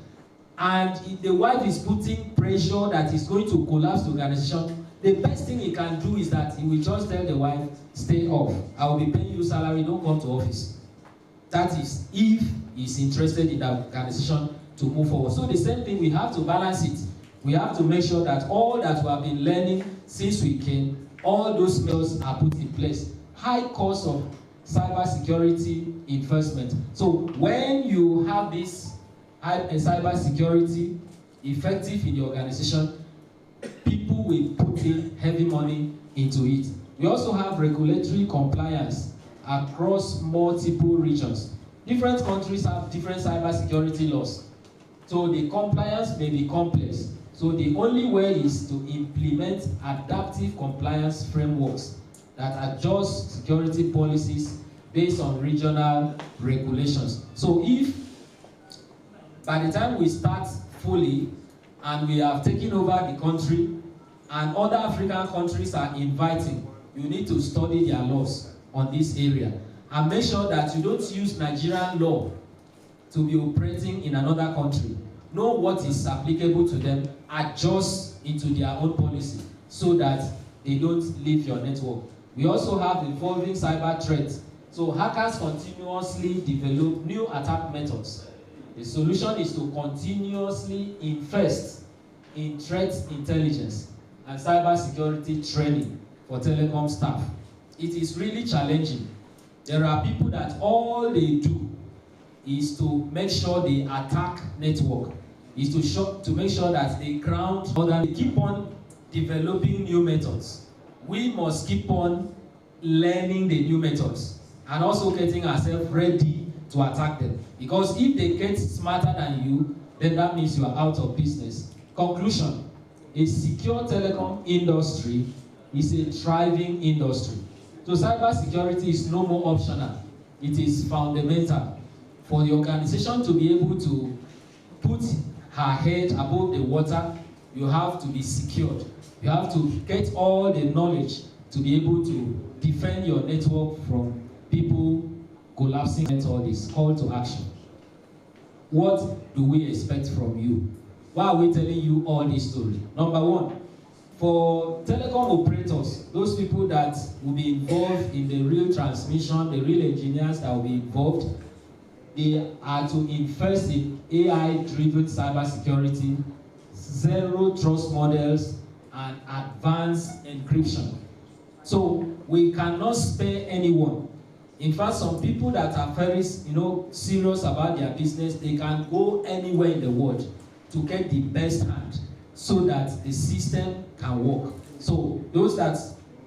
and if the wife is putting pressure that is going to collapse the organization, the best thing he can do is that he will just tell the wife, stay off. I will be paying you salary, don't come to office. That is if he's interested in that organization to move forward. So the same thing, we have to balance it. We have to make sure that all that we have been learning since we came, all those measures are put in place. High cost of cybersecurity investment. So when you have this cybersecurity effective in the organization, people will put in heavy money into it. We also have regulatory compliance across multiple regions. Different countries have different cybersecurity laws. So the compliance may be complex. So the only way is to implement adaptive compliance frameworks that adjust security policies based on regional regulations. So if by the time we start fully and we have taken over the country and other African countries are inviting, you need to study their laws on this area. and make sure that you don't use Nigerian law to be operating in another country. Know what is applicable to them, adjust into their own policy so that they don't leave your network. We also have evolving cyber threats. So hackers continuously develop new attack methods. The solution is to continuously invest in threat intelligence and cybersecurity training for telecom staff. It is really challenging. There are people that all they do is to make sure they attack network, is to make sure that they ground, or that they keep on developing new methods. We must keep on learning the new methods and also getting ourselves ready to attack them. Because if they get smarter than you, then that means you are out of business. Conclusion, a secure telecom industry is a thriving industry. So cybersecurity is no more optional. It is fundamental. For the organization to be able to put her head above the water, you have to be secured. You have to get all the knowledge to be able to defend your network from people collapsing and all this. Call to action. What do we expect from you? Why are we telling you all this story? Number one, for telecom operators, those people that will be involved in the real transmission, the real engineers that will be involved, they are to invest in AI-driven cybersecurity, zero trust models, and advanced encryption. So we cannot spare anyone. In fact, some people that are very, serious about their business, they can go anywhere in the world to get the best hand so that the system can work. So those that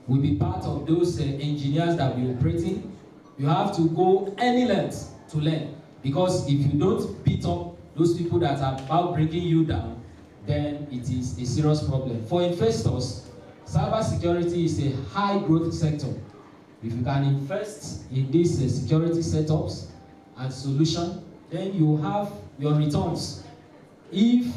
will be part of those engineers that will be operating, you have to go any length to learn. Because if you don't beat up those people that are about bringing you down, then it is a serious problem. For investors, cybersecurity is a high growth sector. If you can invest in these security setups and solutions, then you have your returns. If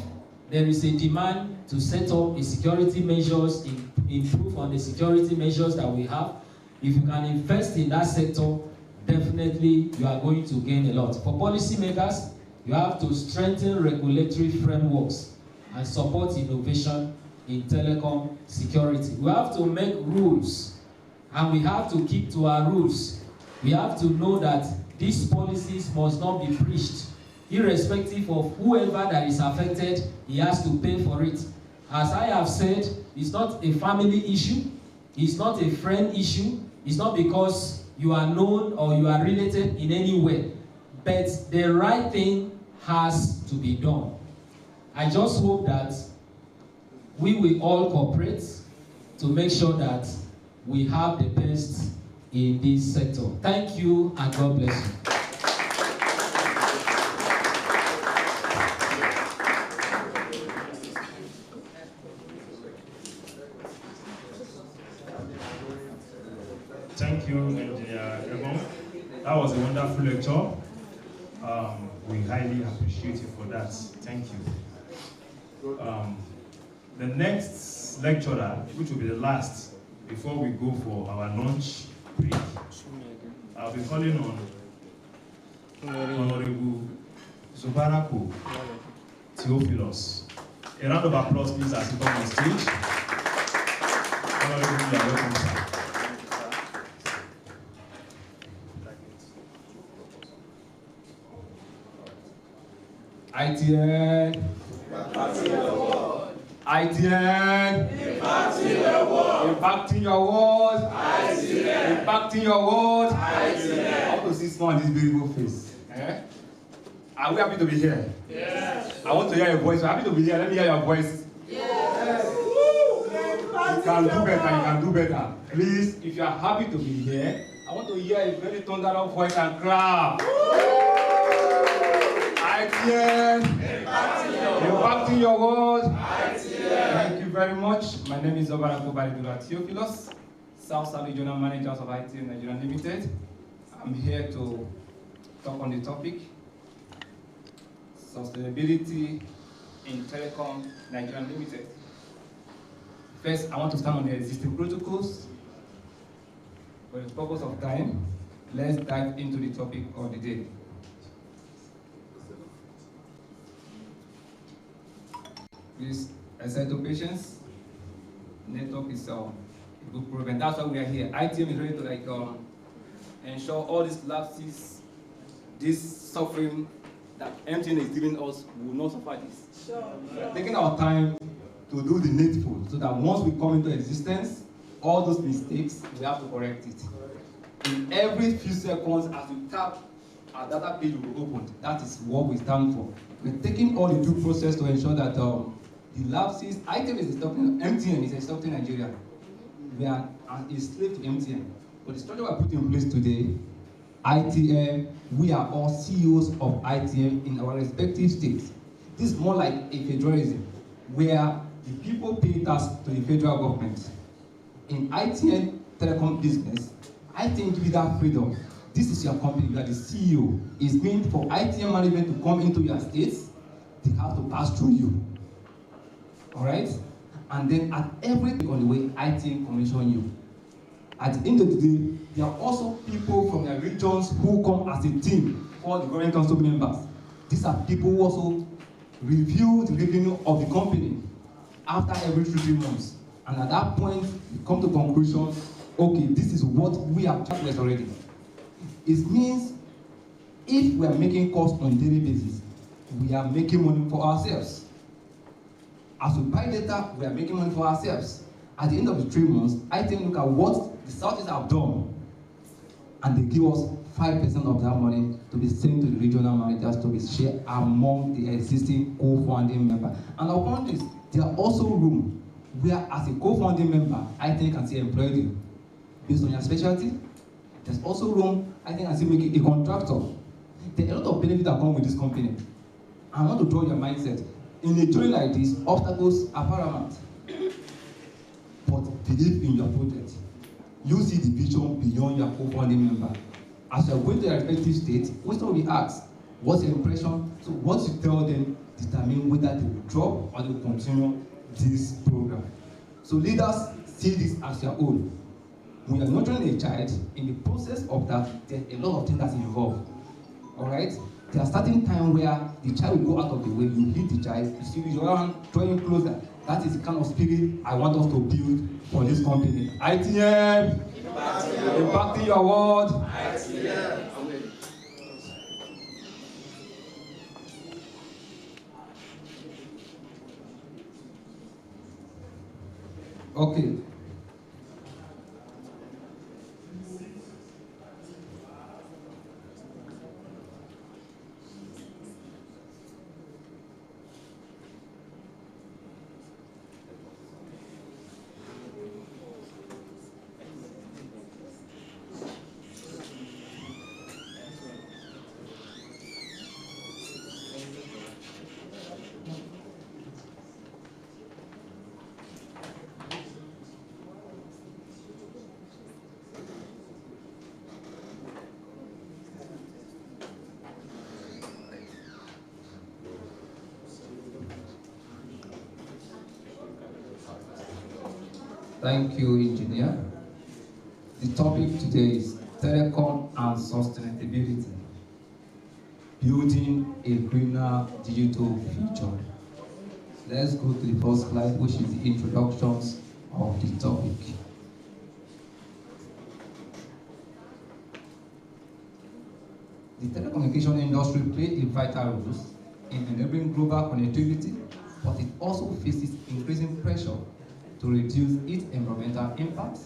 there is a demand to set up a security measures, improve on the security measures that we have, if you can invest in that sector, definitely you are going to gain a lot. For policymakers, you have to strengthen regulatory frameworks and support innovation in telecom security. We have to make rules, and we have to keep to our rules. We have to know that these policies must not be breached. Irrespective of whoever that is affected, he has to pay for it. As I have said, it's not a family issue, it's not a friend issue, it's not because you are known or you are related in any way, but the right thing has to be done. I just hope that we will all cooperate to make sure that we have the best in this sector. Thank you and God bless you. Thank you, Engineer Ebon. That was a wonderful lecture. We highly appreciate you for that. Thank you. The next lecturer, which will be the last before we go for our lunch break, I'll be calling on Honorable Zubarako Theophilus. A round of applause, please, as he comes on stage. Honorable, you are welcome, sir. ITN. ITN. Impacting your world. ITN. Impacting your world. ITN. I want to see smile on this beautiful face. Are we happy to be here? Yes. I want to hear your voice. We're happy to be here. Let me hear your voice. Yes. You can do better. You can do better. Please, if you are happy to be here, I want to hear a very thunderous voice and clap. ITN, impacting your world. Thank you very much. My name is Obarako Theophilus, South Regional Manager of Itn Nigeria Limited. I'm here to talk on the topic sustainability in Telecom Nigeria Limited. First, I want to stand on the existing protocols. For the purpose of time, let's dive into the topic of the day. Please accept the patience. Network is a good program. That's why we are here. ITM is ready to ensure all these lapses, this suffering that MTN is giving us will not suffer this. Sure. We are taking our time to do the needful so that once we come into existence, all those mistakes, we have to correct it. In every few seconds, as we tap, our data page will be opened. That is what we stand for. We're taking all the due process to ensure that the lapses, ITM is disrupting, MTN is disrupting Nigeria. We are a slave to MTN. But the structure we are putting in place today, ITM, we are all CEOs of ITM in our respective states. This is more like a federalism, where the people pay tax to the federal government. In ITN Telecom business, ITM gives you that freedom. This is your company, you are the CEO. It's meant for ITM management to come into your states, they have to pass through you. All right? And then at everything on the way, ITM commission you. At the end of the day, there are also people from their regions who come as a team for the governing council members. These are people who also review the revenue of the company after every 3 months. And at that point, we come to conclusion, okay, this is what we have checklist already. It means if we are making costs on a daily basis, we are making money for ourselves. As we buy data, we are making money for ourselves. At the end of the 3 months, I think look at what the Southeast have done, and they give us 5% of that money to be sent to the regional managers to be shared among the existing co-founding members. And upon this, there are also room where, as a co-founding member, I think I can see employ you based on your specialty. There's also room, I think I see make a contractor. There are a lot of benefits that come with this company. I want to draw your mindset. In a journey like this, obstacles are paramount. But believe in your project. You see the vision beyond your co-founding member. As you are going to your respective state, question will be asked, what's your impression? So what you tell them determine whether they will drop or they will continue this program. So leaders see this as your own. When you are nurturing a child, in the process of that, there's a lot of things that's involved. All right? There are certain times where the child will go out of the way, you hit the child, you see your hand drawing closer. That is the kind of spirit I want us to build for this company. ITM, impacting your world. ITM. Okay. Thank you, engineer. The topic today is Telecom and Sustainability, building a greener digital future. Let's go to the first slide, which is the introductions of the topic. The telecommunication industry plays a vital role in enabling global connectivity, but it also faces increasing pressure to reduce its environmental impact,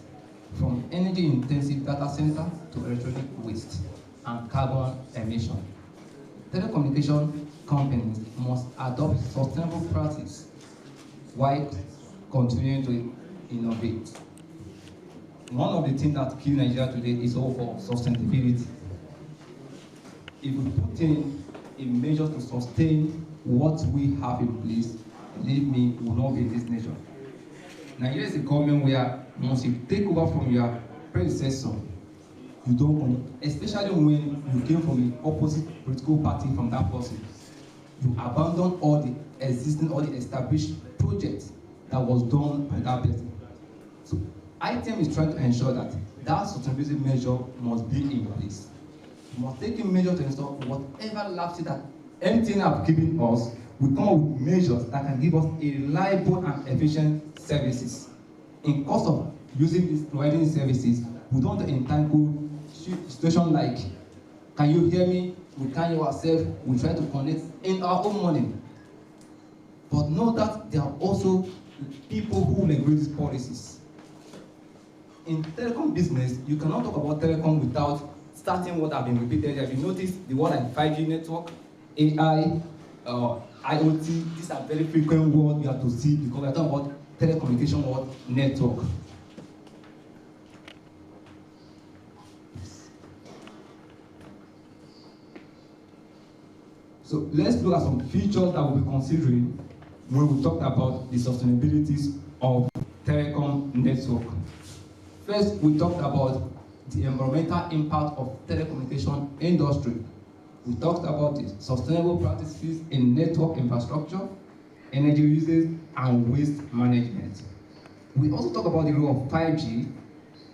from energy-intensive data centers to electronic waste and carbon emission. Telecommunication companies must adopt sustainable practices while continuing to innovate. One of the things that kills Nigeria today is all for sustainability. If we put in measures to sustain what we have in place, believe me, we will not be in this nation. Nigeria is a government where once you take over from your predecessor, you don't, especially when you came from the opposite political party from that person, you abandon all the existing, all the established projects that was done by that person. So ITM is trying to ensure that that sustainability measure must be in place. We must take a measure to ensure whatever lapses that MTN have given us, we come up with measures that can give us a reliable and efficient services. In cost of providing services, we don't entangle situation like, can you hear me? We can't hear ourselves, we try to connect in our own money. But know that there are also people who regulate these policies. In telecom business, you cannot talk about telecom without starting what have been repeated. Have you noticed the word like 5G network, AI, IoT? These are very frequent words we have to see because we are talking about telecommunication word network. So let's look at some features that we'll be considering when we talk about the sustainabilities of telecom network. First, we talked about the environmental impact of telecommunication industry. We talked about the sustainable practices in network infrastructure, energy usage, and waste management. We also talk about the role of 5G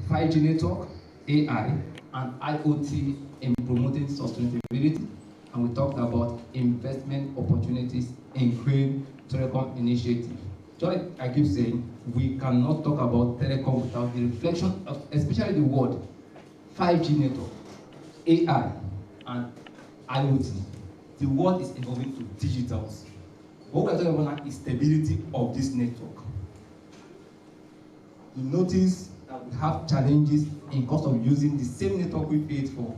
network, AI, and IoT in promoting sustainability. And we talked about investment opportunities in green telecom initiative. Just like I keep saying, we cannot talk about telecom without the reflection of, especially the word 5G network, AI, and IoT. The world is evolving to digitals. What we are talking about now is stability of this network. You notice that we have challenges in cost of using the same network we paid for.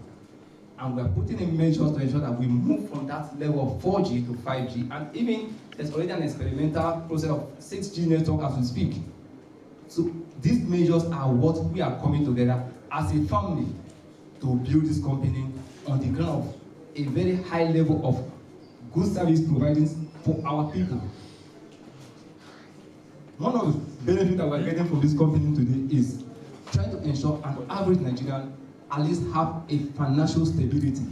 And we are putting in measures to ensure that we move from that level of 4G to 5G. And even there's already an experimental process of 6G network as we speak. So these measures are what we are coming together as a family to build this company on the ground of a very high level of good service providing for our people. One of the benefits that we're getting from this company today is trying to ensure an average Nigerian at least have a financial stability.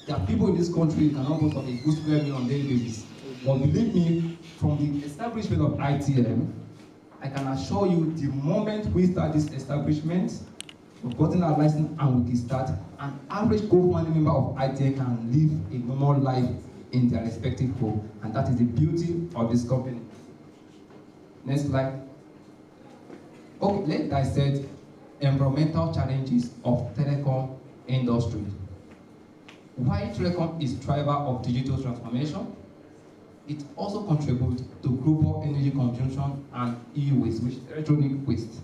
There are people in this country who cannot put up a good square meal on a daily basis. But believe me, from the establishment of ITM, I can assure you the moment we start this establishment, we've gotten our license and we can start, an average co-founding member of ITM can live a normal life in their respective home. And that is the beauty of this company. Next slide. Okay, let's dissect environmental challenges of telecom industry. While telecom is driver of digital transformation, it also contributes to global energy consumption and e-waste, which is electronic waste.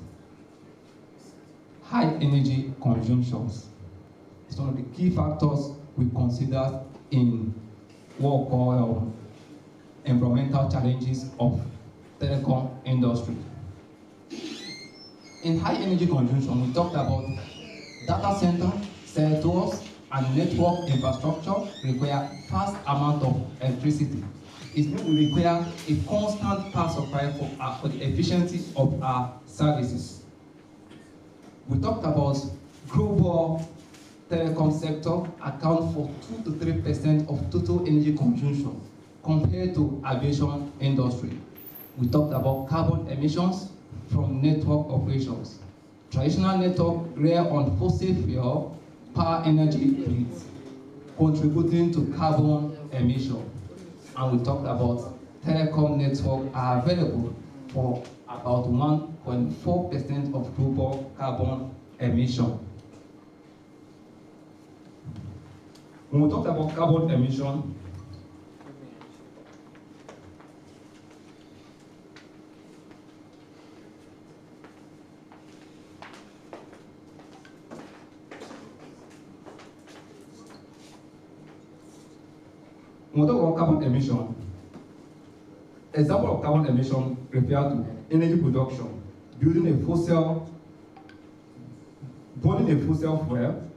High energy consumptions is one of the key factors we consider in what we call environmental challenges of telecom industry. In high energy consumption, we talked about data center, servers, and network infrastructure require vast amount of electricity. It will require a constant power supply for the efficiency of our services. We talked about global telecom sector account for 2 to 3% of total energy consumption compared to aviation industry. We talked about carbon emissions from network operations. Traditional network rely on fossil fuel power energy grids, contributing to carbon emission. And we talked about telecom network are available for about 1.4% of global carbon emission. When we talk about carbon emission, when we talk about carbon emission, example of carbon emission refer to energy production, burning a fossil fuel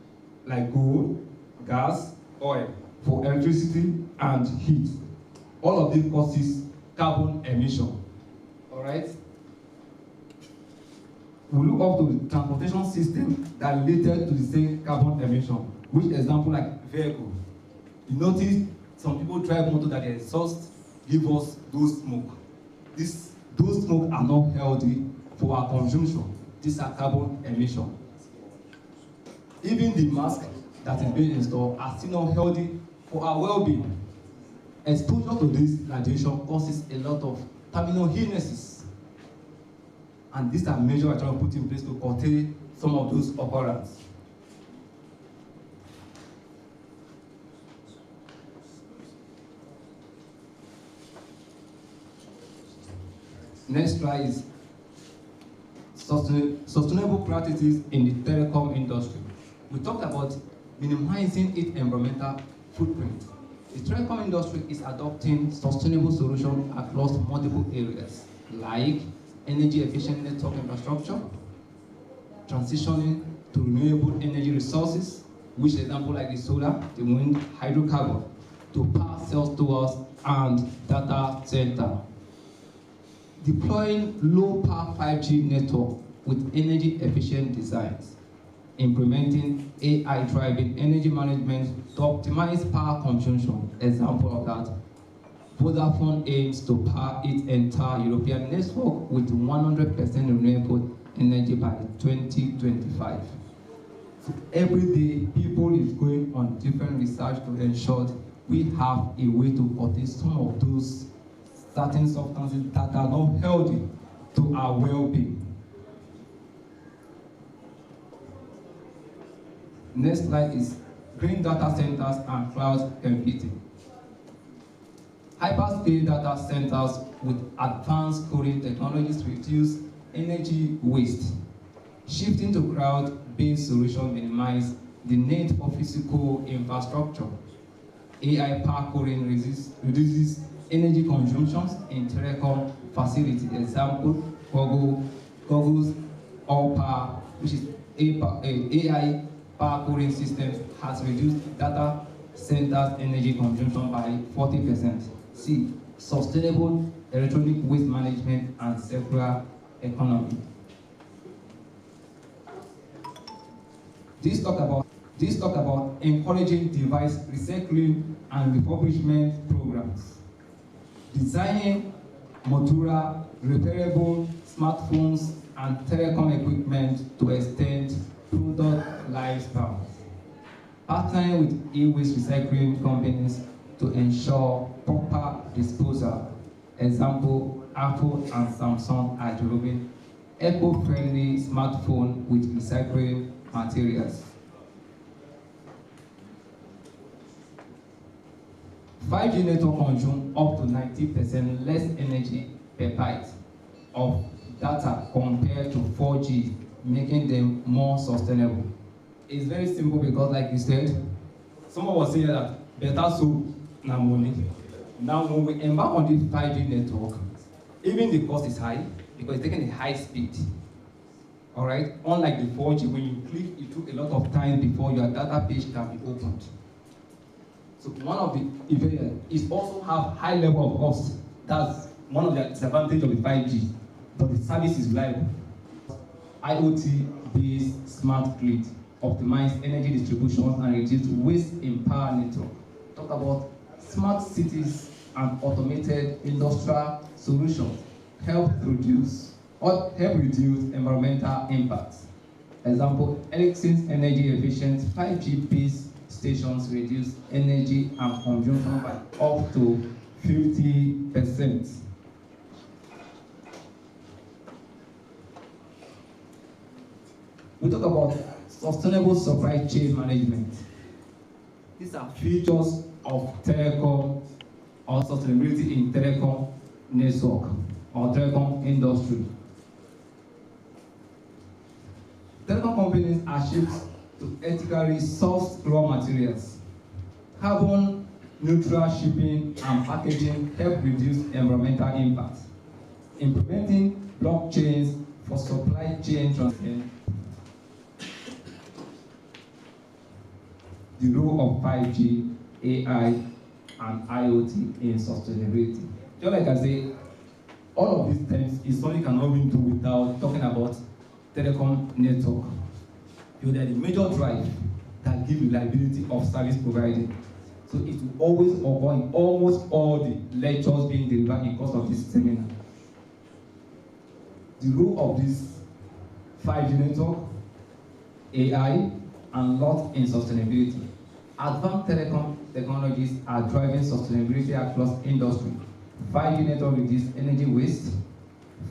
like coal, gas, oil for electricity and heat. All of this causes carbon emission. All right. We look up to the transportation system that related to the same carbon emission. Which example like vehicle? You notice some people drive motor that the exhaust give us those smoke. Those smoke are not healthy for our consumption. These are carbon emissions. Even the mask that is being installed are still not healthy for our well-being. Exposure to this radiation causes a lot of terminal illnesses. And these are measures we're trying to put in place to curtail some of those occurrences. Next slide is sustainable practices in the telecom industry. We talked about minimizing its environmental footprint. The telecom industry is adopting sustainable solutions across multiple areas, like energy efficient network infrastructure, transitioning to renewable energy resources, which example like the solar, the wind, hydrocarbon, to power cell stores and data center. Deploying low-power 5G network with energy-efficient designs. Implementing AI-driven energy management to optimize power consumption. Example of that, Vodafone aims to power its entire European network with 100% renewable energy by 2025. So every day, people is going on different research to ensure we have a way to curtail some of those certain substances that are not healthy to our well-being. Next slide is green data centers and cloud computing. Hyperscale data centers with advanced cooling technologies reduce energy waste. Shifting to cloud-based solutions minimize the need for physical infrastructure. AI power cooling reduces energy consumptions in telecom facilities. Example, Google's All-Power, which is AI power cooling systems, has reduced data centers' energy consumption by 40%. C, sustainable electronic waste management and circular economy. This talk about encouraging device recycling and refurbishment programs. Designing modular, repairable smartphones and telecom equipment to extend product lifespans. Partnering with e-waste recycling companies to ensure proper disposal. Example, Apple and Samsung are developing eco-friendly smartphone with recycling materials. 5G network consume up to 90% less energy per byte of data compared to 4G, making them more sustainable. It's very simple because, like you said, someone was saying that better soup na money. Now, when we embark on this 5G network, even the cost is high because it's taking a high speed. All right, unlike the 4G, when you click, it took a lot of time before your data page can be opened. So one of the events is also have high level of cost. That's one of the disadvantages of the 5G, but the service is reliable. IoT-based smart grid, optimize energy distribution and reduce waste in power network. Talk about smart cities and automated industrial solutions help reduce environmental impacts. Example, Ericsson's energy efficient 5G-based stations reduce energy and consumption by up to 50%. We talk about sustainable supply chain management. These are features of telecom or sustainability in telecom network or telecom industry. Telecom companies are shipped to ethically sourced raw materials. Carbon neutral shipping and packaging help reduce environmental impacts. Implementing blockchains for supply chain transfer. The role of 5G, AI, and IoT in sustainability. Just like I say, all of these things is something you cannot even do without talking about telecom network. They are the major drive that give reliability of service providing. So it will always occur in almost all the lectures being delivered in course of this seminar. The role of this 5G network, AI, and lot in sustainability. Advanced telecom technologies are driving sustainability across industry. 5G network reduce energy waste.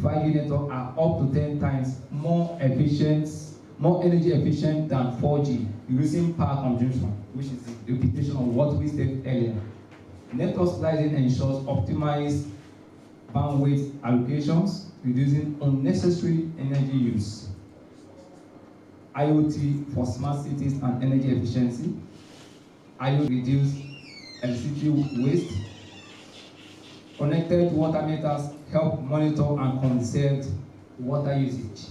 5G network are up to 10 times more energy efficient than 4G, reducing power consumption, which is the repetition of what we said earlier. Network slicing ensures optimized bandwidth allocations, reducing unnecessary energy use. IoT for smart cities and energy efficiency. IoT reduce electricity waste. Connected water meters help monitor and conserve water usage.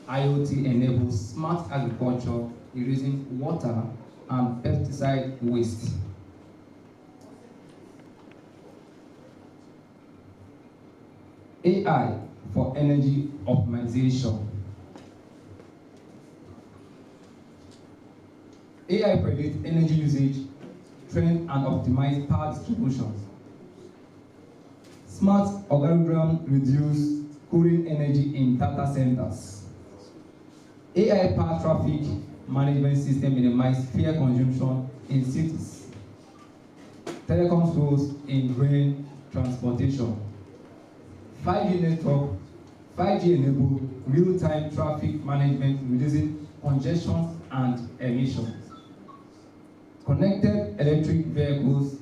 IoT enables smart agriculture, reducing water and pesticide waste. AI for energy optimization. AI predicts energy usage, trend, and optimize power distribution. Smart algorithms reduce cooling energy in data centers. AI power traffic management system minimize fuel consumption in cities. Telecom roles in rail transportation. 5G network, 5G enable real-time traffic management, reducing congestion and emissions. Connected electric vehicles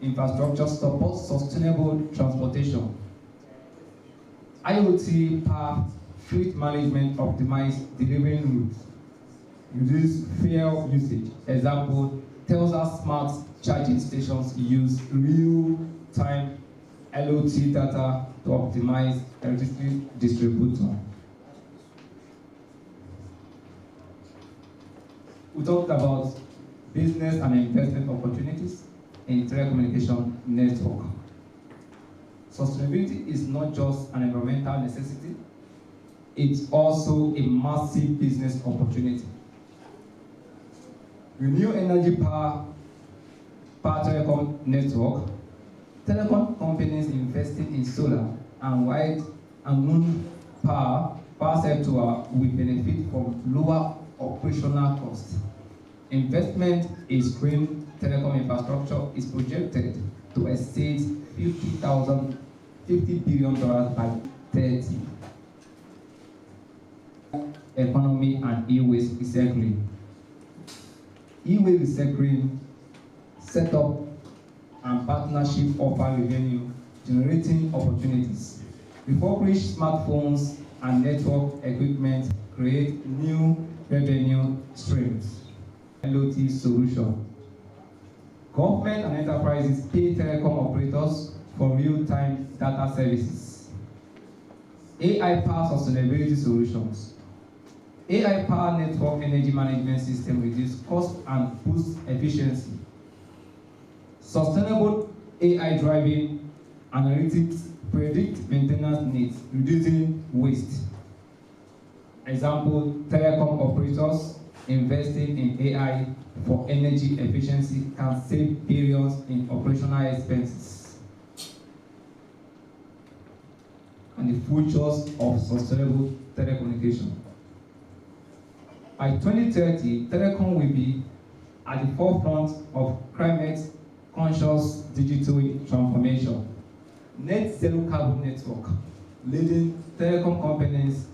infrastructure supports sustainable transportation. IoT power fleet management optimize delivery routes, reduce fuel usage. Example, Telsa smart charging stations use real-time LOT data to optimize electricity distribution. We talked about business and investment opportunities in telecommunication network. Sustainability is not just an environmental necessity, it's also a massive business opportunity. Renewable energy power telecom network. Telecom companies investing in solar and wind and wind power sector will benefit from lower operational costs. Investment in green telecom infrastructure is projected to exceed $50 billion by 2030. Economy and e-waste recycling. E-waste recycling setup and partnership offer revenue generating opportunities. Refurbished smartphones and network equipment create new revenue streams. LOT solution. Government and enterprises pay telecom operators for real-time data services. AI-powered sustainability solutions. AI-powered network energy management system reduce cost and boost efficiency. Sustainable AI-driven analytics predict maintenance needs, reducing waste. Example, telecom operators investing in AI for energy efficiency can save billions in operational expenses. And the futures of sustainable telecommunication. By 2030, telecom will be at the forefront of climate-conscious digital transformation. Net zero carbon network. Leading telecom companies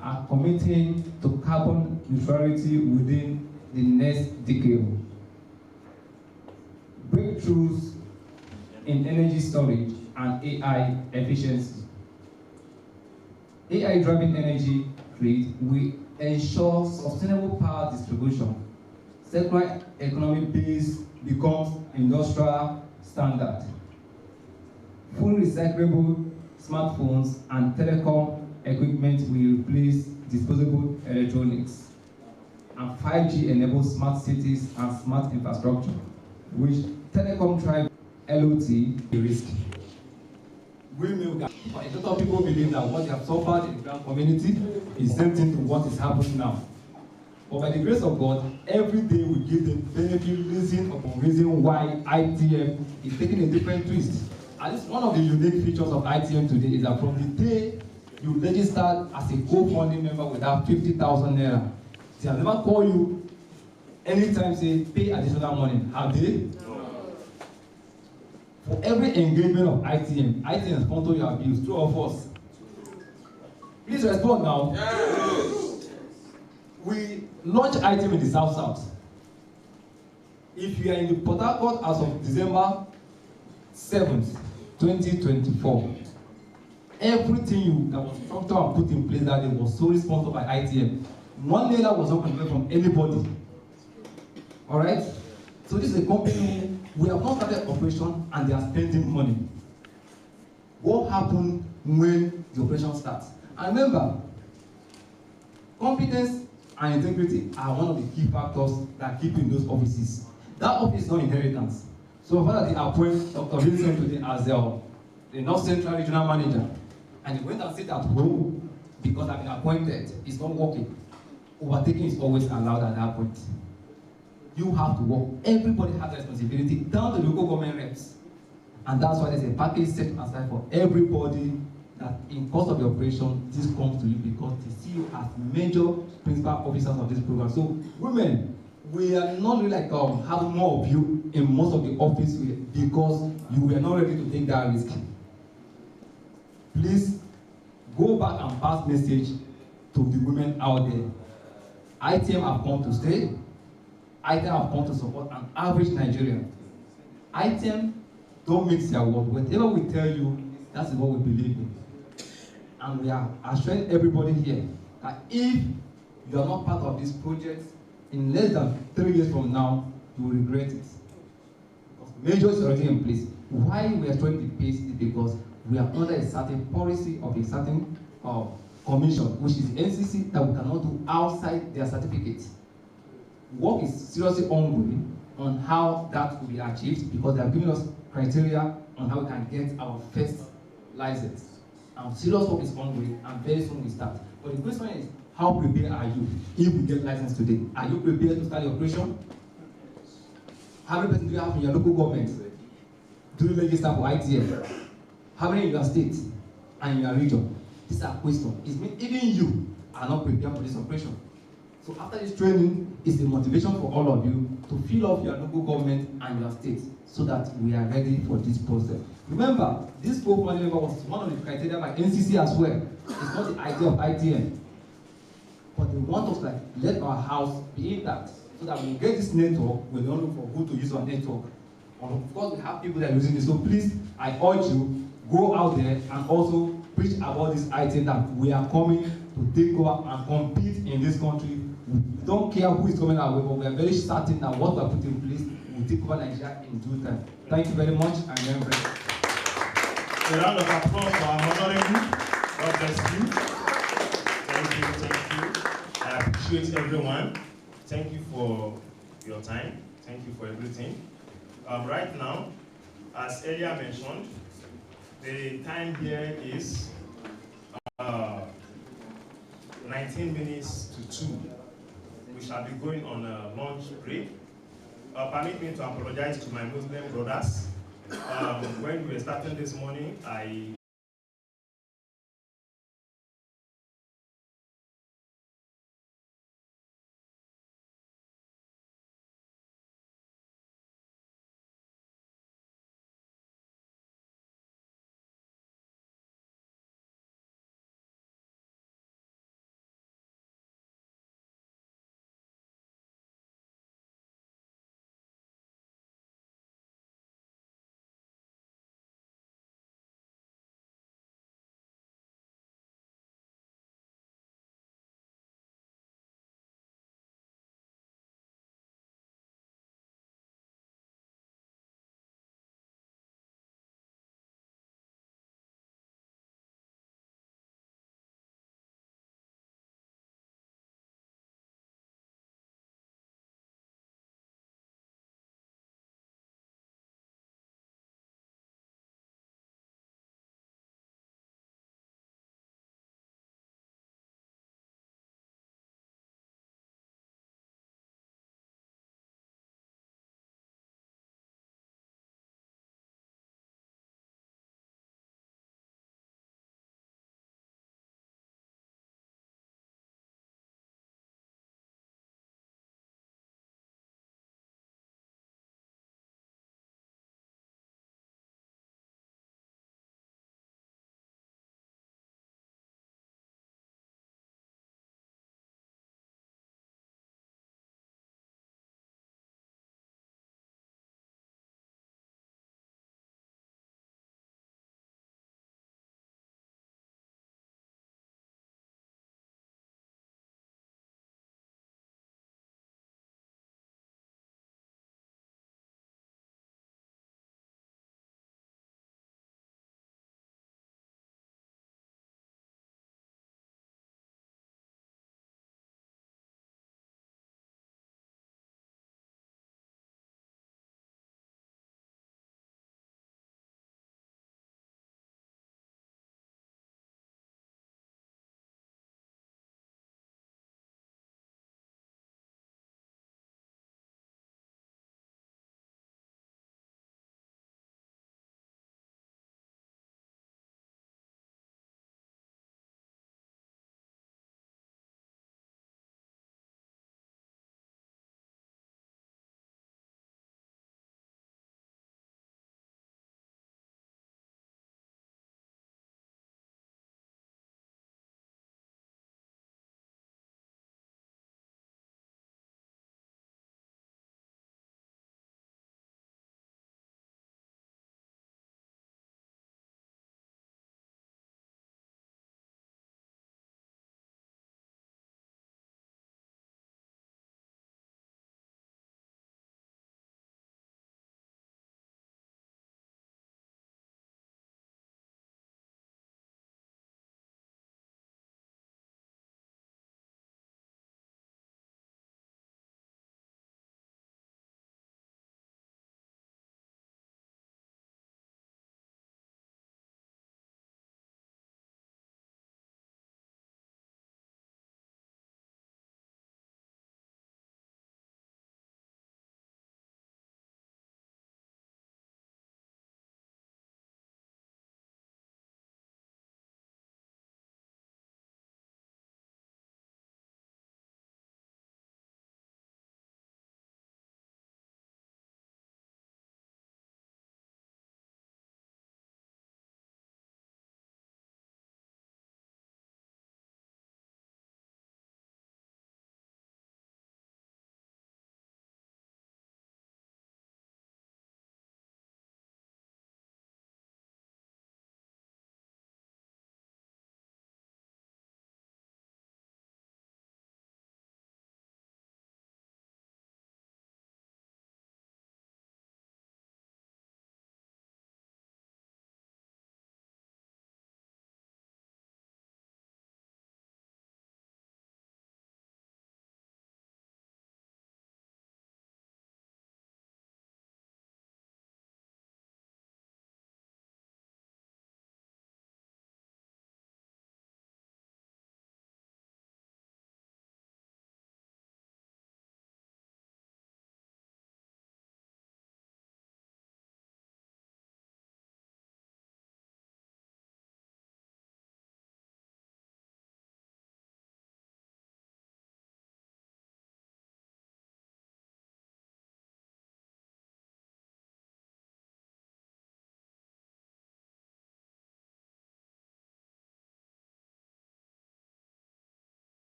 are committing to carbon neutrality within the next decade. Breakthroughs in energy storage and AI efficiency. AI-driven energy grid will ensure sustainable power distribution. Circular economy base becomes industrial standard. Fully recyclable smartphones and telecom equipment will replace disposable electronics. And 5G enables smart cities and smart infrastructure, which telecom drive LOT is risky. But a lot of people believe that what they have suffered in the ground community is the same thing to what is happening now. But by the grace of God, every day we give them benefit, reason upon reason why ITM is taking a different twist. At least one of the unique features of ITM today is that from the day you registered as a co-founding member with that 50,000 naira. They have never called you anytime say pay additional money. Have they? No. For every engagement of ITN sponsor your bills, true or false? Please respond now. Yes. We launched ITN in the South. If you are in the Port Harcourt as of December 7th, 2024, everything that was structured and put in place that day was solely sponsored by ITN. One naira was not contributed from anybody. All right? So this is a company, we have not started operation and they are spending money. What happened when the operation starts? And remember, competence and integrity are one of the key factors that keep you in those offices. That office is not inheritance. So far they appoint Dr. Vincent today as the North Central Regional Manager. And he went and sit at home because I've been appointed. It's not working. Overtaking is always allowed at that point. You have to work. Everybody has responsibility, down to the local government reps. And that's why there's a package set aside for everybody that in course of the operation, this comes to you because they see you as major principal officers of this program. So women, we are not really like having more of you in most of the office because you were not ready to take that risk. Please go back and pass message to the women out there. ITM have come to stay. ITM have come to support an average Nigerian. ITM don't mix their word. Whatever we tell you, that's what we believe in. And we are assuring everybody here that if you are not part of this project, in less than 3 years from now, you will regret it. Because major is already in place. Why we are trying the pace is because we are under a certain policy of a certain commission, which is NCC, that we cannot do outside their certificates. Work is seriously ongoing on how that will be achieved because they are giving us criteria on how we can get our first license. And serious work is ongoing and very soon we start. But the question is, how prepared are you if we get license today? Are you prepared to start the operation? How many persons do you have in your local government? Do you register for ITM? How many in your state and in your region? These are questions. It means even you are not prepared for this operation. So after this training, it's a motivation for all of you to fill up your local government and your state so that we are ready for this process. Remember, this co-founding member was one of the criteria by NCC as well. It's not the idea of ITM. But they want us to let our house be intact so that when we get this network, we don't look for who to use our network. And of course, we have people that are using it. So please, I urge you, go out there and also preach about this item that we are coming to take over and compete in this country. We don't care who is coming our way, but we are very certain that what we are putting in place will take over Nigeria in due time. Thank you very much. I'm very grateful. A round of applause for our honorable. God bless you. Thank you, thank you. I appreciate everyone. Thank you for your time. Thank you for everything. Right now, as earlier mentioned, the time here is 19 minutes to 2. We shall be going on a lunch break. Permit me to apologize to my Muslim brothers. When we were starting this morning, I